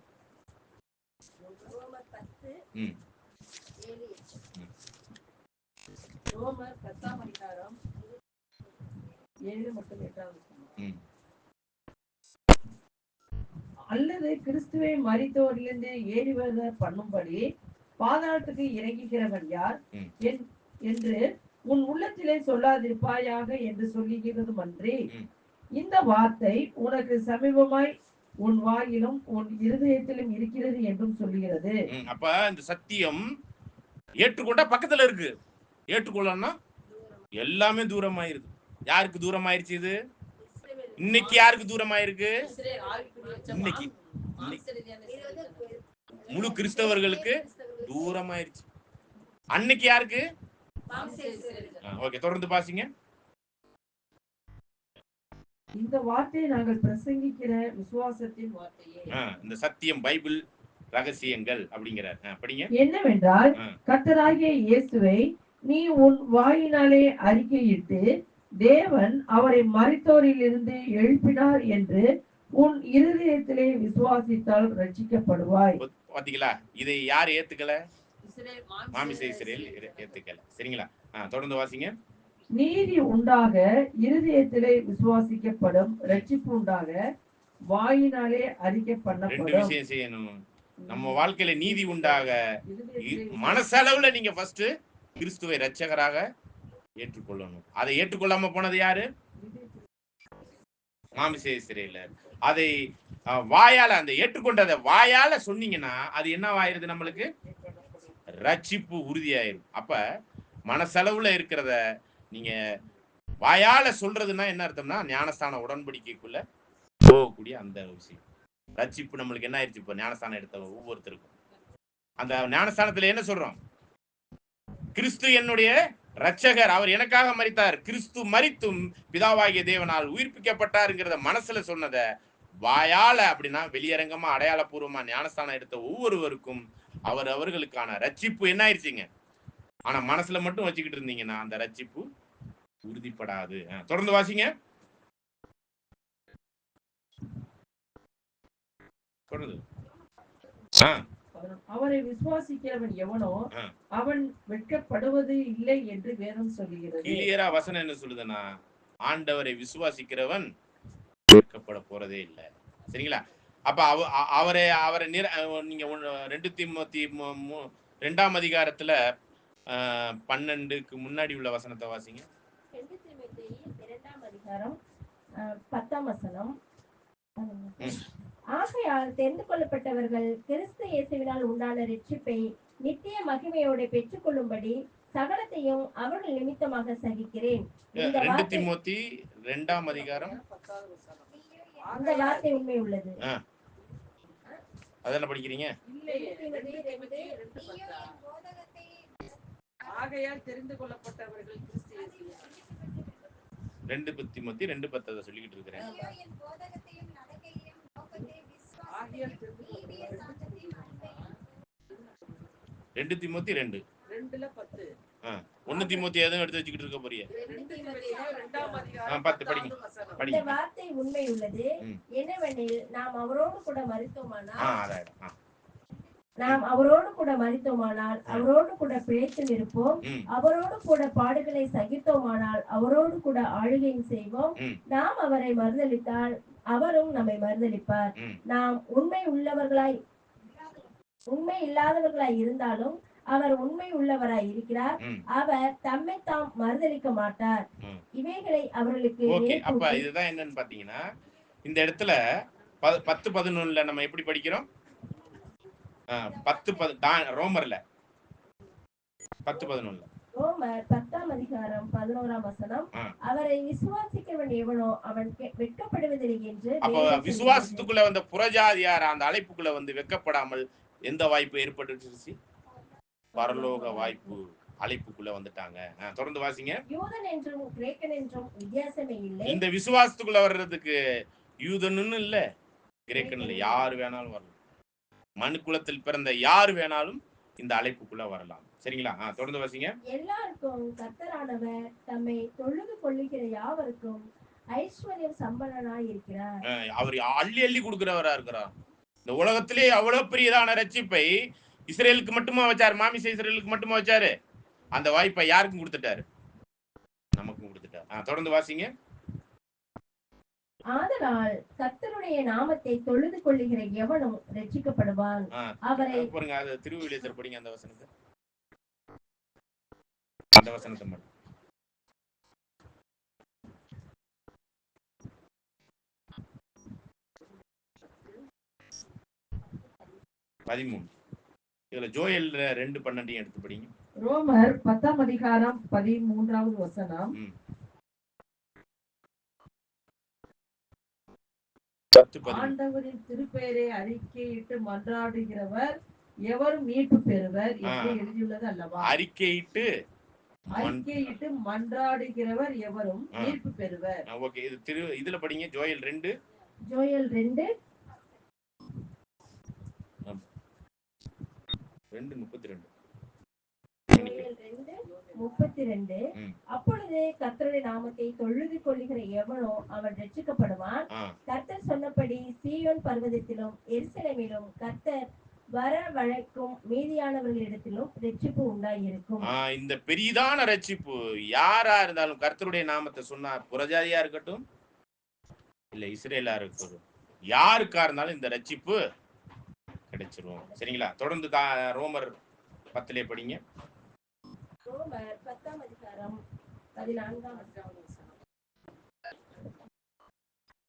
ரோமர் 10ஆம் அதிகாரம் 7 மற்றும் 8ஆம் வசனம். அல்லது கிறிஸ்துவை மரித்தோரிலிருந்து ஏறிவர பண்ணும்படி பாதாளத்துக்கு இறங்குகிறவன் யார் என்று உன் உள்ளத்திலே சொல்லாதிருப்பாயாக என்று சொல்லுகிறதும் அன்றி, இந்த வார்த்தை உனக்கு சமீபமாய் உன் வாயிலும் உன் இருதயத்திலும் இருக்கிறது என்றும் சொல்லுகிறது. அப்ப இந்த சத்தியம் ஏற்றுக்கொண்ட பக்கத்துல இருக்கு. ஏற்றுக்கொள்ளணும்னா எல்லாமே தூரம் ஆயிருது. யாருக்கு தூரம் ஆயிருச்சு இது? இன்னைக்கு யாருக்கு தூரம் ஆயிருக்கு? இன்னைக்கு முழு கிறிஸ்தவர்களுக்கு தூரம் ஆயிருச்சு. அன்னைக்கு யாருக்கு? ஓகே, தொடர்ந்து பாசிங்க. இந்த வார்த்தையை நாங்கள் பிரசங்கிக்கிற விசுவாசத்தின் வார்த்தையே, இந்த சத்தியம் பைபிள் ரகசியங்கள் அப்படிங்கிறார். படிங்க. என்னவென்றால் கர்த்தராகிய இயேசுவை நீ உன் வாயினாலே அறிக்கையிட்டு தேவன் அவரை மரித்தோரிலிருந்து எழுப்பினார் என்று உன் இருதயத்திலே விசுவாசித்தால் ரட்சிக்கப்படுவாய். பாத்தீங்களா? இதை யார் ஏத்துக்கல? மாமிச இஸ்ரவேல் ஏத்துக்கல. சரிங்களா? தொடர்ந்து வாசிங்க. நீதி உண்டாக இருதயத்திலே விசுவாசிக்கப்படும், ரட்சிப்பு உண்டாக வாயினாலே அறிக்கை பண்ணப்படும். 2 விஷயம் செய்யணும். நம்ம வாழ்க்கையில நீதி உண்டாக மனசளவுல நீங்க ஃபர்ஸ்ட் கிறிஸ்துவை இரட்சகராக ஏற்றுக்கொள்ளணும். அதை ஏற்றுக்கொள்ளாம போனது யாரு? மாமிச இஸ்ரவேலர். அதை வாயால, அந்த ஏற்றுக்கொண்டதை வாயால சொன்னீங்கன்னா அது என்ன ஆயிருது? நம்மளுக்கு ரட்சிப்பு உறுதியாயிரும். அப்ப மனசளவுல இருக்கிறத நீங்க வாயால சொல்றதுன்னா என்ன அர்த்தம்னா, ஞானஸ்தான உடன்படிக்கைக்குள்ள போகக்கூடிய அந்த விஷயம். ரட்சிப்பு நம்மளுக்கு என்ன ஆயிடுச்சு? இப்போ ஞானஸ்தானம் எடுத்த ஒவ்வொருத்தருக்கும் அந்த ஞானஸ்தானத்துல என்ன சொல்றோம்? கிறிஸ்து என்னுடைய ரட்சகர், அவர் எனக்காக மரித்தார், கிறிஸ்து மரித்தும் பிதாவாகிய தேவனால் உயிர்ப்பிக்கப்பட்டாருங்கிறத மனசுல சொன்னத வாயால, அப்படின்னா வெளியரங்கமா அடையாளபூர்வமா ஞானஸ்தானம் எடுத்த ஒவ்வொருவருக்கும் அவர்களுக்கான ரட்சிப்பு என்ன ஆயிடுச்சுங்க. ஆனா மனசுல மட்டும் வச்சுக்கிட்டு இருந்தீங்கன்னா அந்த ரட்சிப்பு உறுதிப்படாது. தொடர்ந்து வாசிங்க. அவரை விசுவாசிக்கிறவன் எவனோ அவன் வெட்கப்படுவது இல்லை என்று வேதம் சொல்லுகிறது. கிளியரா வசனம் என்ன சொல்லுதுன்னா, ஆண்டவரை விசுவாசிக்கிறவன் வெட்கப்பட போறதே இல்லை. சரிங்களா? அப்ப அவரை நீங்க 2 தீமோத்தி 2ஆம் அதிகாரத்துல 12க்கு முன்னாடி உள்ள வசனத்தை வாசிங்க. 2 தீமோத்தேயு 2ஆம் அதிகாரம் 10ஆம் வசனம். ஆகையால் தெரிந்து கொள்ளப்பட்டவர்கள் கிறிஸ்து இயேசுவினால் உண்டான ரட்சிப்பை நித்திய மகிமையோடு பெற்றுக் கொள்ளும்படி சகலத்தையும் அவர்கள் நிமித்தமாக சகிக்கிறேன். 2 தீமோத்தி 2ஆம் அதிகாரம் இந்த வார்த்தை உண்மை உள்ளது. அதெல்லாம் படிக்கிறீங்க? ஆகையால் தெரிந்து கொள்ளப்பட்டவர்கள் கிறிஸ்து இயேசுவில் 2 தீமோத்தி 2:10 சொல்லிக்கிட்டு இருக்கிறேன். 2 தீமோத்தி 2:10. 1 தீமோத்தி எதுவும் எடுத்து வச்சுக்கிட்டு இருக்க போறிய? 10 படிங்க. இந்த வார்த்தை உண்மை உள்ளது. என்னவெனில் நாம் அவரோடு கூட மரித்தோமானால் அவரோடு கூட பிழைத்தும் இருப்போம். அவரோடு கூட பாடுகளை சகித்தோமானால் அவரோடு கூட ஆளுகையும் செய்வோம். நாம் அவரை மறுதலித்தால் அவரும் நம்மை மறுதலிப்பார். நாம் உண்மை இல்லாதவர்களாய் இருந்தாலும் அவர் உண்மை உள்ளவராய் இருக்கிறார். அவர் தம்மை தாம் மறுதலிக்க மாட்டார். இவைகளை அவர்களுக்கு அப்ப இதுதான் என்னன்னு பாத்தீங்கன்னா, இந்த இடத்துல 10:11 நம்ம எப்படி படிக்கிறோம்? 10 ரோமர் 10ஆம் அதிகாரம் 11ஆம் வசனம். அவரை விசுவாசிக்கிறவன் எவனோ அவன் வெட்கப்படுவதில்லை என்று. அப்ப விசுவாசத்துக்குள்ள வந்த புறஜாதியார் அந்த அழைப்புக்குள்ள வந்து வெட்கப்படாமல் எந்த வாய்ப்பு ஏற்பட்டுச்சு? பரலோக வாய்ப்பு, அழைப்புக்குள்ள வந்துட்டாங்க. தொடர்ந்து வாசிங்க. யூதன் என்றும் கிரேக்கன் என்றும் வித்தியாசமே இல்லை. இந்த விசுவாசத்துக்குள்ள வர்றதுக்கு யூதன்னு இல்ல, கிரேக்கன் இல்ல, யாரு வேணாலும் வரலாம். மனுக்குலத்தில் பிறந்த யாரு வேணாலும் இந்த அழைப்புக்குள்ள வரலாம். சரிங்களா? தொடர்ந்து வாசிங்க. எல்லாருக்கும் கர்த்தரானவர் தம்மை தொழுது கொள்ளுகிற யாவருக்கும் ஐஸ்வர்யம் சம்பன்னனாய் இருக்கிறார். அவர் அள்ளி அள்ளி கொடுக்கிறவரா இருக்கிறார். இந்த உலகத்திலே அவ்வளவு பெரியதான ரட்சிப்பை இஸ்ரேலுக்கு மட்டுமா வச்சாரு? மாமிச இஸ்ரேலுக்கு மட்டுமா வச்சாரு? அந்த வாய்ப்பை யாருக்கும் கொடுத்துட்டாரு? நமக்கும் கொடுத்துட்டாரு. தொடர்ந்து வாசிங்க. ஆதலால் கர்த்தருடைய நாமத்தை தொழுது கொள்ளுகிற எவனும் ரட்சிக்கப்படுவான். அவரை பாருங்க, அது திருவிழியத்தில் படிங்க அந்த வசனத்தை. அந்த வசனத்தை மட்டும் 13. இதுல ஜோயல் 2:12 எடுத்து படிங்க. ரோமர் 10ஆம் அதிகாரம் 13வது வசனம். 10:13. ஆண்டவரின் திருப்பெயரை அறிக்கையிட்டு மன்றாடுகிறவர் எவரும் மீட்பு பெறுவர் என்று எழுதியுள்ளது அல்லவா? அறிக்கையிட்டு மன்றாடுகிறவர் எவரும் மீட்பு பெறுவர். ஓகே, இது இதுல படிங்க. Joel 2 Joel 2:32. அப்பொழுது கர்த்தருடைய நாமத்தை தொழுது கொள்ளுகிற எவனோ அவன் ரட்சிக்கப்படுவான். கர்த்தர் சொன்னபடி சீயோன் பர்வதத்திலும் எருசலேமிலும் கர்த்தர் வரவழைக்கும் மீதியானவர்களிடத்திலும் ரட்சிப்பு உண்டாயிருக்கும். இந்த பெரிதான ரட்சிப்பு யாரா இருந்தாலும் கர்த்தருடைய நாமத்தை சொன்னா, புறஜாதியா இருக்கட்டும் இல்ல இஸ்ரேலா இருக்கட்டும், யாருக்கா இருந்தாலும் இந்த ரட்சிப்பு கிடைச்சிரும். சரிங்களா? தொடர்ந்து ரோமர் 10 படிங்க. ரோமர் 10ஆம் அதிகாரம் 14ஆம் வசனம்.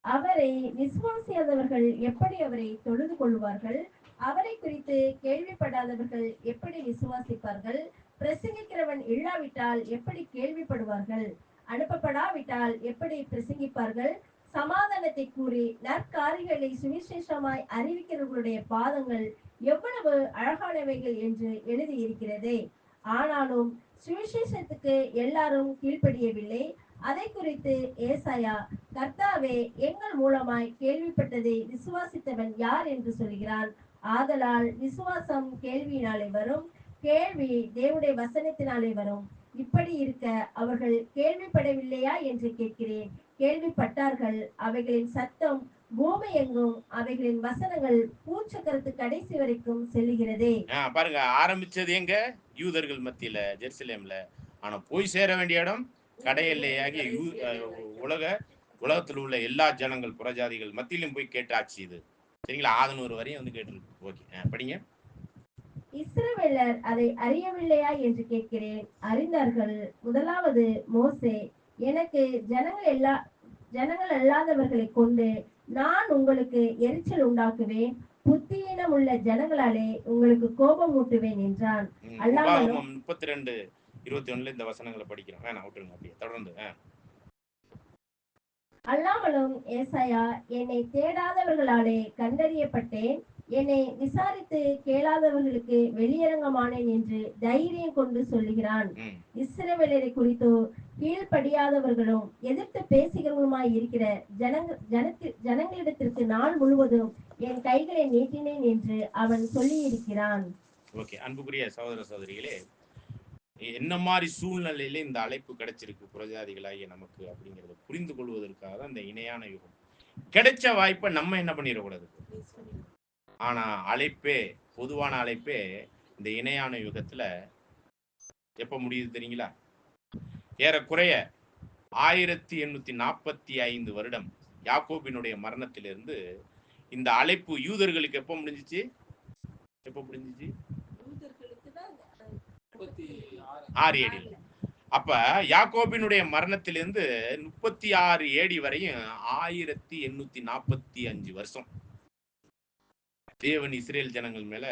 அவரை விசுவாசியாதவர்கள் எப்படி அவரை தொழுது கொள்வார்கள்? அவரை குறித்து கேள்விப்படாதவர்கள் எப்படி விசுவாசிப்பார்கள்? பிரசங்கிக்கிறவன் இல்லாவிட்டால் எப்படி கேள்விப்படுவார்கள்? அனுப்பப்படாவிட்டால் எப்படி பிரசங்கிப்பார்கள்? சமாதானத்தை கூறி நற்காரியங்களை சுவிசேஷமாய் அறிவிக்கிறவர்களுடைய பாதங்கள் எவ்வளவு அழகானவைகள் என்று எழுதி இருக்கிறதே. ஆனாலும் சுவிசேஷத்துக்கு எல்லாரும் கீழ்ப்படியவில்லை. அதை குறித்து ஏசாயா, கர்த்தாவே, எங்கள் மூலமாய் கேள்விப்பட்டதை விசுவாசித்தவன் யார் என்று சொல்கிறான். ஆதலால் விசுவாசம் கேள்வியினாலே வரும், கேள்வி தேவனுடைய வசனத்தினாலே வரும். இப்படி இருக்க அவர்கள் கேள்விப்படவில்லையா என்று கேட்கிறேன். கேள்விப்பட்டார்கள். அவைகளின் சத்தம் பூமி எங்கும், அவைகளின் வசனங்கள் பூச்சக்கரத்து கடைசி வரைக்கும் செல்லுகிறதே. பாருங்க, ஆரம்பிச்சது எங்க? யூதர்கள் மத்தியில, ஜெருசலேம்ல. ஆனா போய் சேர வேண்டிய இடம் கடையெல்லையாகிய உலகத்தில் உள்ள எல்லா ஜனங்கள், புறஜாதிகள் மத்தியிலும் போய் கேட்டாச்சு இது. சரிங்களா? ஆதனூர் வரையும் வந்து கேட்டிருக்கு. ஓகே, படிங்க. இஸ்ரவேலர் அதை அறியவில்லையா என்று கேட்கிறேன். அறிந்தார்கள். முதலாவது மோசே, எனக்கு ஜனங்கள் அல்லாதவர்களை கொண்டு நான் உங்களுக்கு எரிச்சல் உண்டாக்குவேன், புத்தியினம் உள்ள ஜனங்களாலே உங்களுக்கு கோபம் ஊட்டுவேன் என்றான். அல்லாமலும் 32:21 இந்த வசனங்களை படிக்கிறோம். வேணாம், விட்டுருங்க. அப்படியே தொடர்ந்து. அல்லாமலும் ஏசாயா, என்னை தேடாதவர்களாலே கண்டறியப்பட்டேன், என்னை விசாரித்து கேளாதவர்களுக்கு வெளியரங்கமானேன் என்று தைரியம் கொண்டு சொல்லுகிறான். இஸ்ரவேலரை குறித்தோ கீழ்ப்படியாதவர்களும் எதிர்த்து பேசுகிறவர்களுமாய் இருக்கிற ஜனங்களிடத்திற்கு நாள் முழுவதும் என் கைகளை நீட்டினேன் என்று அவன் சொல்லி இருக்கிறான். ஓகே, அன்புக்குரிய சகோதர சகோதரிகளே, என்ன மாதிரி சூழ்நிலையில இந்த அழைப்பு கிடைச்சிருக்கு புறஜாதிகளாகிய நமக்கு அப்படிங்கறத புரிந்து கொள்வதற்காக தான் இந்த இணையான யுகம். கிடைச்ச வாய்ப்பை நம்ம என்ன பண்ணிடக்கூடாது. ஆனா அழைப்பே, பொதுவான அழைப்பே இந்த இணையான யுகத்துல எப்ப முடியுது தெரியுங்களா? ஏறக்குறைய 1845 வருடம் யாக்கோபினுடைய மரணத்திலிருந்து இந்த அழைப்பு யூதர்களுக்கு எப்ப முடிஞ்சிச்சு? 6 AD. அப்ப யாக்கோபினுடைய மரணத்திலிருந்து 36 AD வரையும் 1845 வருஷம் தேவன் இஸ்ரேல் ஜனங்கள் மேல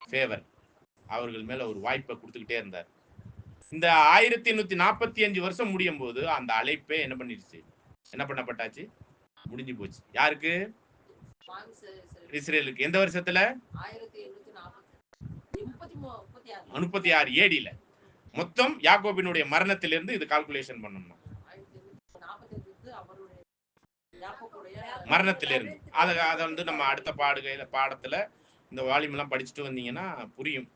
ஃபேவர், அவர்கள் மேல ஒரு வாய்ப்பை கொடுத்துக்கிட்டே இருந்தார். இந்த 1845 வருஷம் முடியும் போது அந்த அழைப்பே என்ன பண்ணிடுச்சு? என்ன பண்ணப்பட்டாச்சு? முடிஞ்சு போச்சு. யாருக்கு? இஸ்ரேலுக்கு. எந்த வருஷத்துல? 36 AD. மொத்தம் யாக்கோபினுடைய மரணத்திலிருந்து இது கால்குலேஷன் பண்ணணும். மரணத்திலிருந்து அதை வந்து நம்ம அடுத்த பாடத்துல இந்த வால்யூம் எல்லாம் படிச்சுட்டு வந்தீங்கன்னா புரியும்.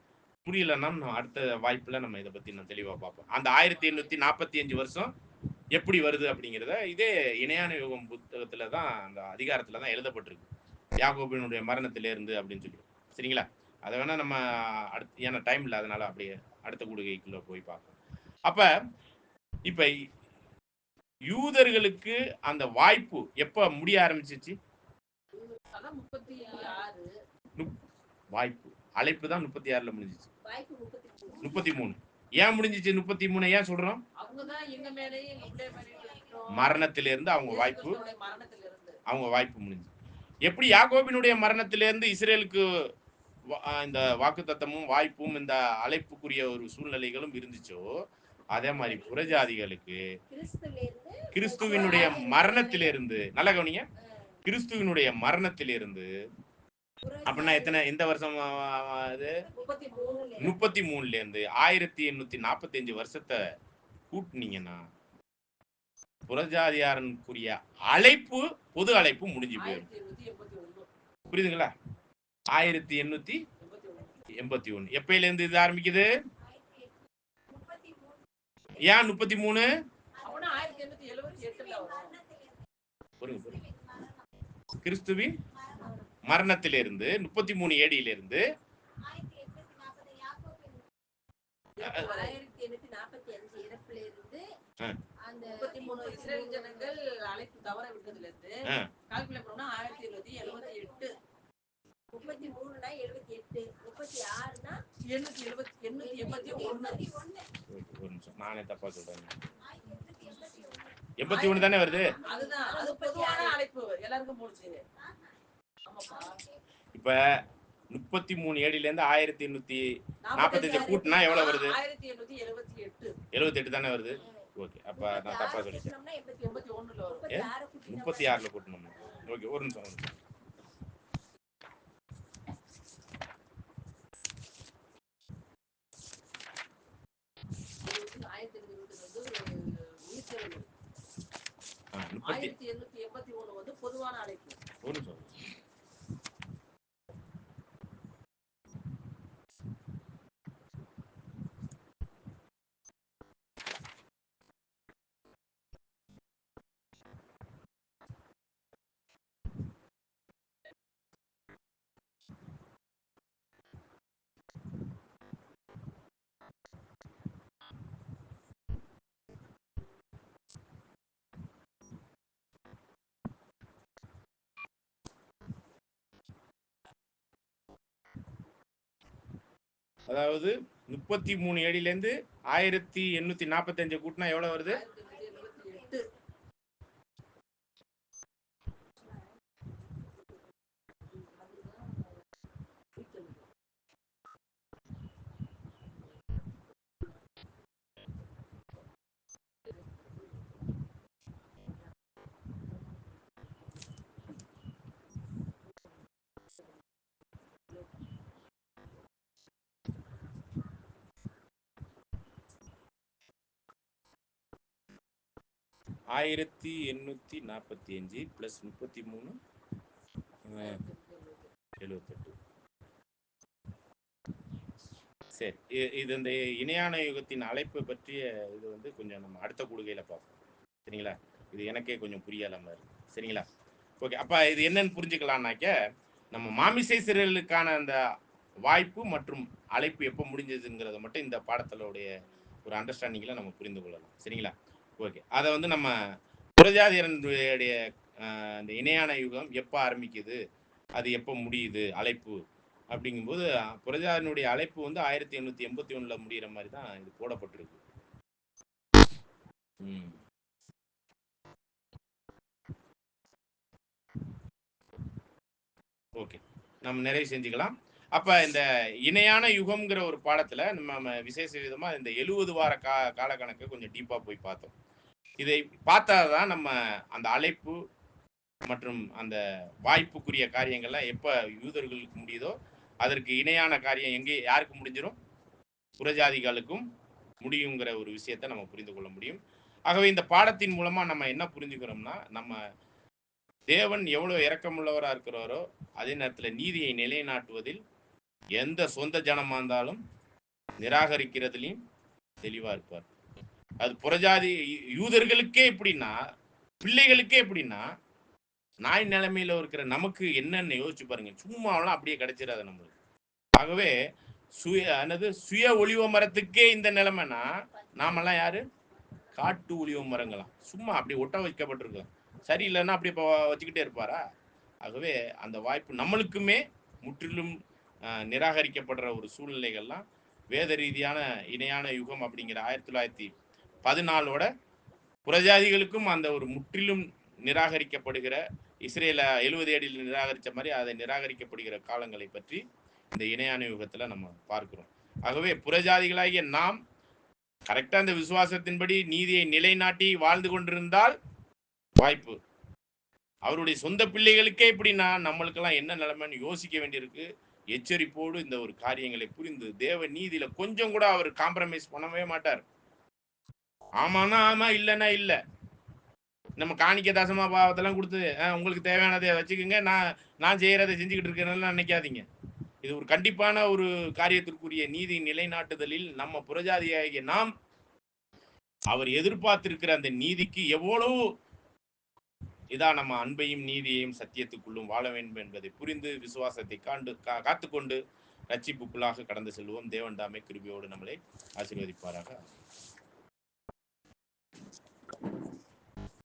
புரியலன்னா அடுத்த வாய்ப்புல நம்ம இதை பத்தி நான் தெளிவா பார்ப்போம். அந்த 1845 வருஷம் எப்படி வருது அப்படிங்கிறத இதே இணையான யுகம் புத்தகத்துலதான், அந்த அதிகாரத்துலதான் எழுதப்பட்டிருக்கு. யாக்கோபினுடைய மரணத்திலிருந்து அப்படின்னு சொல்லி. சரிங்களா? அதை வேணா நம்ம அடுத்து, ஏன்னா டைம் இல்லை, அதனால அப்படியே அடுத்த கூடுகைக்குள்ள போய் பார்ப்போம். அப்ப இப்ப யூதர்களுக்கு அந்த வாய்ப்பு எப்ப முடிய ஆரம்பிச்சிச்சு? வாய்ப்பு, அழைப்பு தான் 36ல முடிஞ்சிச்சு. 33 ஏன் முடிஞ்சிச்சு? 33 ஏன் சொல்றோம்? மரணத்திலிருந்து அவங்க வாய்ப்பு முடிஞ்சு. எப்படி யாக்கோபினுடைய மரணத்திலிருந்து இஸ்ரேலுக்கு இந்த வாக்குத்தத்தமும் வாய்ப்பும் இந்த அழைப்புக்குரிய ஒரு சூழ்நிலைகளும் இருந்துச்சோ, அதே மாதிரி புறஜாதிகளுக்கு கிறிஸ்துவினுடைய மரணத்திலிருந்து, நல்ல கவனிங்க, கிறிஸ்துவினுடைய மரணத்திலிருந்து அப்படின்னா எந்த வருஷம் இது 33ல இருந்து 1845 வருஷத்தை கூட்டினீங்கன்னா புறஜாதியாரனுக்குரிய அழைப்பு, பொது அழைப்பு முடிஞ்சு போயிடும். புரியுதுங்களா? 1881 எப்பயில இருந்து இது ஆரம்பிக்குது? ஏன் 33? கிறிஸ்துவின் மரணத்திலிருந்து 33 ஏடியிலிருந்து 1845 இறப்புல இருந்து அந்த 33 இஸ்ரேல் ஜனங்கள் அழைப்பு தவற விட்டதுல இருந்து கால்குலேட் பண்ணா 1778. 33னா 78, 36னா 881. ஒரு நிமிஷம், நானே தப்பா சொல்றேன். 81 தானே வருது. அதுதான், அது பொதுவான அழைப்பு எல்லாருக்கும் போச்சு. இப்ப 33 ஏடியில இருந்து 1845 கூட்டினா எவ்வளவு வருது? 1878 தானே வருது. ஓகே, அப்ப நான் தப்பா சொல்லிட்டேன். 36ல கூட்டணும். ஓகே, ஒரு நிமிஷம். ஆ, 1881 வந்து பொதுவான அழைப்பு. ஒரு நிமிஷம். அதாவது 33 ஏடியில இருந்து 1845 கூட்டினா எவ்வளவு வருது? 1845 பிளஸ் 33 78. சரி, இது இந்த இணையான யுகத்தின் அழைப்பு பற்றிய இது வந்து கொஞ்சம் நம்ம அடுத்த கூடுகையில பார்ப்போம். சரிங்களா? இது எனக்கே கொஞ்சம் புரியலாம இருக்கு. சரிங்களா? ஓகே, அப்ப இது என்னன்னு புரிஞ்சுக்கலாம்னாக்க, நம்ம மாமிசை சிறைகளுக்கான அந்த வாய்ப்பு மற்றும் அழைப்பு எப்போ முடிஞ்சதுங்கிறத மட்டும் இந்த பாடத்தினுடைய ஒரு அண்டர்ஸ்டாண்டிங்கில் நம்ம புரிந்து கொள்ளலாம். சரிங்களா? ஓகே, அதை வந்து நம்ம புறஜாதியருடைய இந்த இணையான யுகம் எப்போ ஆரம்பிக்குது, அது எப்போ முடியுது அழைப்பு அப்படிங்கும்போது, புறஜாதியினுடைய அழைப்பு வந்து 1881 முடிகிற மாதிரி தான் இது போடப்பட்டிருக்கு. ஓகே, நம்ம நிறைவு செஞ்சுக்கலாம். அப்ப இந்த இணையான யுகம்ங்கிற ஒரு பாடத்துல நம்ம விசேஷ விதமா இந்த 70 வார கால கணக்கு கொஞ்சம் டீப்பா போய் பார்த்தோம். இதை பார்த்தாதான் நம்ம அந்த அழைப்பு மற்றும் அந்த வாய்ப்புக்குரிய காரியங்கள்லாம் எப்ப யூதர்களுக்கு முடியுதோ அதற்கு இணையான காரியம் எங்கே யாருக்கு முடிஞ்சிடும்? புறஜாதிகளுக்கும் முடியுங்கிற ஒரு விஷயத்தை நம்ம புரிந்து கொள்ள முடியும். ஆகவே இந்த பாடத்தின் மூலமா நம்ம என்ன புரிஞ்சுக்கிறோம்னா, நம்ம தேவன் எவ்வளவு இரக்கமுள்ளவராக இருக்கிறாரோ அதே நேரத்தில் நீதியை நிலைநாட்டுவதில் எந்த சொந்த ஜனமா இருந்தாலும் நிராகரிக்கிறதுலையும் தெளிவா இருப்பார். அது புறஜாதி யூதர்களுக்கே எப்படின்னா, பிள்ளைகளுக்கே எப்படின்னா, நாய் நிலைமையில இருக்கிற நமக்கு என்னன்னு யோசிச்சு பாருங்க. சும்மாவெல்லாம் அப்படியே கிடைச்சிடாது நம்மளுக்கு. ஆகவே சுய ஒளிவ மரத்துக்கே இந்த நிலைமைனா, நாமெல்லாம் யாரு? காட்டு ஒளிவ மரங்களாம். சும்மா அப்படி ஒட்ட வைக்கப்பட்டிருக்கோம். சரியில்லைன்னா அப்படி வச்சுக்கிட்டே இருப்பாரா? ஆகவே அந்த வாய்ப்பு நம்மளுக்குமே முற்றிலும் நிராகரிக்கப்படுற ஒரு சூழ்நிலைகள்லாம் வேத ரீதியான இணையான யுகம் அப்படிங்கிற 1914 புறஜாதிகளுக்கும் அந்த ஒரு முற்றிலும் நிராகரிக்கப்படுகிற இஸ்ரேல 70 ஏடியில் நிராகரித்த மாதிரி அதை நிராகரிக்கப்படுகிற காலங்களை பற்றி இந்த இணையான யுகத்துல நம்ம பார்க்கிறோம். ஆகவே புறஜாதிகளாகிய நாம் கரெக்டா இந்த விசுவாசத்தின்படி நீதியை நிலைநாட்டி வாழ்ந்து கொண்டிருந்தால் வாய்ப்பு. அவருடைய சொந்த பிள்ளைகளுக்கே இப்படின்னா நம்மளுக்கெல்லாம் என்ன நிலைமைன்னு யோசிக்க வேண்டியிருக்கு. எச்சரிப்போடு இந்த ஒரு காரியங்களை புரிந்து தேவ நீதியில கொஞ்சம் கூட அவர் காம்ப்ரமைஸ் பண்ணவே மாட்டார். ஆமானா ஆமா, இல்லைன்னா இல்ல. நம்ம காணிக்க தாசமா பாவத்தெல்லாம் கொடுத்து உங்களுக்கு தேவையானதை வச்சுக்கோங்க, நான் செய்யறதை செஞ்சுக்கிட்டு இருக்கேன்னு நினைக்காதீங்க. இது ஒரு கண்டிப்பான ஒரு காரியத்திற்குரிய நீதி நிலைநாட்டுதலில் நம்ம புறஜாதியாகிய நாம் அவர் எதிர்பார்த்திருக்கிற அந்த நீதிக்கு எவ்வளவு நம்ம அன்பையும் நீதியையும் சத்தியத்துக்குள்ளும் வாழ வேண்டும் என்பதை புரிந்து விசுவாசத்தை காத்துக்கொண்டு ரட்சிப்புக்குள்ளாக கடந்து செல்வோம். தேவன் தாமே கிருபையோடு நம்மளை ஆசீர்வதிப்பாராக.